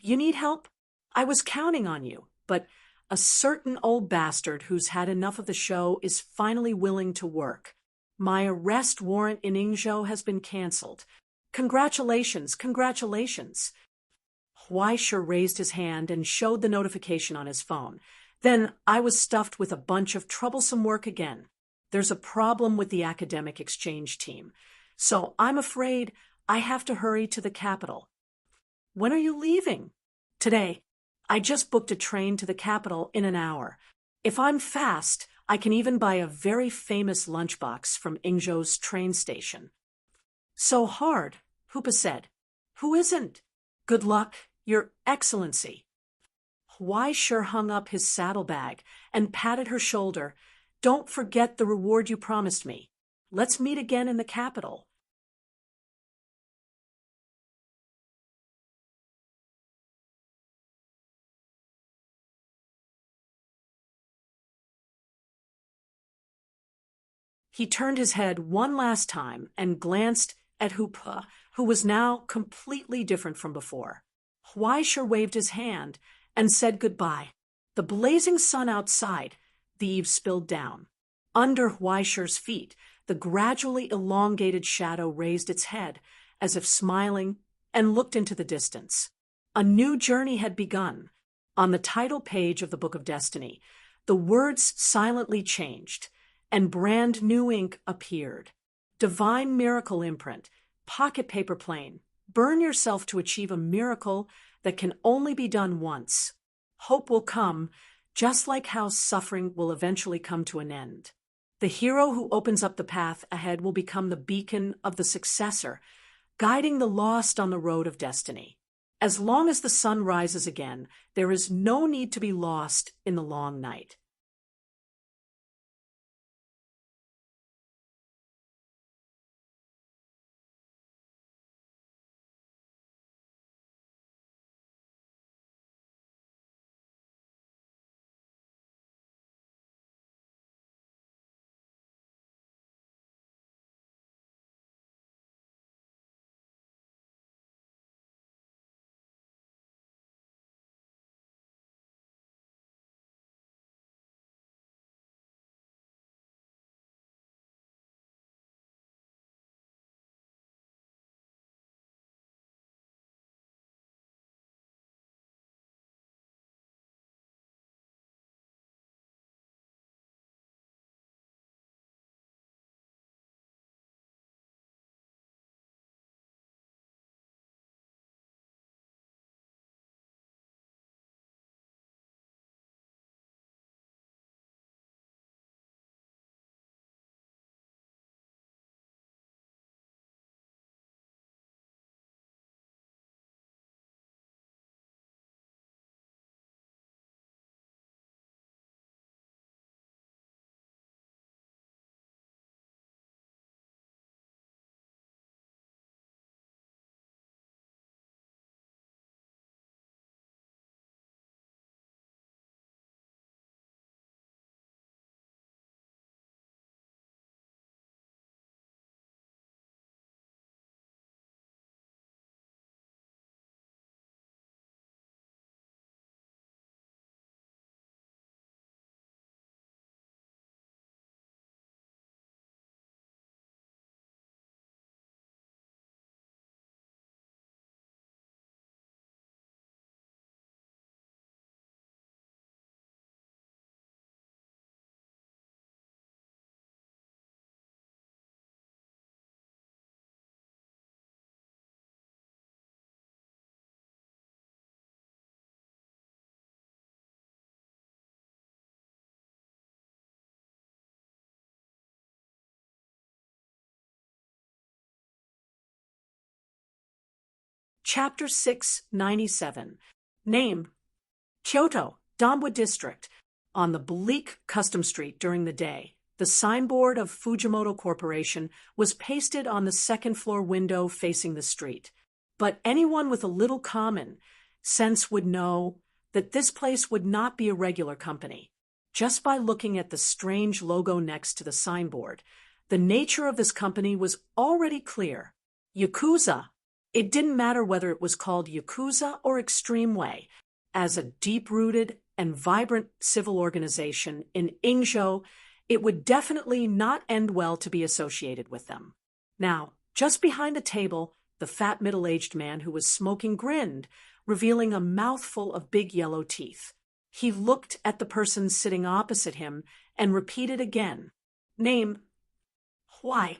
You need help? I was counting on you, but a certain old bastard who's had enough of the show is finally willing to work. My arrest warrant in Ingzhou has been cancelled. Congratulations, congratulations. Huaisha raised his hand and showed the notification on his phone. Then I was stuffed with a bunch of troublesome work again. There's a problem with the academic exchange team, so I'm afraid I have to hurry to the capital. When are you leaving? Today. I just booked a train to the capital in an hour. If I'm fast, I can even buy a very famous lunchbox from Ingzhou's train station. So hard, Hoopa said. Who isn't? Good luck, Your Excellency. Huaisha hung up his saddlebag and patted her shoulder. Don't forget the reward you promised me. Let's meet again in the capital. He turned his head one last time and glanced at Hoopa, who was now completely different from before. Huaisha waved his hand and said goodbye. The blazing sun outside, the eaves spilled down. Under Huaisha's feet, the gradually elongated shadow raised its head, as if smiling, and looked into the distance. A new journey had begun. On the title page of the Book of Destiny, the words silently changed, and brand new ink appeared. Divine Miracle Imprint, Pocket Paper Plane, burn yourself to achieve a miracle that can only be done once. Hope will come, just like how suffering will eventually come to an end. The hero who opens up the path ahead will become the beacon of the successor, guiding the lost on the road of destiny. As long as the sun rises again, there is no need to be lost in the long night. Chapter 697. Name: Kyoto, Donbwa District. On the bleak custom street during the day, the signboard of Fujimoto Corporation was pasted on the second-floor window facing the street. But anyone with a little common sense would know that this place would not be a regular company. Just by looking at the strange logo next to the signboard, the nature of this company was already clear. Yakuza. It didn't matter whether it was called Yakuza or Extreme Way. As a deep-rooted and vibrant civil organization in Ingzhou, it would definitely not end well to be associated with them. Now, just behind the table, the fat middle-aged man who was smoking grinned, revealing a mouthful of big yellow teeth. He looked at the person sitting opposite him and repeated again. Name: Why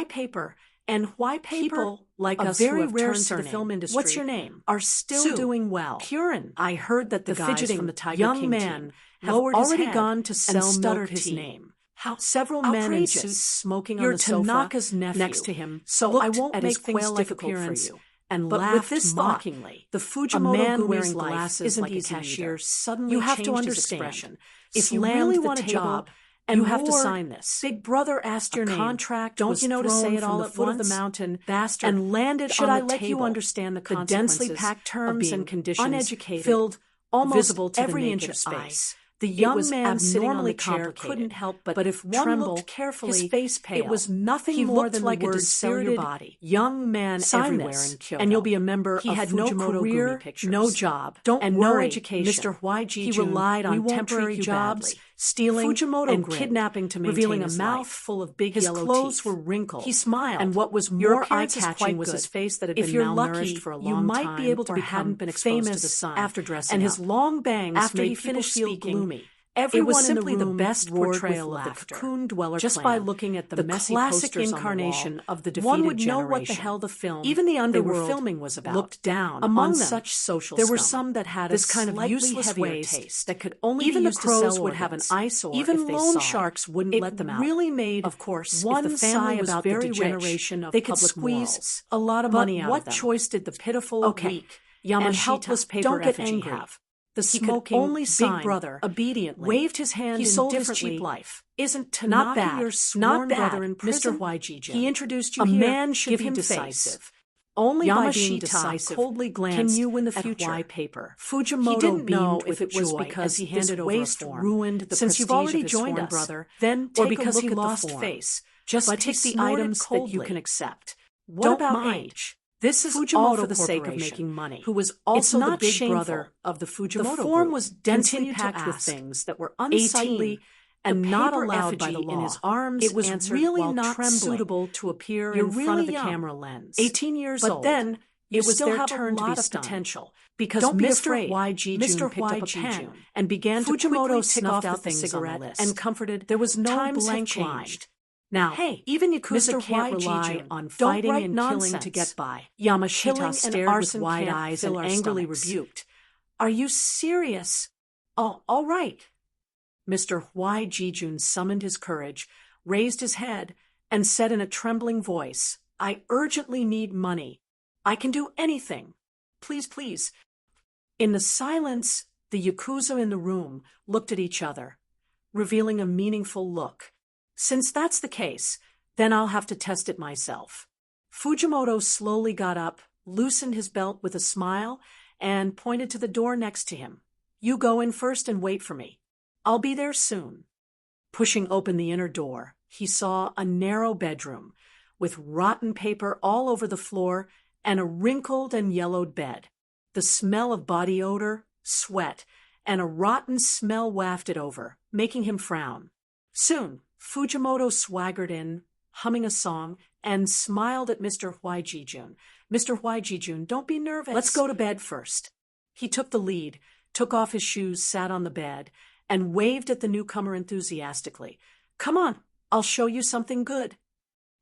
paper? And why paper? People like us very who have rare turned to the surname. film industry What's your name? are still Sue. doing well. Purin. I heard that the The guys fidgeting from the Tiger young King man team have have lowered his already head gone to and sell stuttered milk his tea. name. How several men in outrageous. suits smoking You're on the sofa Tanaka's nephew. next to him, So looked I won't at make his things quail-like difficult for appearance you. and But with laughed this thought, mockingly. the A Fujimoto man Gumi's wearing life glasses isn't like a easy cashier either. suddenly You have to changed his understand, expression. if you Slammed really the want a table job, and you have to roared, sign this. Big Brother asked A your name. contract Don't was you know to say thrown it from all the at foot of the once, mountain bastard. and landed Should on I the let you table. understand the The densely consequences packed of terms being and conditions uneducated, filled almost visible to the every inch naked of space. eye? The It young was man sitting on the abnormally chair complicated. couldn't help but But if one tremble looked carefully, his face pale. it was nothing He more looked than like the a words "sell your dispirited body." young man Sign everywhere this, in Kyoto, and you'll be a member he of had Fujimoto no Gumi career, Pictures. no job, Don't and worry, no education. Mr. YG He Jun, relied we on won't temporary treat you jobs, badly. stealing, Fujimoto and grinned, kidnapping to maintain revealing a his mouth life. full of big His yellow clothes teeth. were wrinkled. He smiled, and what was Your more appearance is eye-catching quite was good. his face that had If been you're malnourished lucky, for a you long might time be able to or become hadn't been exposed to the famous sun. after dressing And his up. long bangs After made he people finished feel speaking, gloomy. everyone It was in the simply the room best roared portrayal with of the laughter. cocoon dweller Just clan. by looking at the messy classic posters on the incarnation wall, of the defeated one would know what the generation. hell the film Even the they were underworld filming was about. looked down Among on them, such social there were scum. some that had This a kind of slightly useless heavier waste taste that could only Even be the used to crows sell would have an organs. eyesore Even if they loan saw sharks it. wouldn't It let them out. really made, Of course, one if the sigh family was about very the rich, degeneration of they could public squeeze morals. a lot of But money out what of them. choice did the pitiful, Okay, weak, Yamashita, and helpless paper don't get effigy angry. have? The He could smoking only Big sign Brother obediently. waved his hand He sold his indifferently. cheap life. Isn't Tanaka Not bad, your not sworn bad, brother in prison? Mr. YG Jun. He introduced you A here. man should Give be him decisive. face. Only by Yamashita being decisive coldly can glanced you win the at future. why paper. Fujimoto He didn't know beamed if with it was joy because as he this handed over waste a form. ruined the Since you've prestige already of his joined sworn us, brother, then or take because a look he at lost the form. face. Just But he pick the snorted items that you coldly. can accept. What Don't about mind. age? This is Fujimoto all for the sake of Corporation, making money. who was It's also not the big shameful. brother of the Fujimoto The form group. was densely Continued to packed with ask. things that were 18, unsightly and the not paper allowed by the effigy law. in his arms It was answered really while not trembling. suitable to appear You're in front really of the young. camera lens. 18 years but old. then You it was still their have a turn to be lot of stunned. potential. Because Don't be Mr. afraid. YG Jun Mr. picked up a YG pen Jun and began to Fujimoto quickly tick snuffed off the out the things on the cigarette list and comforted. There was no Times have blank changed. changed. Now, Hey, even Yakuza Mr. can't YG rely Jun, on don't fighting write and killing nonsense. to get by. Killing Yamashita and stared with arson wide can't eyes fill and our angrily stomachs. rebuked. Are you serious? Oh, all right. Mr. YG Jun summoned his courage, raised his head, and said in a trembling voice, I urgently need money. I can do anything. Please, please. In the silence, the Yakuza in the room looked at each other, revealing a meaningful look. Since that's the case, then I'll have to test it myself. Fujimoto slowly got up, loosened his belt with a smile, and pointed to the door next to him. You go in first and wait for me. I'll be there soon. Pushing open the inner door, he saw a narrow bedroom with rotten paper all over the floor and a wrinkled and yellowed bed. The smell of body odor, sweat, and a rotten smell wafted over, making him frown. Soon, Fujimoto swaggered in, humming a song, and smiled at Mr. YG Jun. Mr. YG Jun, don't be nervous. Let's go to bed first. He took the lead, took off his shoes, sat on the bed, and waved at the newcomer enthusiastically. Come on, I'll show you something good.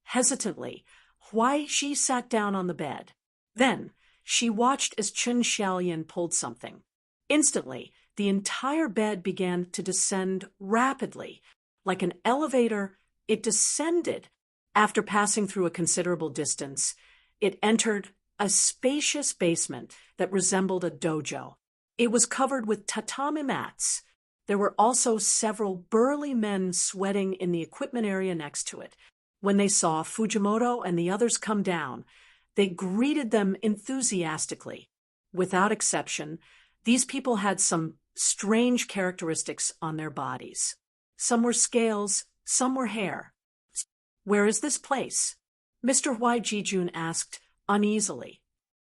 Hesitantly, Huai-Shi sat down on the bed. Then, she watched as Chun Xiaoyan pulled something. Instantly, the entire bed began to descend rapidly. Like an elevator, it descended. After passing through a considerable distance, it entered a spacious basement that resembled a dojo. It was covered with tatami mats. There were also several burly men sweating in the equipment area next to it. When they saw Fujimoto and the others come down, they greeted them enthusiastically. Without exception, these people had some strange characteristics on their bodies. Some were scales, some were hair. "Where is this place?" Mr. Hui Jijun asked uneasily.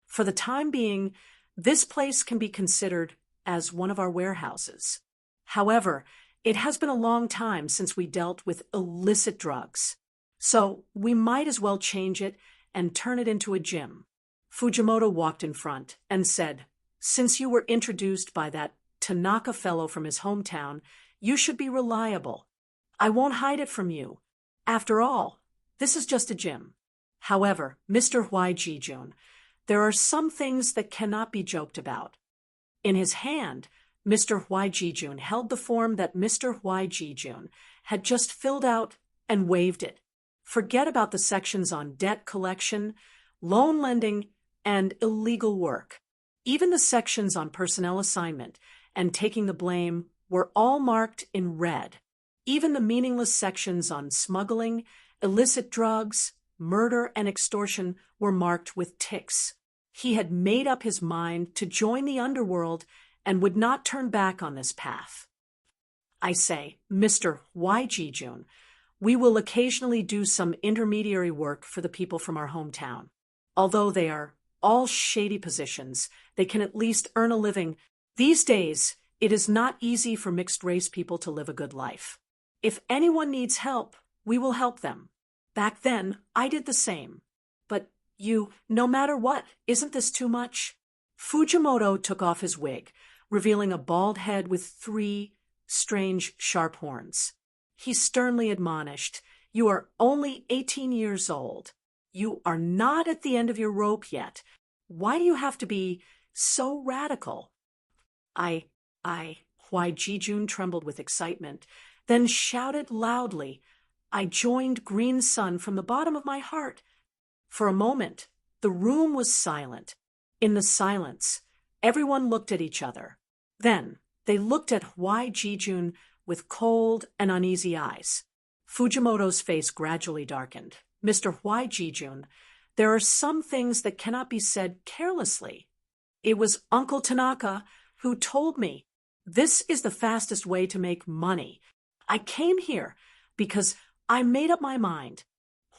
"For the time being, this place can be considered as one of our warehouses. However, it has been a long time since we dealt with illicit drugs, so we might as well change it and turn it into a gym." Fujimoto walked in front and said, "Since you were introduced by that Tanaka fellow from his hometown, you should be reliable. I won't hide it from you. After all, this is just a gym." However, Mr. Hui Jijun, there are some things that cannot be joked about. In his hand, Mr. Hui Jijun held the form that Mr. Hui Jijun had just filled out and waved it. Forget about the sections on debt collection, loan lending, and illegal work. Even the sections on personnel assignment and taking the blame were all marked in red. Even the meaningless sections on smuggling, illicit drugs, murder, and extortion were marked with ticks. He had made up his mind to join the underworld and would not turn back on this path. I say, "Mr. Hui Jijun, we will occasionally do some intermediary work for the people from our hometown. Although they are all shady positions, they can at least earn a living. These days, it is not easy for mixed-race people to live a good life. If anyone needs help, we will help them. Back then, I did the same. But no matter what, isn't this too much?" Fujimoto took off his wig, revealing a bald head with 3 strange, sharp horns. He sternly admonished, "You are only 18 years old. You are not at the end of your rope yet. Why do you have to be so radical?" Hui Jijun trembled with excitement, then shouted loudly, "I joined Green Sun from the bottom of my heart." For a moment, the room was silent. In the silence, everyone looked at each other. Then they looked at Hui Jijun with cold and uneasy eyes. Fujimoto's face gradually darkened. "Mr. Hui Jijun, there are some things that cannot be said carelessly. It was Uncle Tanaka who told me this is the fastest way to make money. I came here because I made up my mind."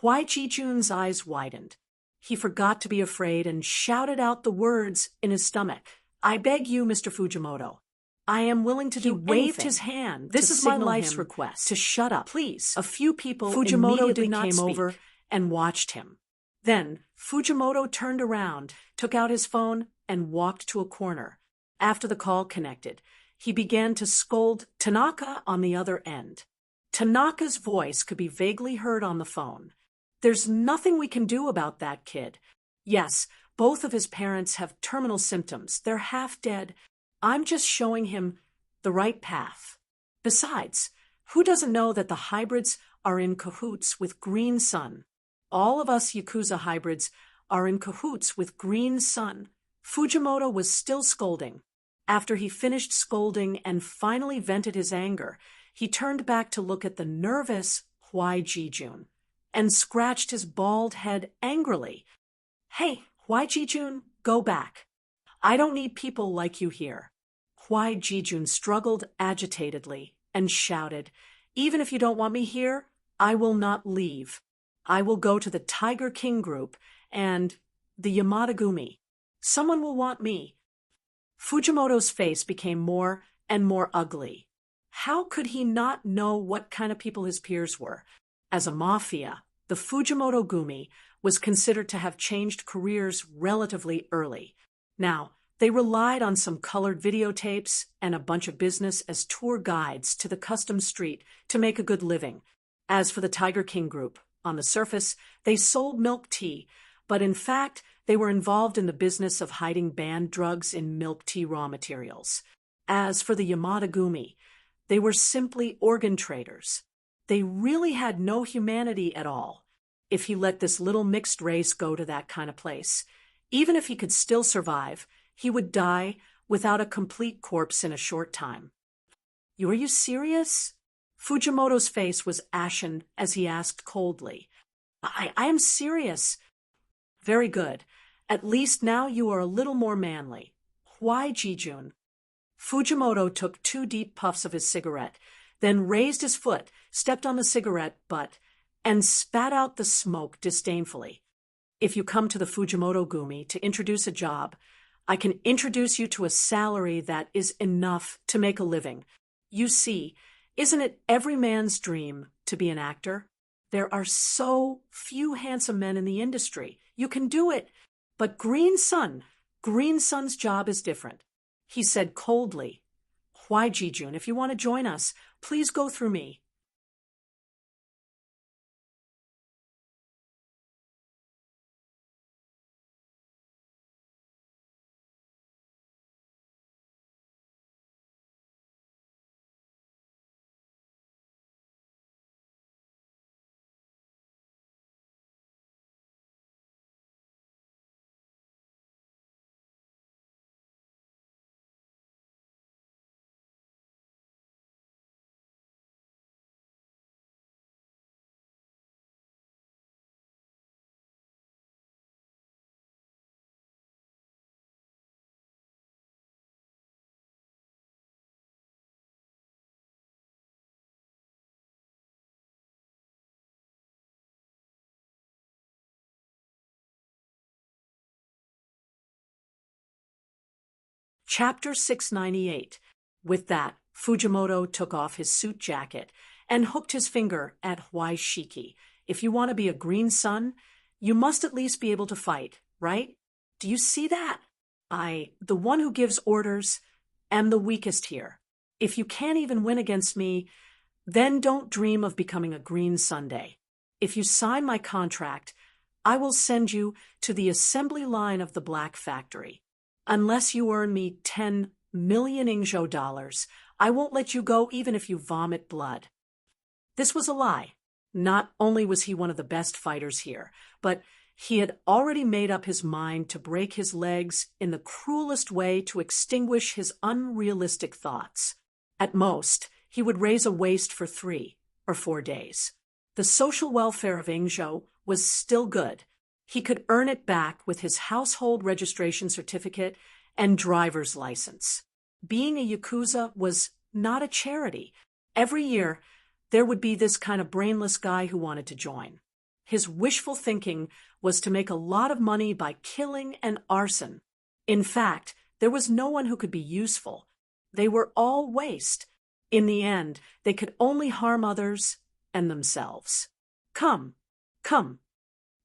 Hui Jijun's eyes widened. He forgot to be afraid and shouted out the words in his stomach. "I beg you, Mr. Fujimoto. I am willing to do anything." He waved his hand. "This is my life's request. To shut up, please." A few people immediately came over and watched him. Then Fujimoto turned around, took out his phone, and walked to a corner. After the call connected, he began to scold Tanaka on the other end. Tanaka's voice could be vaguely heard on the phone. "There's nothing we can do about that kid. Yes, both of his parents have terminal symptoms. They're half dead. I'm just showing him the right path. Besides, who doesn't know that the hybrids are in cahoots with Green Sun? All of us Yakuza hybrids are in cahoots with Green Sun." Fujimoto was still scolding. After he finished scolding and finally vented his anger, he turned back to look at the nervous Hui Jijun and scratched his bald head angrily. "Hey, Hui Jijun, go back. I don't need people like you here." Hui Jijun struggled agitatedly and shouted, "Even if you don't want me here, I will not leave. I will go to the Tiger King group and the Yamatagumi. Someone will want me." Fujimoto's face became more and more ugly. How could he not know what kind of people his peers were? As a mafia, the Fujimoto Gumi was considered to have changed careers relatively early. Now, they relied on some colored videotapes and a bunch of business as tour guides to the custom street to make a good living. As for the Tiger King group, on the surface, they sold milk tea, but in fact, they were involved in the business of hiding banned drugs in milk tea raw materials. As for the Yamatagumi, they were simply organ traders. They really had no humanity at all. If he let this little mixed race go to that kind of place, Even if he could still survive, he would die without a complete corpse in a short time. Are you serious? Fujimoto's face was ashen as he asked coldly. I am serious. Very good. At least now you are a little more manly. Why, Jijun? Fujimoto took 2 deep puffs of his cigarette, then raised his foot, stepped on the cigarette butt, and spat out the smoke disdainfully. If you come to the Fujimoto Gumi to introduce a job, I can introduce you to a salary that is enough to make a living. You see, isn't it every man's dream to be an actor? There are so few handsome men in the industry. You can do it. But Green Sun's job is different. He said coldly, Why, Jijun, if you want to join us, please go through me. Chapter 698. With that, Fujimoto took off his suit jacket and hooked his finger at Huai Shiki. If you want to be a Green Sun, you must at least be able to fight, right? Do you see that? The one who gives orders, am the weakest here. If you can't even win against me, then don't dream of becoming a Green Sunday. If you sign my contract, I will send you to the assembly line of the Black Factory. Unless you earn me 10 million Ingzhou dollars, I won't let you go even if you vomit blood. This was a lie. Not only was he one of the best fighters here, but he had already made up his mind to break his legs in the cruelest way to extinguish his unrealistic thoughts. At most, he would raise a waist for 3 or 4 days. The social welfare of Ingzhou was still good. He could earn it back with his household registration certificate and driver's license. Being a Yakuza was not a charity. Every year, there would be this kind of brainless guy who wanted to join. His wishful thinking was to make a lot of money by killing and arson. In fact, there was no one who could be useful. They were all waste. In the end, they could only harm others and themselves. Come.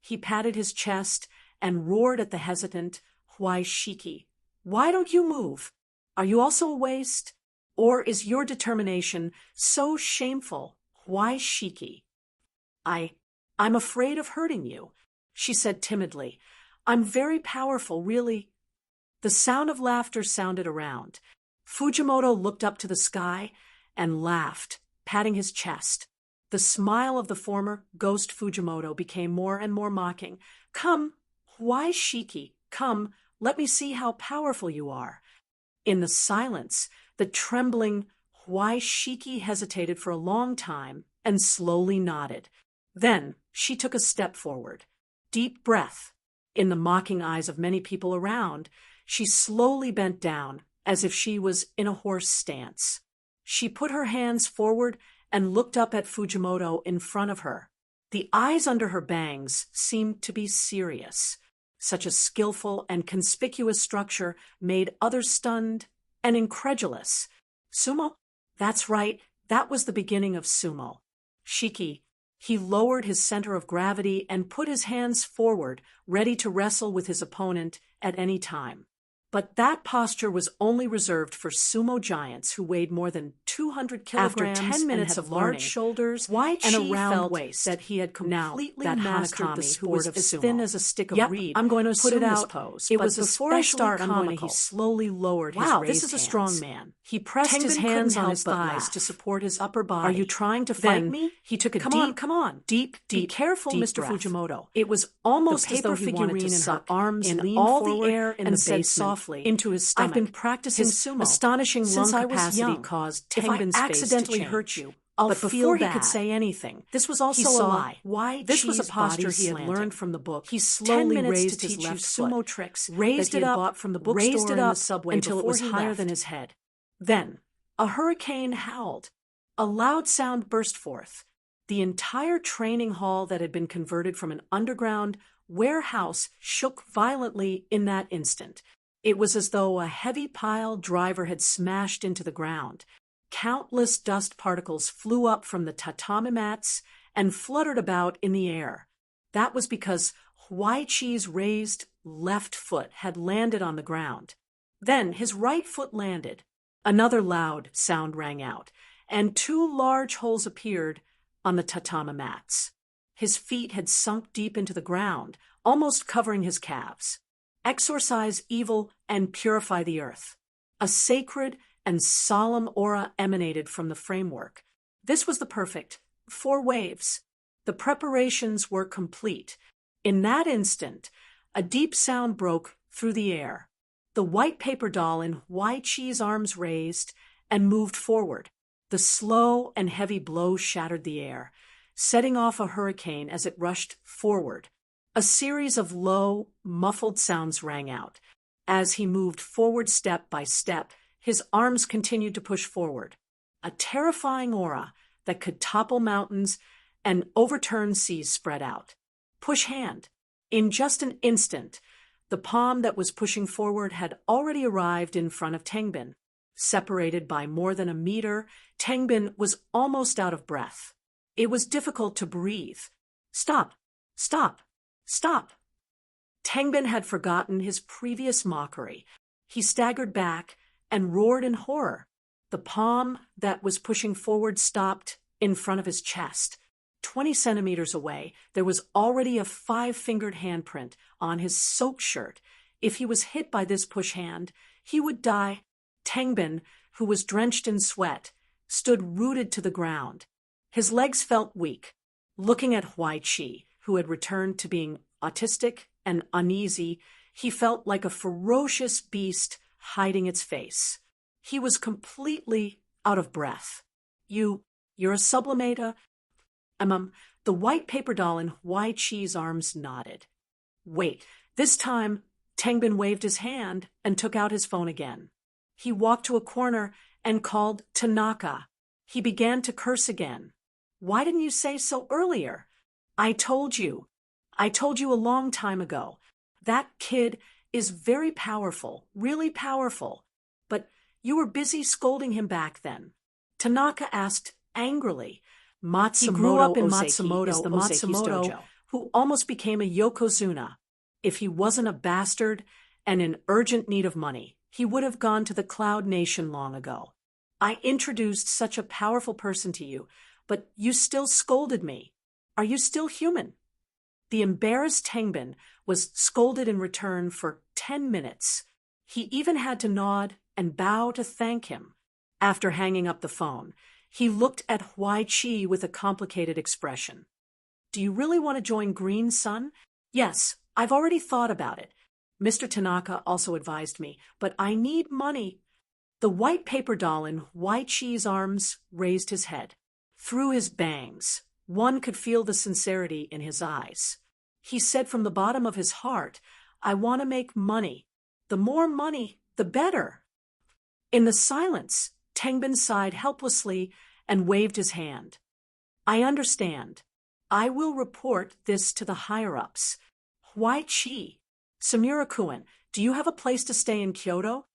He patted his chest and roared at the hesitant Huai Shiki. Why don't you move? Are you also a waste? Or is your determination so shameful, Huai Shiki? I'm afraid of hurting you, she said timidly. I'm very powerful, really. The sound of laughter sounded around. Fujimoto looked up to the sky and laughed, patting his chest. The smile of the former ghost Fujimoto became more and more mocking. Come, Huai Shiki, come, let me see how powerful you are. In the silence, the trembling Huai Shiki hesitated for a long time and slowly nodded. Then she took a step forward. Deep breath. In the mocking eyes of many people around, she slowly bent down as if she was in a horse stance. She put her hands forward and looked up at Fujimoto in front of her. The eyes under her bangs seemed to be serious. Such a skillful and conspicuous structure made others stunned and incredulous. Sumo? That's right, that was the beginning of sumo. Shiki. He lowered his center of gravity and put his hands forward, ready to wrestle with his opponent at any time. But that posture was only reserved for sumo giants who weighed more than 200 kilograms. After 10 minutes and had of large learning, shoulders Huai and a Chi round felt waist, that he had completely that mastered Hanakami, the who sport was of as sumo. thin as a stick of Yep, reed, I'm going to put it assume this out. pose, It but was before I especially start, I'm going comical. to he slowly lowered his Wow, raised this is a hands. strong man. He pressed Tengbin his couldn't hands on help his but thighs laugh. to support his upper body. Are you trying to Then fight me? he took a Come deep, on. deep, Be careful, deep Mr. breath. Fujimoto. It was almost The as though paper he wanted figurine to in her suck arms in leaned all forward the air in and the said basement softly into his stomach. I've been practicing His sumo. astonishing Since lung I was capacity young. caused If I Tengbin's face to accidentally change. hurt you, I'll but feel before he bad. could say anything, This was also he a saw lie. Huai This was a Chi's posture body he had slanting. learned from the book. He 10 slowly minutes raised to his teach left you sumo foot, tricks raised that he it had up, bought from the raised bookstore it and the up subway until it before was he higher left. than his head. Then a hurricane howled. A loud sound burst forth. The entire training hall that had been converted from an underground warehouse shook violently in that instant. It was as though a heavy pile driver had smashed into the ground. Countless dust particles flew up from the tatami mats and fluttered about in the air. That was because Huai Chi's raised left foot had landed on the ground. Then his right foot landed. Another loud sound rang out, and two large holes appeared on the tatami mats. His feet had sunk deep into the ground, almost covering his calves. Exorcise evil and purify the earth. A sacred and solemn aura emanated from the framework. This was the perfect 4 waves. The preparations were complete. In that instant, a deep sound broke through the air. The white paper doll in Huai Chi's arms raised and moved forward. The slow and heavy blow shattered the air, setting off a hurricane as it rushed forward. A series of low, muffled sounds rang out. As he moved forward step by step, his arms continued to push forward. A terrifying aura that could topple mountains and overturn seas spread out. Push hand. In just an instant, the palm that was pushing forward had already arrived in front of Tengbin. Separated by more than a meter, Tengbin was almost out of breath. It was difficult to breathe. Stop! Stop! Stop! Tengbin had forgotten his previous mockery. He staggered back and roared in horror. The palm that was pushing forward stopped in front of his chest. 20 centimeters away, there was already a 5-fingered handprint on his soaked shirt. If he was hit by this push hand, he would die. Tengbin, who was drenched in sweat, stood rooted to the ground. His legs felt weak. Looking at Huai Chi, who had returned to being autistic and uneasy, he felt like a ferocious beast hiding its face. He was completely out of breath. You're a sublimata? The white paper doll in Huai Chi's arms nodded. Wait, this time Tengbin waved his hand and took out his phone again. He walked to a corner and called Tanaka. He began to curse again. Why didn't you say so earlier? I told you a long time ago. That kid is very powerful, really powerful. But you were busy scolding him back then. Tanaka asked angrily. He grew up in Matsumoto, is the Matsumoto, dojo. who almost became a yokozuna. If he wasn't a bastard and in urgent need of money, he would have gone to the Cloud Nation long ago. I introduced such a powerful person to you, but you still scolded me. Are you still human? The embarrassed Tengbin was scolded in return for 10 minutes. He even had to nod and bow to thank him. After hanging up the phone, he looked at Huai Chi with a complicated expression. Do you really want to join Green Sun? Yes, I've already thought about it. Mr. Tanaka also advised me, but I need money. The white paper doll in Huai Chi's arms raised his head. Through his bangs, one could feel the sincerity in his eyes. He said from the bottom of his heart, I want to make money. The more money, the better. In the silence, Tengbin sighed helplessly and waved his hand. I understand. I will report this to the higher-ups. Huai Chi. Samura-kun, do you have a place to stay in Kyoto?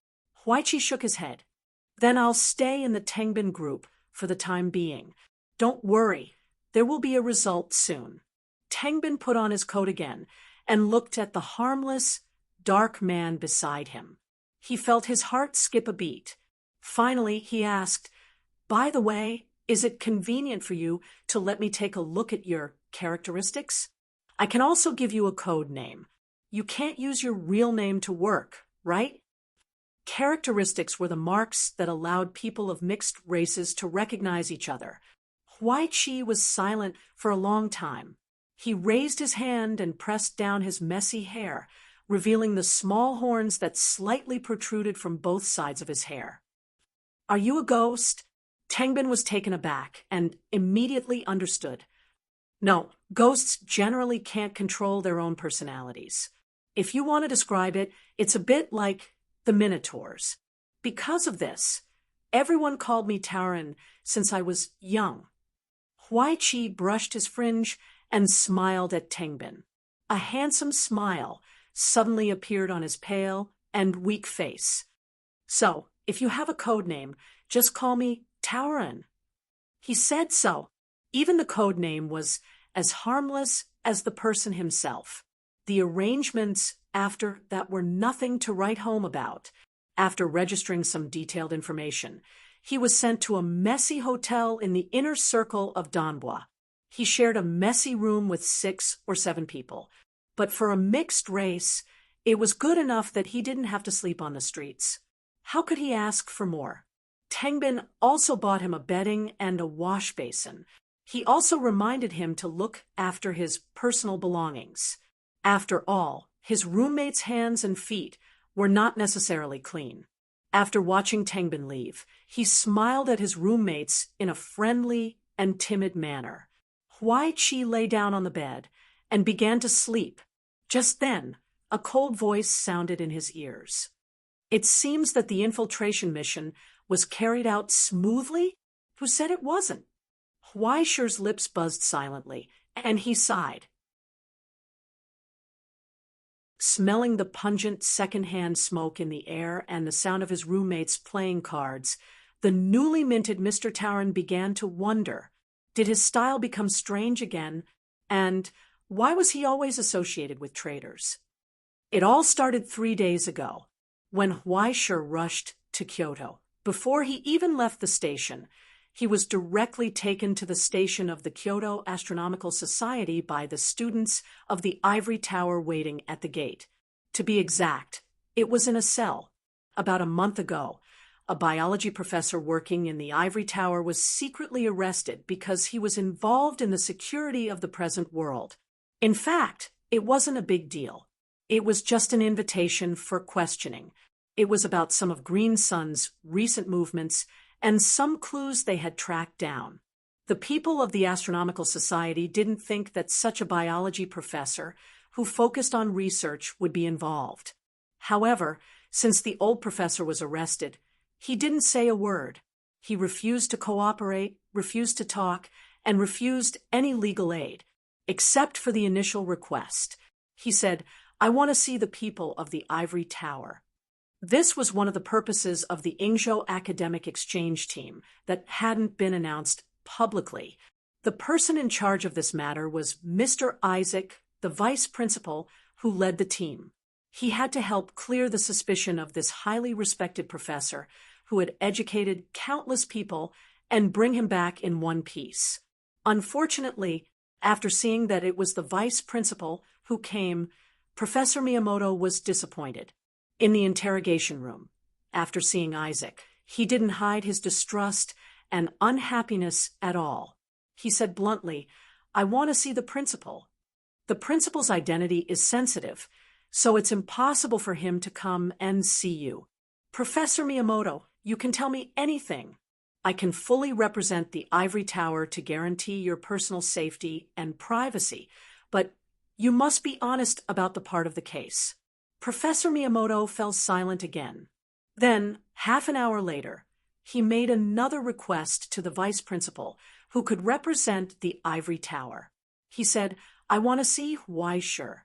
Huai Chi shook his head. Then I'll stay in the Tengbin group for the time being. Don't worry. There will be a result soon. Tengbin put on his coat again and looked at the harmless, dark man beside him. He felt his heart skip a beat. Finally, he asked, "By the way, is it convenient for you to let me take a look at your characteristics? I can also give you a code name. You can't use your real name to work, right?" Characteristics were the marks that allowed people of mixed races to recognize each other. Huai Chi was silent for a long time. He raised his hand and pressed down his messy hair, revealing the small horns that slightly protruded from both sides of his hair. "Are you a ghost?" Tengbin was taken aback and immediately understood. No, ghosts generally can't control their own personalities. If you want to describe it, it's a bit like the Minotaurs. Because of this, everyone called me Tauren since I was young. Huai Chi brushed his fringe and smiled at Tengbin. A handsome smile suddenly appeared on his pale and weak face. "So, if you have a code name, just call me Tauren." He said so. Even the code name was as harmless as the person himself. The arrangements after that were nothing to write home about. After registering some detailed information, he was sent to a messy hotel in the inner circle of Danbois. He shared a messy room with 6 or 7 people. But for a mixed race, it was good enough that he didn't have to sleep on the streets. How could he ask for more? Tengbin also bought him a bedding and a wash basin. He also reminded him to look after his personal belongings. After all, his roommate's hands and feet were not necessarily clean. After watching Tengbin leave, he smiled at his roommates in a friendly and timid manner. Huai Chi lay down on the bed and began to sleep. Just then, a cold voice sounded in his ears. "It seems that the infiltration mission was carried out smoothly?" Who said it wasn't? Huai Shi's lips buzzed silently, and he sighed. Smelling the pungent second-hand smoke in the air and the sound of his roommates playing cards, the newly minted Mr. Tauren began to wonder, did his style become strange again, and why was he always associated with traitors? It all started 3 days ago, when Huai Shi rushed to Kyoto. Before he even left the station, he was directly taken to the station of the Kyoto Astronomical Society by the students of the Ivory Tower waiting at the gate. To be exact, it was in a cell. About a month ago, a biology professor working in the Ivory Tower was secretly arrested because he was involved in the security of the present world. In fact, it wasn't a big deal. It was just an invitation for questioning. It was about some of Green Sun's recent movements and some clues they had tracked down. The people of the Astronomical Society didn't think that such a biology professor who focused on research would be involved. However, since the old professor was arrested, he didn't say a word. He refused to cooperate, refused to talk, and refused any legal aid, except for the initial request. He said, "I want to see the people of the Ivory Tower." This was one of the purposes of the Ingzhou Academic Exchange Team that hadn't been announced publicly. The person in charge of this matter was Mr. Isaac, the vice principal who led the team. He had to help clear the suspicion of this highly respected professor who had educated countless people and bring him back in one piece. Unfortunately, after seeing that it was the vice principal who came, Professor Miyamoto was disappointed. In the interrogation room, after seeing Isaac, he didn't hide his distrust and unhappiness at all. He said bluntly, "I want to see the principal." The principal's identity is sensitive, so it's impossible for him to come and see you. "Professor Miyamoto, you can tell me anything. I can fully represent the Ivory Tower to guarantee your personal safety and privacy, but you must be honest about the part of the case." Professor Miyamoto fell silent again. Then, half an hour later, he made another request to the vice principal, who could represent the Ivory Tower. He said, "I want to see Huai Shi."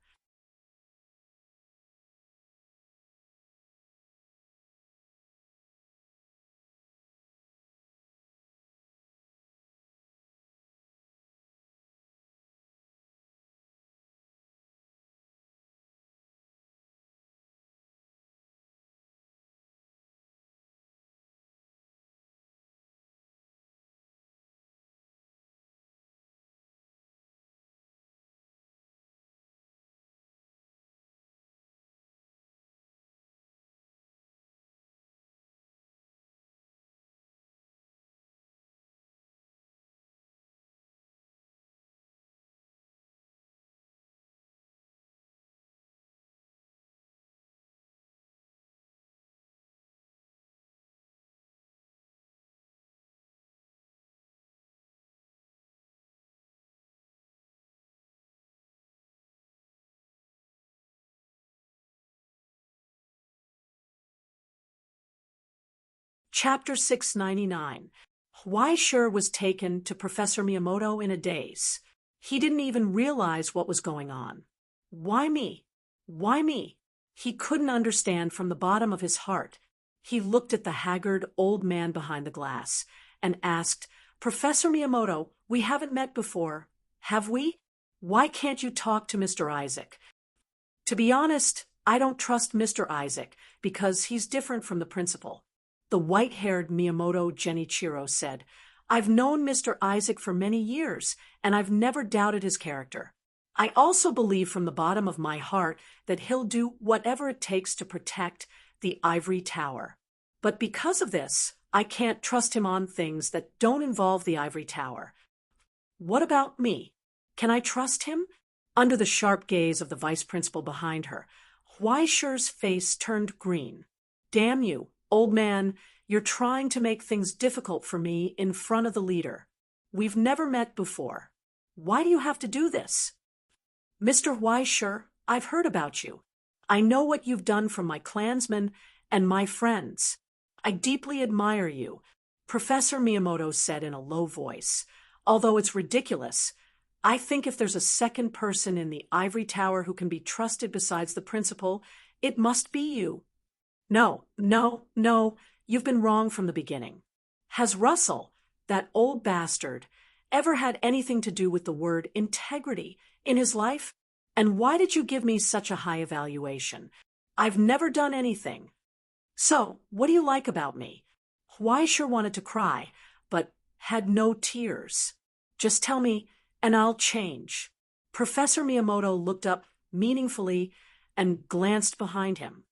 Chapter 699. Huaishir was taken to Professor Miyamoto in a daze. He didn't even realize what was going on. Why me? Why me? He couldn't understand from the bottom of his heart. He looked at the haggard old man behind the glass and asked, Professor Miyamoto, we haven't met before, have we? Why can't you talk to Mr. Isaac? To be honest, I don't trust Mr. Isaac because he's different from the principal. The white-haired Miyamoto Genichiro said, I've known Mr. Isaac for many years, and I've never doubted his character. I also believe from the bottom of my heart that he'll do whatever it takes to protect the ivory tower. But because of this, I can't trust him on things that don't involve the ivory tower. What about me? Can I trust him? Under the sharp gaze of the vice principal behind her, Huaishir's face turned green. Damn you, old man, you're trying to make things difficult for me in front of the leader. We've never met before. Why do you have to do this? Mr. Huaishir, I've heard about you. I know what you've done for my clansmen and my friends. I deeply admire you, Professor Miyamoto said in a low voice. Although it's ridiculous, I think if there's a second person in the ivory tower who can be trusted besides the principal, it must be you. No, you've been wrong from the beginning. Has Russell, that old bastard, ever had anything to do with the word integrity in his life? And why did you give me such a high evaluation? I've never done anything. So, what do you like about me? Huaishir wanted to cry, but had no tears. Just tell me, and I'll change. Professor Miyamoto looked up meaningfully and glanced behind him.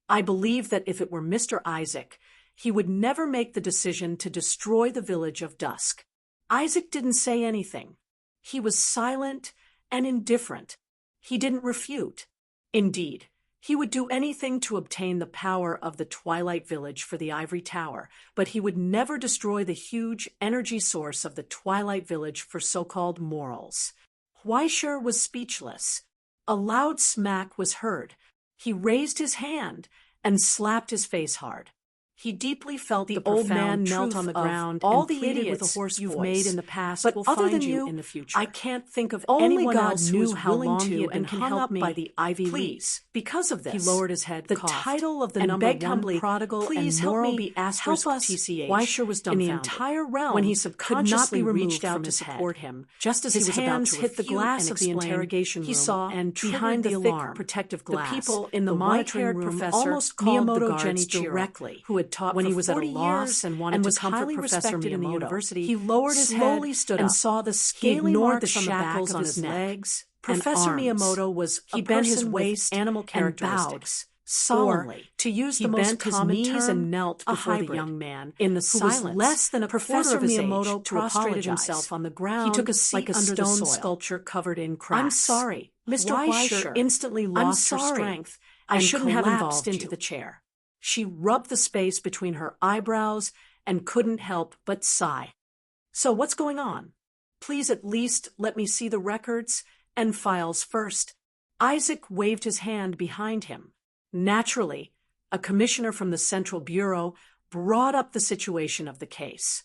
I believe that if it were Mr. Isaac, he would never make the decision to destroy the village of Dusk. Isaac didn't say anything. He was silent and indifferent. He didn't refute. Indeed, he would do anything to obtain the power of the Twilight Village for the Ivory Tower, but he would never destroy the huge energy source of the Twilight Village for so-called morals. Huaishir was speechless. A loud smack was heard. He raised his hand and slapped his face hard. He deeply felt the old man knelt on the ground all the idiots with a hoarse you've made in the past but will other find than you in the future. I can't think of anyone else who is willing to and can help me by the ivy leaves. Because of this, he lowered his head, the title of the and number begged humbly, prodigal please and moral be asterisk help us. TCH. Huaishir was dumbfounded. In the entire realm, when he subconsciously reached out to support him, just as his hands hit the glass of the interrogation room, he saw and behind the thick protective glass, the people in the monitoring room almost called the guards directly, who had taught when he was at a loss and wanted to comfort Professor Miyamoto in the university. He lowered his head and saw the scaly marks on the back of his legs. Professor Miyamoto was he bent his waist, animal characteristics, solemnly. To use the most common term, and knelt before the young man in the silence. Was less than a Professor Miyamoto prostrated himself on the ground. He took a seat like a under stone the sculpture covered in cracks. I'm sorry, Mr. Huaishir instantly lost her strength. I shouldn't have involved into the chair. She rubbed the space between her eyebrows and couldn't help but sigh. So what's going on? Please at least let me see the records and files first. Isaac waved his hand behind him. Naturally, a commissioner from the Central Bureau brought up the situation of the case.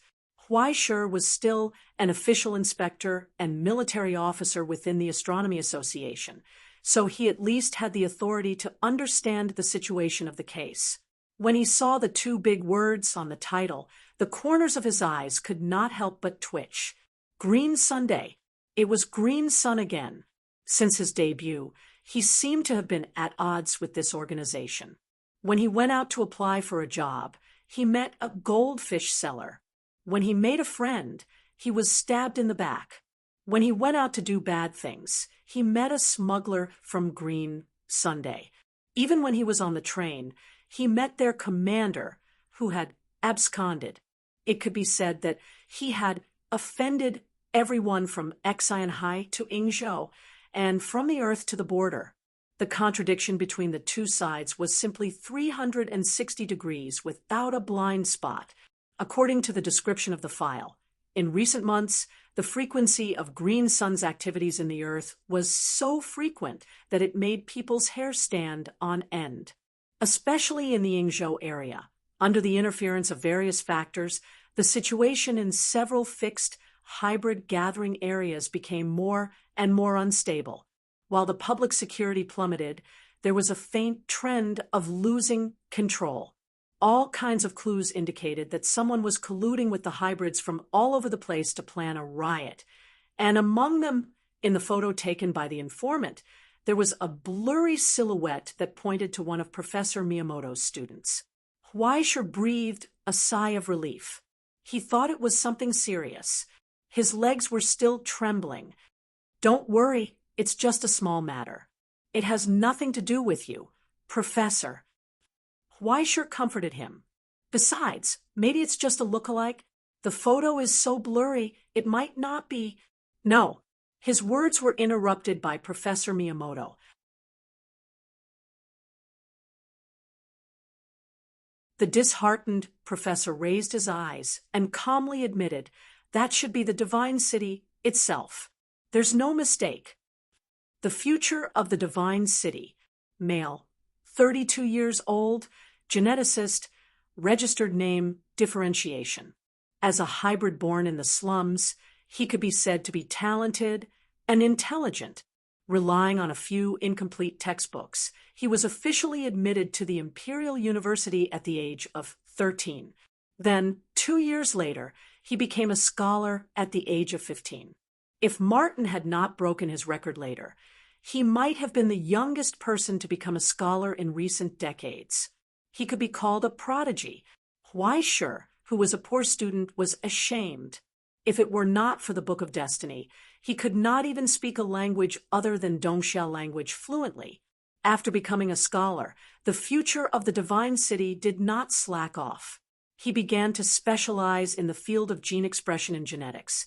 Huaishir was still an official inspector and military officer within the Astronomy Association, so he at least had the authority to understand the situation of the case. When he saw the two big words on the title, the corners of his eyes could not help but twitch. Green Sunday. It was Green Sun again. Since his debut, he seemed to have been at odds with this organization. When he went out to apply for a job, he met a goldfish seller. When he made a friend, he was stabbed in the back. When he went out to do bad things, he met a smuggler from Green Sunday. Even when he was on the train, he met their commander, who had absconded. It could be said that he had offended everyone from Xianhai to Yingzhou, and from the Earth to the border. The contradiction between the two sides was simply 360 degrees without a blind spot, according to the description of the file. In recent months, the frequency of Green Sun's activities in the Earth was so frequent that it made people's hair stand on end. Especially in the Yingzhou area, Under the interference of various factors, the situation in several fixed hybrid gathering areas became more and more unstable. While the public security plummeted, there was a faint trend of losing control. All kinds of clues indicated that someone was colluding with the hybrids from all over the place to plan a riot. And among them, in the photo taken by the informant, there was a blurry silhouette that pointed to one of Professor Miyamoto's students. Weisher breathed a sigh of relief. He thought it was something serious. His legs were still trembling. "Don't worry, it's just a small matter. It has nothing to do with you, Professor." Weisher comforted him. "Besides, maybe it's just a look-alike. The photo is so blurry, it might not be—" No, his words were interrupted by Professor Miyamoto. The disheartened professor raised his eyes and calmly admitted that should be the Divine City itself. There's no mistake. The future of the Divine City, male, 32 years old, geneticist, registered name differentiation. As a hybrid born in the slums, he could be said to be talented and intelligent. Relying on a few incomplete textbooks, he was officially admitted to the Imperial University at the age of 13. Then, 2 years later, he became a scholar at the age of 15. If Martin had not broken his record later, he might have been the youngest person to become a scholar in recent decades. He could be called a prodigy. Weisher, who was a poor student, was ashamed. If it were not for the Book of Destiny, he could not even speak a language other than Dongxia language fluently. After becoming a scholar, the future of the Divine City did not slack off. He began to specialize in the field of gene expression and genetics,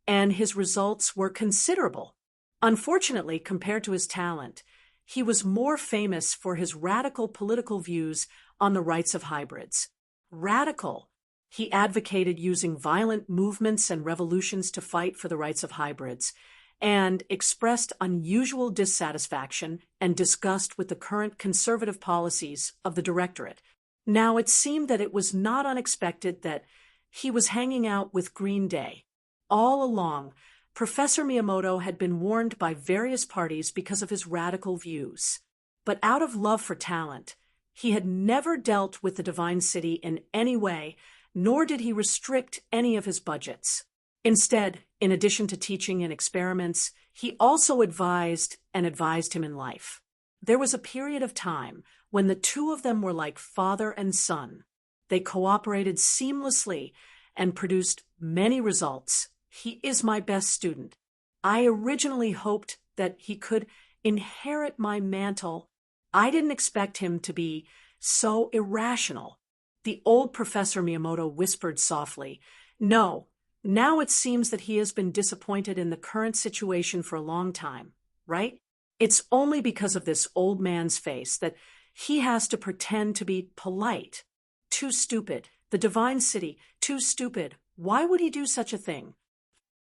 and his results were considerable. Unfortunately, compared to his talent, he was more famous for his radical political views on the rights of hybrids. Radical. He advocated using violent movements and revolutions to fight for the rights of hybrids, and expressed unusual dissatisfaction and disgust with the current conservative policies of the Directorate. Now it seemed that it was not unexpected that he was hanging out with Green Day. All along, Professor Miyamoto had been warned by various parties because of his radical views. But out of love for talent, he had never dealt with the Divine City in any way, nor did he restrict any of his budgets. Instead, in addition to teaching and experiments, he also advised him in life. There was a period of time when the two of them were like father and son. They cooperated seamlessly and produced many results. He is my best student. I originally hoped that he could inherit my mantle. I didn't expect him to be so irrational. The old Professor Miyamoto whispered softly, "No, now it seems that he has been disappointed in the current situation for a long time, right? It's only because of this old man's face that he has to pretend to be polite. Too stupid. The Divine City, too stupid. Why would he do such a thing?"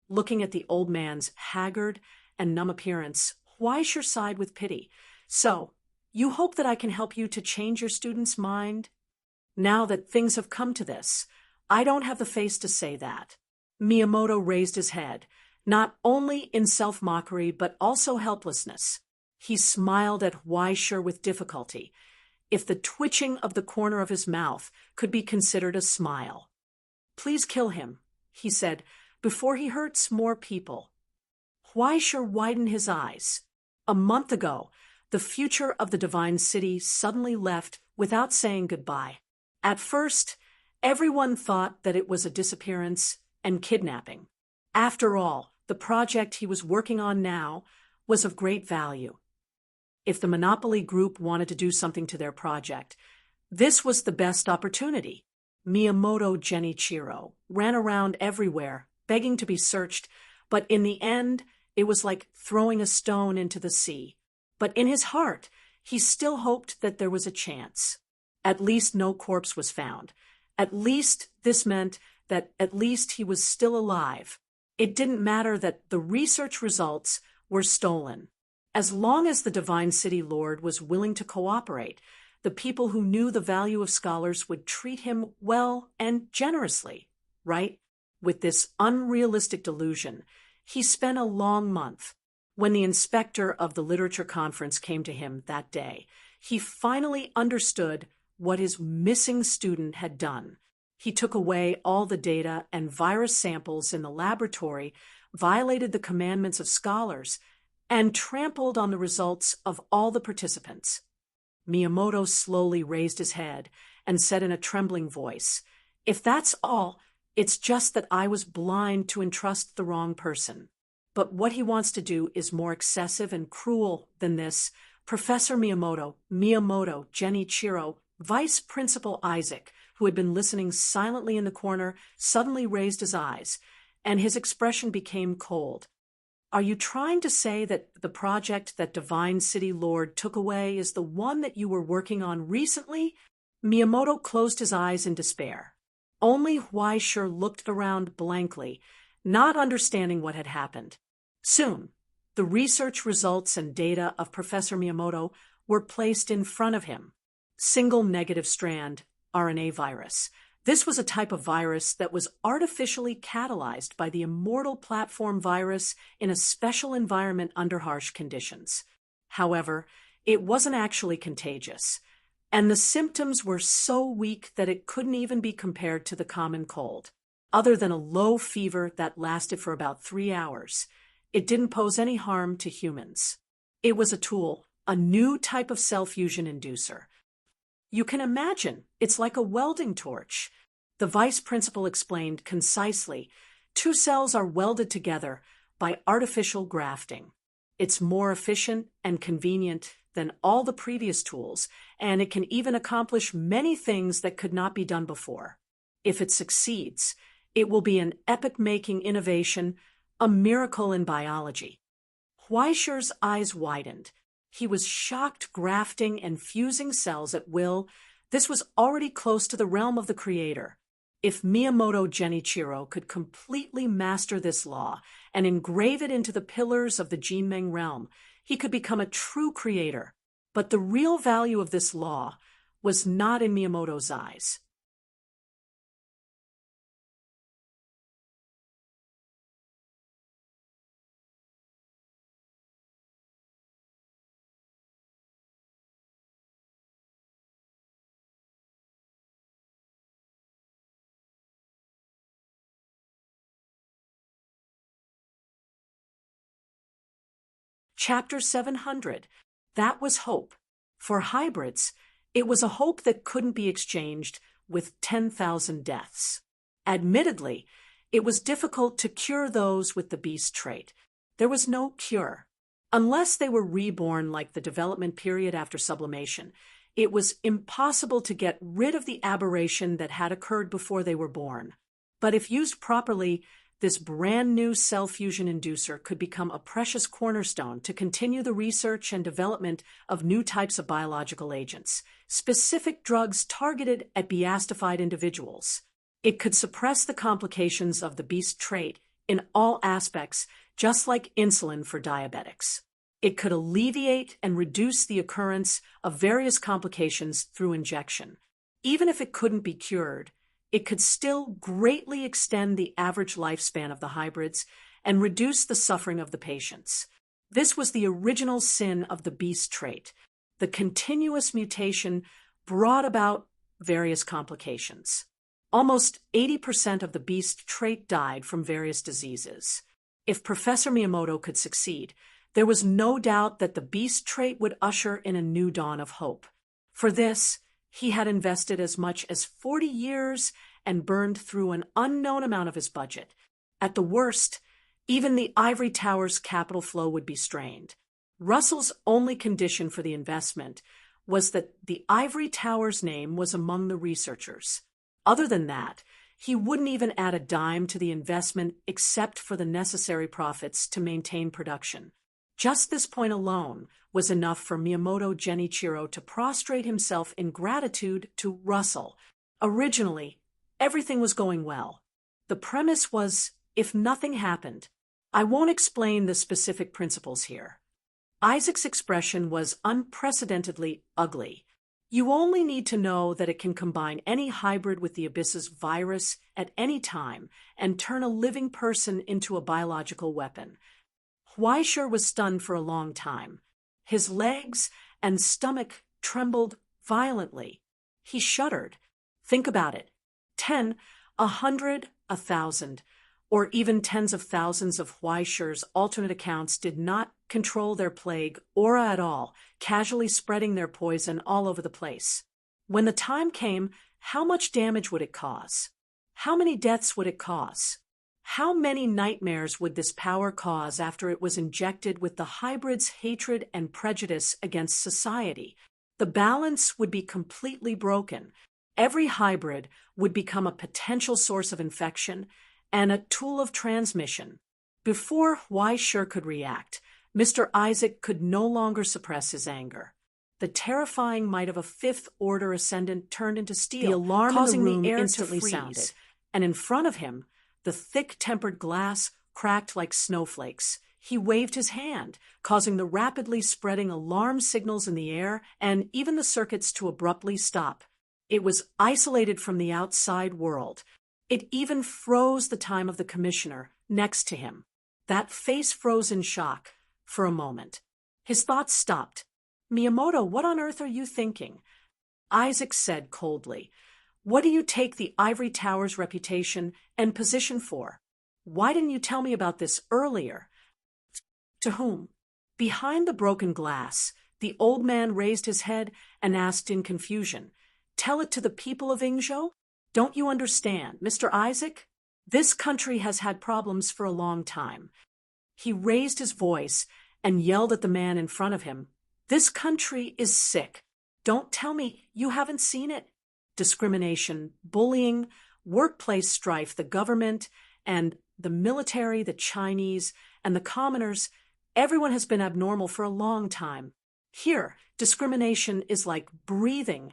Looking at the old man's haggard and numb appearance, Weisher sighed with pity. "So, you hope that I can help you to change your student's mind?" "Now that things have come to this, I don't have the face to say that." Miyamoto raised his head, not only in self-mockery but also helplessness. He smiled at Weisher with difficulty, if the twitching of the corner of his mouth could be considered a smile. "Please kill him," he said, "before he hurts more people." Weisher widened his eyes. A month ago, the future of the Divine City suddenly left without saying goodbye. At first, everyone thought that it was a disappearance and kidnapping. After all, the project he was working on now was of great value. If the Monopoly Group wanted to do something to their project, this was the best opportunity. Miyamoto Genichiro ran around everywhere, begging to be searched, but in the end, it was like throwing a stone into the sea. But in his heart, he still hoped that there was a chance. At least no corpse was found. At least this meant that at least he was still alive. It didn't matter that the research results were stolen. As long as the Divine City Lord was willing to cooperate, The people who knew the value of scholars would treat him well and generously, right? With this unrealistic delusion, he spent a long month. When the inspector of the literature conference came to him that day, he finally understood what his missing student had done. He took away all the data and virus samples in the laboratory, violated the commandments of scholars, and trampled on the results of all the participants. Miyamoto slowly raised his head and said in a trembling voice, "If that's all, it's just that I was blind to entrust the wrong person. But what he wants to do is more excessive and cruel than this." Professor Miyamoto, Genichiro, Vice Principal Isaac, who had been listening silently in the corner, suddenly raised his eyes, and his expression became cold. "Are you trying to say that the project that Divine City Lord took away is the one that you were working on recently?" Miyamoto closed his eyes in despair. Only Huaishur looked around blankly, not understanding what had happened. Soon, the research results and data of Professor Miyamoto were placed in front of him. Single negative strand RNA virus. This was a type of virus that was artificially catalyzed by the immortal platform virus in a special environment under harsh conditions. However, it wasn't actually contagious, and the symptoms were so weak that it couldn't even be compared to the common cold. Other than a low fever that lasted for about 3 hours, it didn't pose any harm to humans. It was a tool, a new type of cell fusion inducer. You can imagine, it's like a welding torch. The vice principal explained concisely, 2 cells are welded together by artificial grafting. It's more efficient and convenient than all the previous tools, and it can even accomplish many things that could not be done before. If it succeeds, it will be an epoch-making innovation, a miracle in biology. Huaishur's eyes widened. He was shocked. Grafting and fusing cells at will. This was already close to the realm of the creator. If Miyamoto Genichiro could completely master this law and engrave it into the pillars of the Jinmeng realm, he could become a true creator. But the real value of this law was not in Miyamoto's eyes. Chapter 700. That was hope. For hybrids, it was a hope that couldn't be exchanged with 10,000 deaths. Admittedly, it was difficult to cure those with the beast trait. There was no cure. Unless they were reborn like the development period after sublimation, it was impossible to get rid of the aberration that had occurred before they were born. But if used properly, this brand new cell fusion inducer could become a precious cornerstone to continue the research and development of new types of biological agents, specific drugs targeted at beastified individuals. It could suppress the complications of the beast trait in all aspects, just like insulin for diabetics. It could alleviate and reduce the occurrence of various complications through injection. Even if it couldn't be cured, it could still greatly extend the average lifespan of the hybrids and reduce the suffering of the patients. This was the original sin of the beast trait. The continuous mutation brought about various complications. Almost 80% of the beast trait died from various diseases. If Professor Miyamoto could succeed, there was no doubt that the beast trait would usher in a new dawn of hope. For this, he had invested as much as 40 years and burned through an unknown amount of his budget. At the worst, even the ivory tower's capital flow would be strained. Russell's only condition for the investment was that the ivory tower's name was among the researchers. Other than that, he wouldn't even add a dime to the investment except for the necessary profits to maintain production. Just this point alone was enough for Miyamoto Genichiro to prostrate himself in gratitude to Russell. Originally, everything was going well. The premise was, if nothing happened, I won't explain the specific principles here. Isaac's expression was unprecedentedly ugly. You only need to know that it can combine any hybrid with the Abyss's virus at any time and turn a living person into a biological weapon. Huaishur was stunned for a long time. His legs and stomach trembled violently. He shuddered. Think about it. 10, 100, 1,000, or even tens of thousands of Huaishur's alternate accounts did not control their plague aura at all, casually spreading their poison all over the place. When the time came, how much damage would it cause? How many deaths would it cause? How many nightmares would this power cause after it was injected with the hybrid's hatred and prejudice against society? The balance would be completely broken. Every hybrid would become a potential source of infection and a tool of transmission. Before Huaishur could react, Mr. Isaac could no longer suppress his anger. The terrifying might of a fifth-order ascendant turned into steel, The alarm causing in the room the air instantly to freeze, sounded. and in front of him, the thick-tempered glass cracked like snowflakes. He waved his hand, causing the rapidly spreading alarm signals in the air and even the circuits to abruptly stop. It was isolated from the outside world. It even froze the time of the commissioner next to him. That face froze in shock for a moment. His thoughts stopped. Miyamoto, what on earth are you thinking? Isaac said coldly, what do you take the Ivory Tower's reputation and position for? Why didn't you tell me about this earlier? To whom? Behind the broken glass, the old man raised his head and asked in confusion, tell it to the people of Ingzhou? Don't you understand, Mr. Isaac? This country has had problems for a long time. He raised his voice and yelled at the man in front of him. This country is sick. Don't tell me you haven't seen it. Discrimination, bullying, workplace strife, the government, and the military, the Chinese, and the commoners, everyone has been abnormal for a long time. Here, discrimination is like breathing,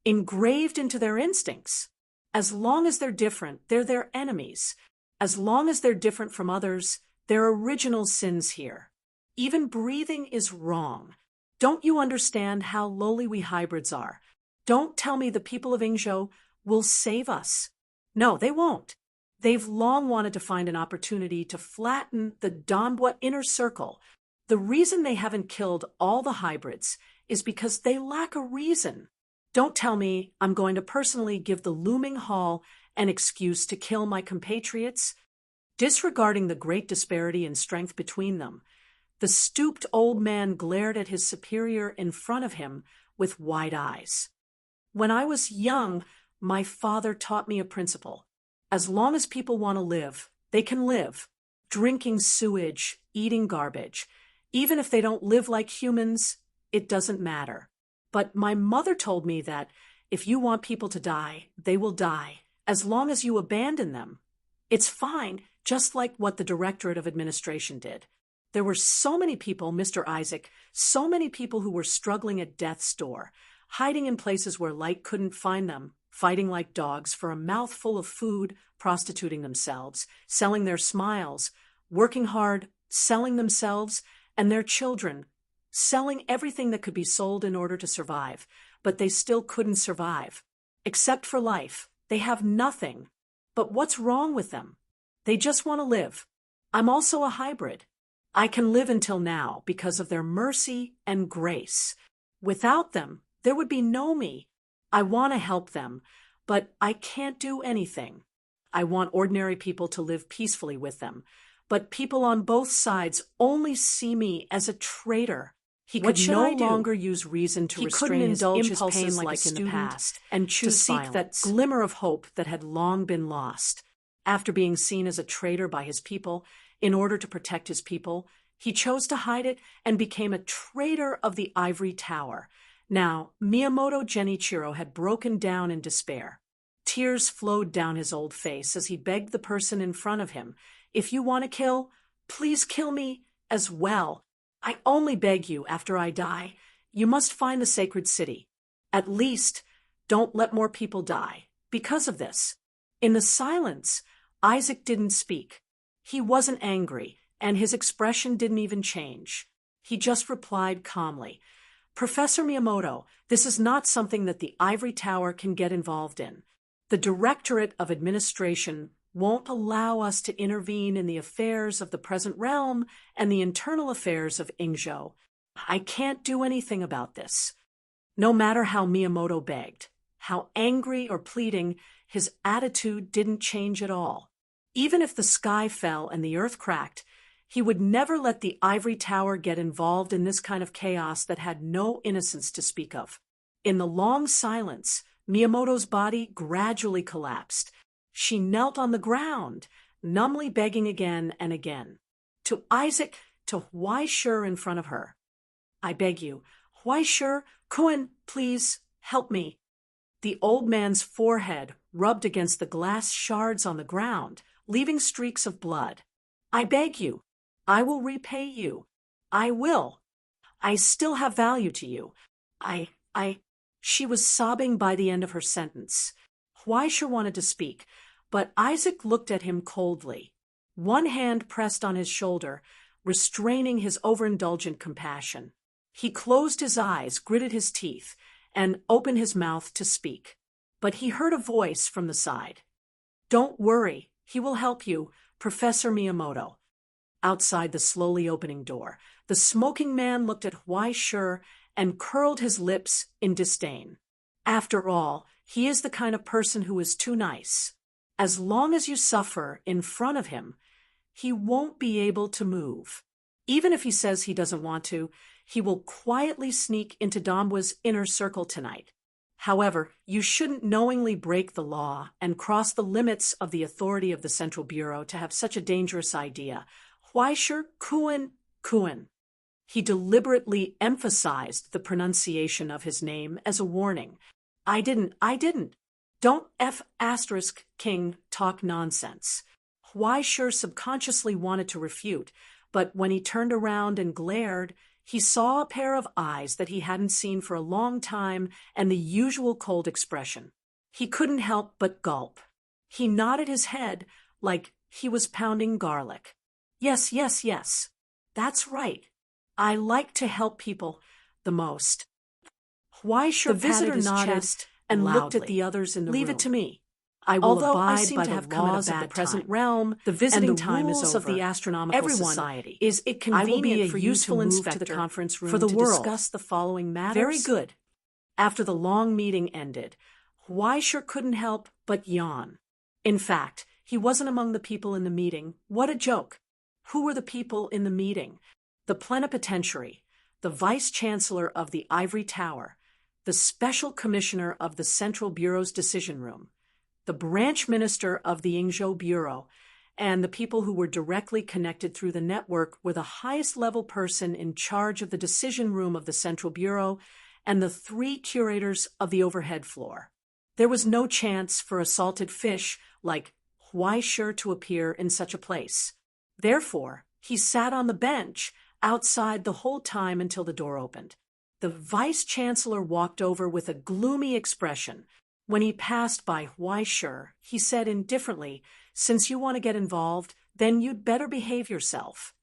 engraved into their instincts. As long as they're different, they're their enemies. As long as they're different from others, they're original sins here. Even breathing is wrong. Don't you understand how lowly we hybrids are? Don't tell me the people of Ingzhou will save us. No, they won't. They've long wanted to find an opportunity to flatten the Donbua inner circle. The reason they haven't killed all the hybrids is because they lack a reason. Don't tell me I'm going to personally give the looming Hall an excuse to kill my compatriots. Disregarding the great disparity in strength between them, the stooped old man glared at his superior in front of him with wide eyes. When I was young, my father taught me a principle. As long as people want to live, they can live. Drinking sewage, eating garbage. Even if they don't live like humans, it doesn't matter. But my mother told me that if you want people to die, they will die, as long as you abandon them. It's fine, just like what the Directorate of Administration did. There were so many people, Mr. Isaac, so many people who were struggling at death's door, hiding in places where light couldn't find them, fighting like dogs for a mouthful of food, prostituting themselves, selling their smiles, working hard, selling themselves and their children, selling everything that could be sold in order to survive, but they still couldn't survive. Except for life, they have nothing. But what's wrong with them? They just want to live. I'm also a hybrid. I can live until now because of their mercy and grace. Without them, there would be no me. I want to help them, but I can't do anything. I want ordinary people to live peacefully with them, but people on both sides only see me as a traitor. He could no longer use reason to restrain his impulses like in the past and choose to seek that glimmer of hope that had long been lost. After being seen as a traitor by his people, in order to protect his people, he chose to hide it and became a traitor of the Ivory Tower. Now, Miyamoto Genichiro had broken down in despair. Tears flowed down his old face as he begged the person in front of him, if you want to kill, please kill me as well. I only beg you, after I die, you must find the sacred city. At least, don't let more people die because of this. In the silence, Isaac didn't speak. He wasn't angry, and his expression didn't even change. He just replied calmly, Professor Miyamoto, this is not something that the Ivory Tower can get involved in. The Directorate of Administration won't allow us to intervene in the affairs of the present realm and the internal affairs of Ingzhou. I can't do anything about this. No matter how Miyamoto begged, how angry or pleading, his attitude didn't change at all. Even if the sky fell and the earth cracked, he would never let the Ivory Tower get involved in this kind of chaos that had no innocence to speak of. In the long silence, Miyamoto's body gradually collapsed. She knelt on the ground, numbly begging again and again. To Isaac, to Huaishur in front of her. I beg you, Huaishur, Kun, please, help me. The old man's forehead rubbed against the glass shards on the ground, leaving streaks of blood. I beg you. I will repay you. I will. I still have value to you. She was sobbing by the end of her sentence. Huaishur wanted to speak, but Isaac looked at him coldly. One hand pressed on his shoulder, restraining his overindulgent compassion. He closed his eyes, gritted his teeth, and opened his mouth to speak. But he heard a voice from the side. Don't worry, he will help you, Professor Miyamoto. Outside the slowly opening door, the smoking man looked at Huaishur and curled his lips in disdain. After all, he is the kind of person who is too nice. As long as you suffer in front of him, he won't be able to move. Even if he says he doesn't want to, he will quietly sneak into Dambua's inner circle tonight. However, you shouldn't knowingly break the law and cross the limits of the authority of the Central Bureau to have such a dangerous idea. Huaishur, Kun. He deliberately emphasized the pronunciation of his name as a warning. I didn't. Don't King talk nonsense. Huaishur subconsciously wanted to refute, but when he turned around and glared, he saw a pair of eyes that he hadn't seen for a long time and the usual cold expression. He couldn't help but gulp. He nodded his head like he was pounding garlic. Yes. That's right. I like to help people the most. Huaishur The visitor nodded chest and loudly. looked at the others in the room. Leave it to me. I will Although I abide seem by to the have come at a laws of the bad present time, realm, the visiting and the time is rules over. of the astronomical Everyone society. Is it I will be convenient a for you useful to move inspector to the conference room for the to world. discuss the following matters? Very good. After the long meeting ended, Huaishur couldn't help but yawn. In fact, he wasn't among the people in the meeting. What a joke! Who were the people in the meeting? The plenipotentiary, the vice-chancellor of the Ivory Tower, the special commissioner of the Central Bureau's decision room, the branch minister of the Ingzhou Bureau, and the people who were directly connected through the network were the highest-level person in charge of the decision room of the Central Bureau and the 3 curators of the overhead floor. There was no chance for a salted fish like Huaishur to appear in such a place. Therefore, he sat on the bench outside the whole time until the door opened. The vice-chancellor walked over with a gloomy expression. When he passed by Huaishur, he said indifferently, "Since you want to get involved, then you'd better behave yourself."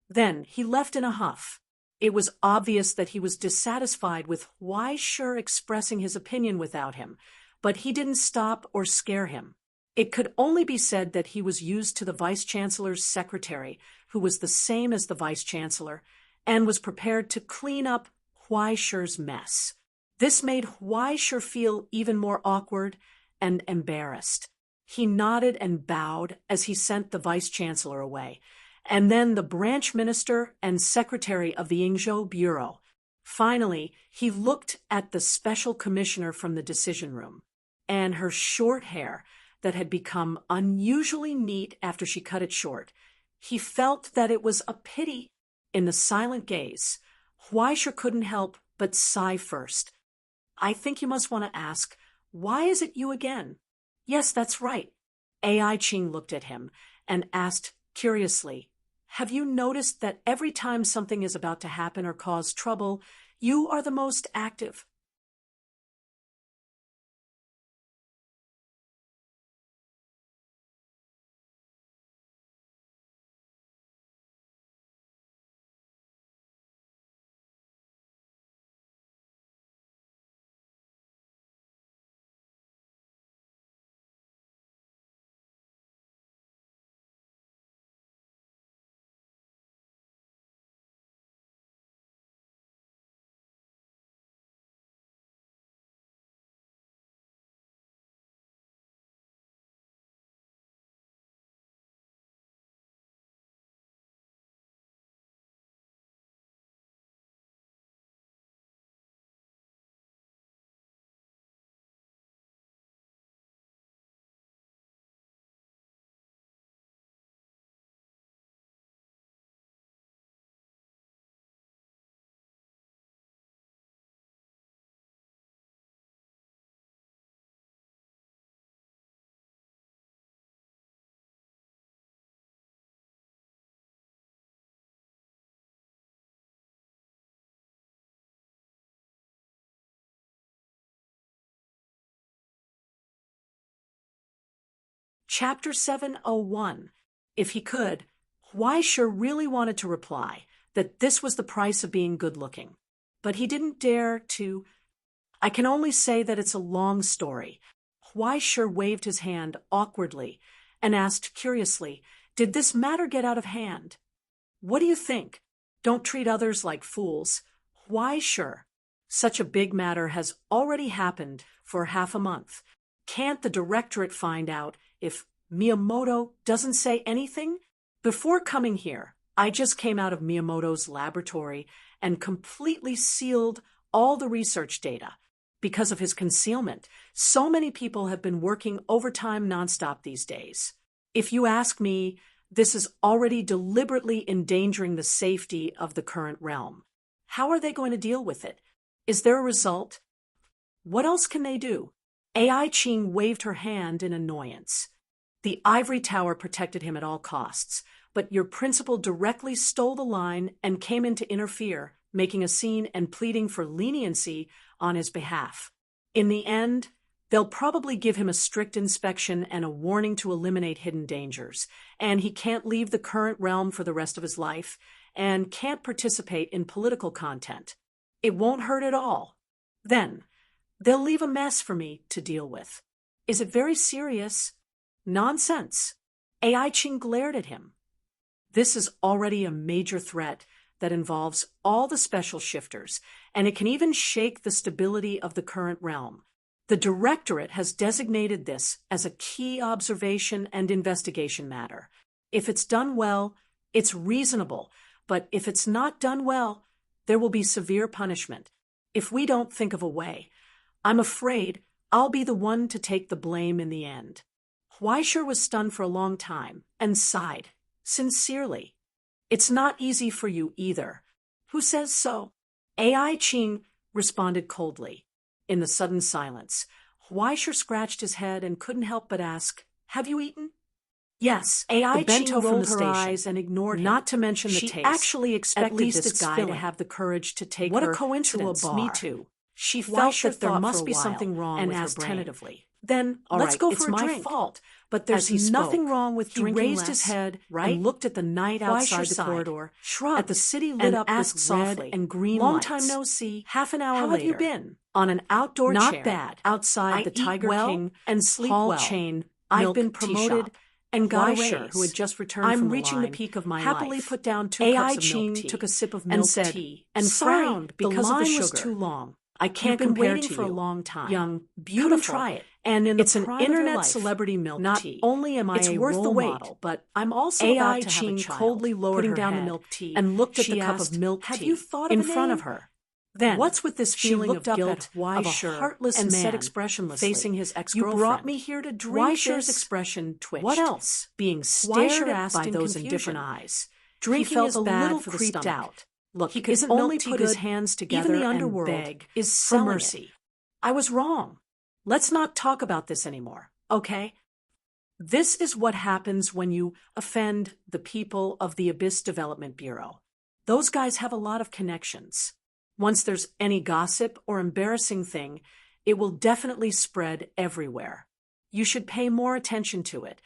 Then he left in a huff. It was obvious that he was dissatisfied with Huaishur expressing his opinion without him, but he didn't stop or scare him. It could only be said that he was used to the vice-chancellor's secretary, who was the same as the vice-chancellor, and was prepared to clean up Huaishur's mess. This made Huaishur feel even more awkward and embarrassed. He nodded and bowed as he sent the vice-chancellor away, and then the branch minister and secretary of the Ingzhou Bureau. Finally, he looked at the special commissioner from the decision room, and her short hair that had become unusually neat after she cut it short. He felt that it was a pity. In the silent gaze, Huaishur couldn't help but sigh first. I think you must want to ask, why is it you again? Yes, that's right. Ai Ching looked at him and asked curiously, have you noticed that every time something is about to happen or cause trouble, you are the most active? Chapter 701. If he could, Weisher really wanted to reply that this was the price of being good-looking. But he didn't dare to. I can only say that it's a long story. Weisher waved his hand awkwardly and asked curiously, did this matter get out of hand? What do you think? Don't treat others like fools. Weisher. Such a big matter has already happened for half a month. Can't the directorate find out if Miyamoto doesn't say anything? Before coming here, I just came out of Miyamoto's laboratory and completely sealed all the research data. Because of his concealment, so many people have been working overtime nonstop these days. If you ask me, this is already deliberately endangering the safety of the current realm. How are they going to deal with it? Is there a result? What else can they do? Ai Ching waved her hand in annoyance. The ivory tower protected him at all costs, but your principal directly stole the line and came in to interfere, making a scene and pleading for leniency on his behalf. In the end, they'll probably give him a strict inspection and a warning to eliminate hidden dangers, and he can't leave the current realm for the rest of his life, and can't participate in political content. It won't hurt at all. Then, they'll leave a mess for me to deal with. Is it very serious? Nonsense. Ai Ching glared at him. This is already a major threat that involves all the special shifters, and it can even shake the stability of the current realm. The Directorate has designated this as a key observation and investigation matter. If it's done well, it's reasonable, but if it's not done well, there will be severe punishment. If we don't think of a way, I'm afraid I'll be the one to take the blame in the end. Weisher was stunned for a long time and sighed, sincerely. It's not easy for you either. Who says so? Ai Ching responded coldly. In the sudden silence, Weisher scratched his head and couldn't help but ask, have you eaten? Yes. Ai Ching rolled her eyes and ignored him. Not to mention the taste. She actually expected this guy to have the courage to take her to a bar. What a coincidence. Me too. She felt that there must be something wrong with her brain. Tentatively. Then, let's go for a drink. It's my fault. But there's nothing wrong with drinking less. He raised his head and looked at the night outside the corridor, shrugged at the city lit up with red and green lights. Long time no see. Half an hour later. How have you been? On an outdoor chair. Not bad. Outside the Tiger King and sleep well chain. I've been promoted and got a raise. Who had just returned from the line, reaching the peak of my life. Happily put down 2 cups of milk tea. Took a sip of milk tea and frowned because the line was too long. I can't compare to you for a long time. Young, beautiful. Try it. And in it's an internet celebrity milk not tea. Not only am I a worth the wait, model, but I'm also about to have a child. Coldly lowered putting down the milk tea and looked at the cup of milk tea. Have you thought of in front of her? Then, what's with this feeling of guilt of a heartless and man said expressionlessly, facing his ex-girlfriend? You brought me here to drink. Weisher's expression twitched. What else? Being stared at by those indifferent eyes. Drinking is bad for the stomach. Out. Look, he could only put his hands together even the underworld and beg is for mercy. I was wrong. Let's not talk about this anymore, okay? This is what happens when you offend the people of the Abyss Development Bureau. Those guys have a lot of connections. Once there's any gossip or embarrassing thing, it will definitely spread everywhere. You should pay more attention to it.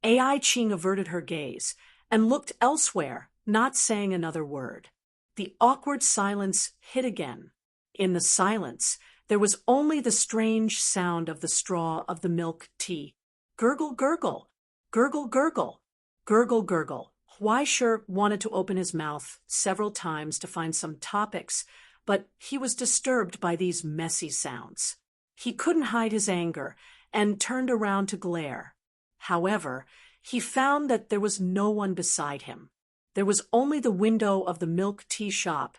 Ai Ching averted her gaze and looked elsewhere, not saying another word. The awkward silence hit again. In the silence, there was only the strange sound of the straw of the milk tea. Gurgle, gurgle, gurgle, gurgle, gurgle, gurgle. Weisher wanted to open his mouth several times to find some topics, but he was disturbed by these messy sounds. He couldn't hide his anger and turned around to glare. However, he found that there was no one beside him. There was only the window of the milk tea shop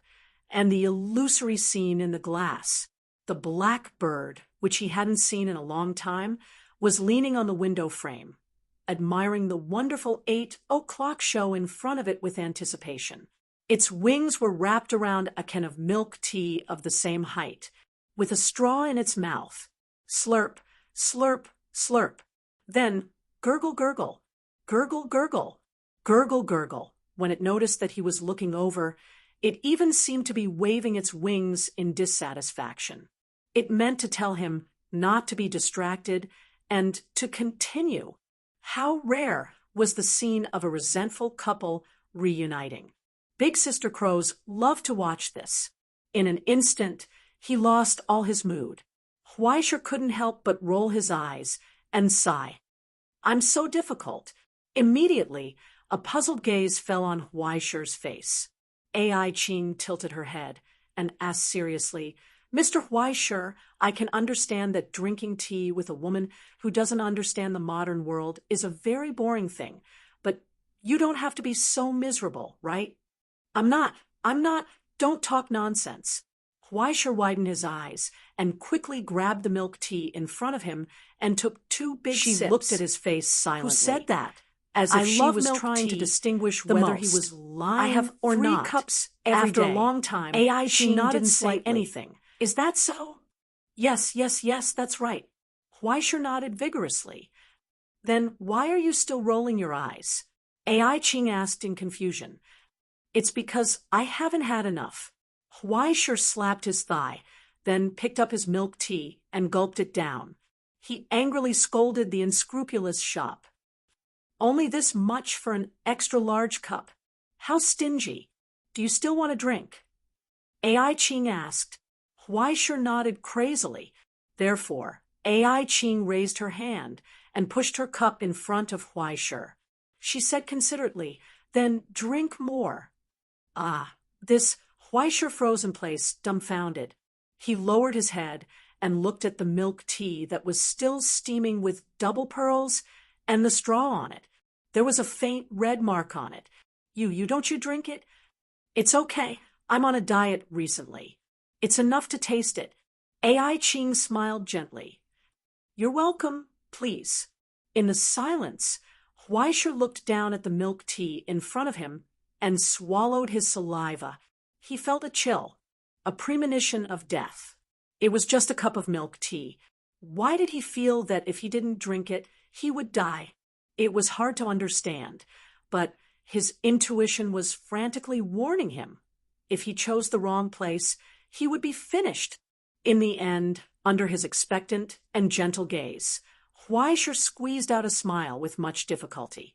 and the illusory scene in the glass. The black bird, which he hadn't seen in a long time, was leaning on the window frame, admiring the wonderful 8 o'clock show in front of it with anticipation. Its wings were wrapped around a can of milk tea of the same height, with a straw in its mouth. Slurp, slurp, slurp. Then gurgle, gurgle, gurgle, gurgle, gurgle, gurgle. When it noticed that he was looking over, it even seemed to be waving its wings in dissatisfaction. It meant to tell him not to be distracted and to continue. How rare was the scene of a resentful couple reuniting. Big Sister Crows loved to watch this. In an instant, he lost all his mood. Huaisher couldn't help but roll his eyes and sigh. I'm so difficult. Immediately, a puzzled gaze fell on Huaisher's face. Ai Qing tilted her head and asked seriously, Mr. Huaisher, I can understand that drinking tea with a woman who doesn't understand the modern world is a very boring thing, but you don't have to be so miserable, right? I'm not. Don't talk nonsense. Huaisher widened his eyes and quickly grabbed the milk tea in front of him and took 2 big sips. She looked at his face silently. Who said that? As if she was trying to distinguish whether he was lying or not. 3 cups every day. After a long time, Ai Qing didn't say anything. Is that so? Yes, that's right. Huaisher nodded vigorously. Then why are you still rolling your eyes? Ai Qing asked in confusion. It's because I haven't had enough. Huaisher slapped his thigh, then picked up his milk tea and gulped it down. He angrily scolded the unscrupulous shop. Only this much for an extra-large cup. How stingy. Do you still want a drink? Ai Qing asked. Huaisher nodded crazily. Therefore, Ai Qing raised her hand and pushed her cup in front of Huaisher. She said considerately, then drink more. This Huaisher froze in place, dumbfounded. He lowered his head and looked at the milk tea that was still steaming with double pearls and the straw on it. There was a faint red mark on it. Don't you drink it? It's okay. I'm on a diet recently. It's enough to taste it. Ai Qing smiled gently. You're welcome, please. In the silence, Huaisher looked down at the milk tea in front of him and swallowed his saliva. He felt a chill, a premonition of death. It was just a cup of milk tea. Why did he feel that if he didn't drink it, he would die? It was hard to understand, but his intuition was frantically warning him. If he chose the wrong place, he would be finished. In the end, under his expectant and gentle gaze, Huaisher squeezed out a smile with much difficulty.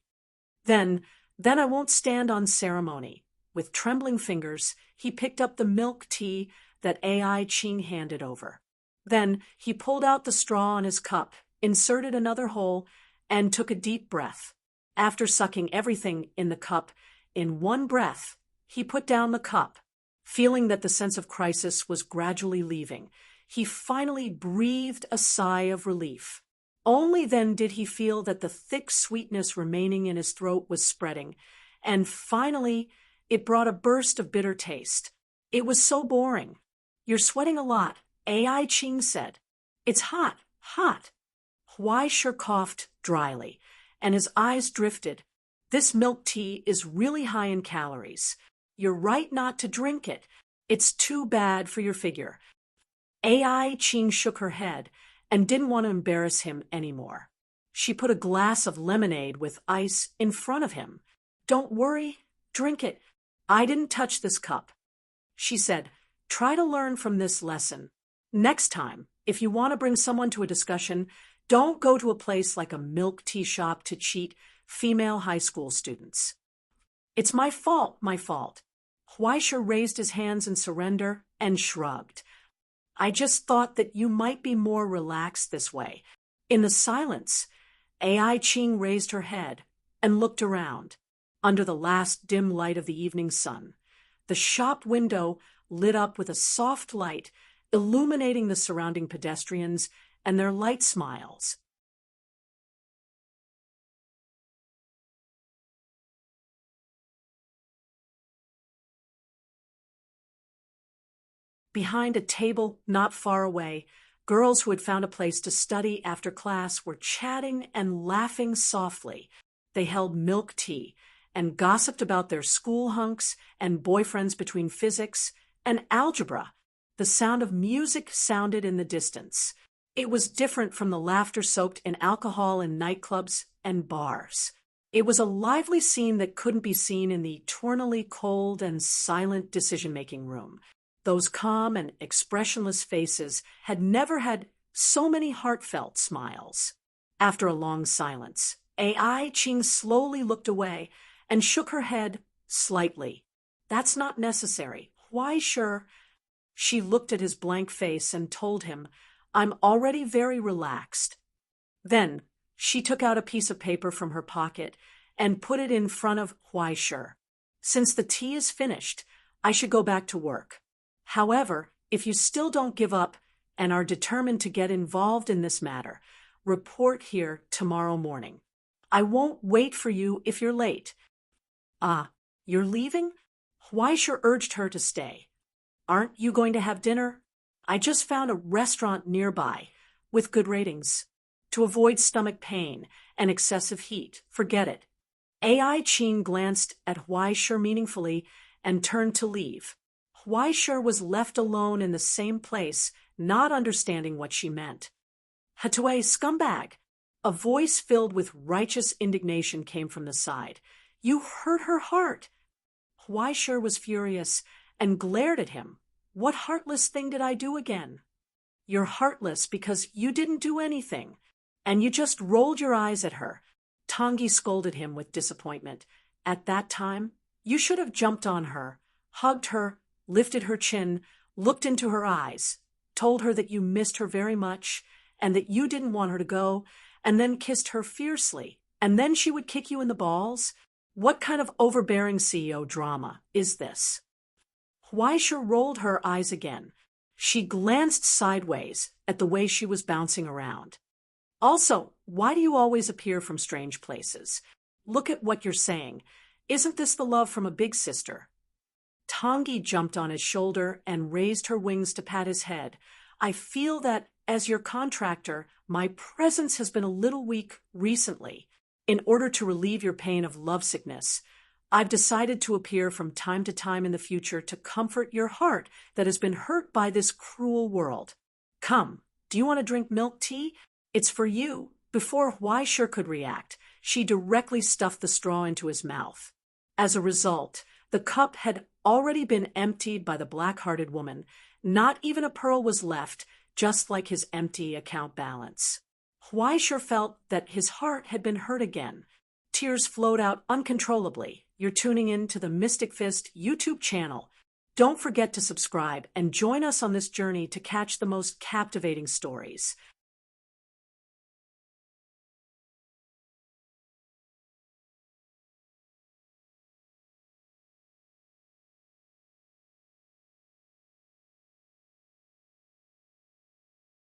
Then I won't stand on ceremony. With trembling fingers, he picked up the milk tea that Ai Qing handed over. Then he pulled out the straw in his cup, inserted another hole, and took a deep breath. After sucking everything in the cup in one breath, he put down the cup. Feeling that the sense of crisis was gradually leaving, he finally breathed a sigh of relief. Only then did he feel that the thick sweetness remaining in his throat was spreading, and finally it brought a burst of bitter taste. It was so boring. You're sweating a lot, Ai Qing said. It's hot. Huaisher coughed dryly, and his eyes drifted. This milk tea is really high in calories. You're right not to drink it. It's too bad for your figure. Ai Qing shook her head and didn't want to embarrass him anymore. She put a glass of lemonade with ice in front of him. Don't worry, drink it. I didn't touch this cup. She said, try to learn from this lesson. Next time, if you want to bring someone to a discussion, don't go to a place like a milk tea shop to cheat female high school students. It's my fault. Huaisher raised his hands in surrender and shrugged. I just thought that you might be more relaxed this way. In the silence, Ai Qing raised her head and looked around. Under the last dim light of the evening sun, the shop window lit up with a soft light, illuminating the surrounding pedestrians and their light smiles. Behind a table not far away, girls who had found a place to study after class were chatting and laughing softly. They held milk tea and gossiped about their school hunks and boyfriends between physics and algebra. The sound of music sounded in the distance. It was different from the laughter soaked in alcohol in nightclubs and bars. It was a lively scene that couldn't be seen in the eternally cold and silent decision-making room. Those calm and expressionless faces had never had so many heartfelt smiles. After a long silence, Ai Ching slowly looked away and shook her head slightly. That's not necessary. Why, sure. She looked at his blank face and told him, I'm already very relaxed. Then she took out a piece of paper from her pocket and put it in front of Why Sure. Since the tea is finished, I should go back to work. However, if you still don't give up and are determined to get involved in this matter, report here tomorrow morning. I won't wait for you if you're late. Ah, you're leaving? Why Sure urged her to stay. Aren't you going to have dinner? I just found a restaurant nearby with good ratings. To avoid stomach pain and excessive heat, forget it. Ai Ching glanced at Why Sure meaningfully and turned to leave. Why Sure was left alone in the same place, not understanding what she meant. Hatue, scumbag! A voice filled with righteous indignation came from the side. You hurt her heart. Why Sure was furious and glared at him. What heartless thing did I do again? You're heartless because you didn't do anything, and you just rolled your eyes at her. Tongi scolded him with disappointment. At that time, you should have jumped on her, hugged her, lifted her chin, looked into her eyes, told her that you missed her very much and that you didn't want her to go, and then kissed her fiercely, and then she would kick you in the balls? What kind of overbearing CEO drama is this? Why Sure rolled her eyes again. She glanced sideways at the way she was bouncing around. Also, why do you always appear from strange places? Look at what you're saying. Isn't this the love from a big sister? Tongi jumped on his shoulder and raised her wings to pat his head. I feel that, as your contractor, my presence has been a little weak recently. In order to relieve your pain of lovesickness, I've decided to appear from time to time in the future to comfort your heart that has been hurt by this cruel world. Come, do you want to drink milk tea? It's for you. Before Why Sure could react, she directly stuffed the straw into his mouth. As a result, the cup had already been emptied by the black-hearted woman. Not even a pearl was left, just like his empty account balance. Why Sure felt that his heart had been hurt again. Tears flowed out uncontrollably. You're tuning in to the Mystic Fist YouTube channel. Don't forget to subscribe and join us on this journey to catch the most captivating stories.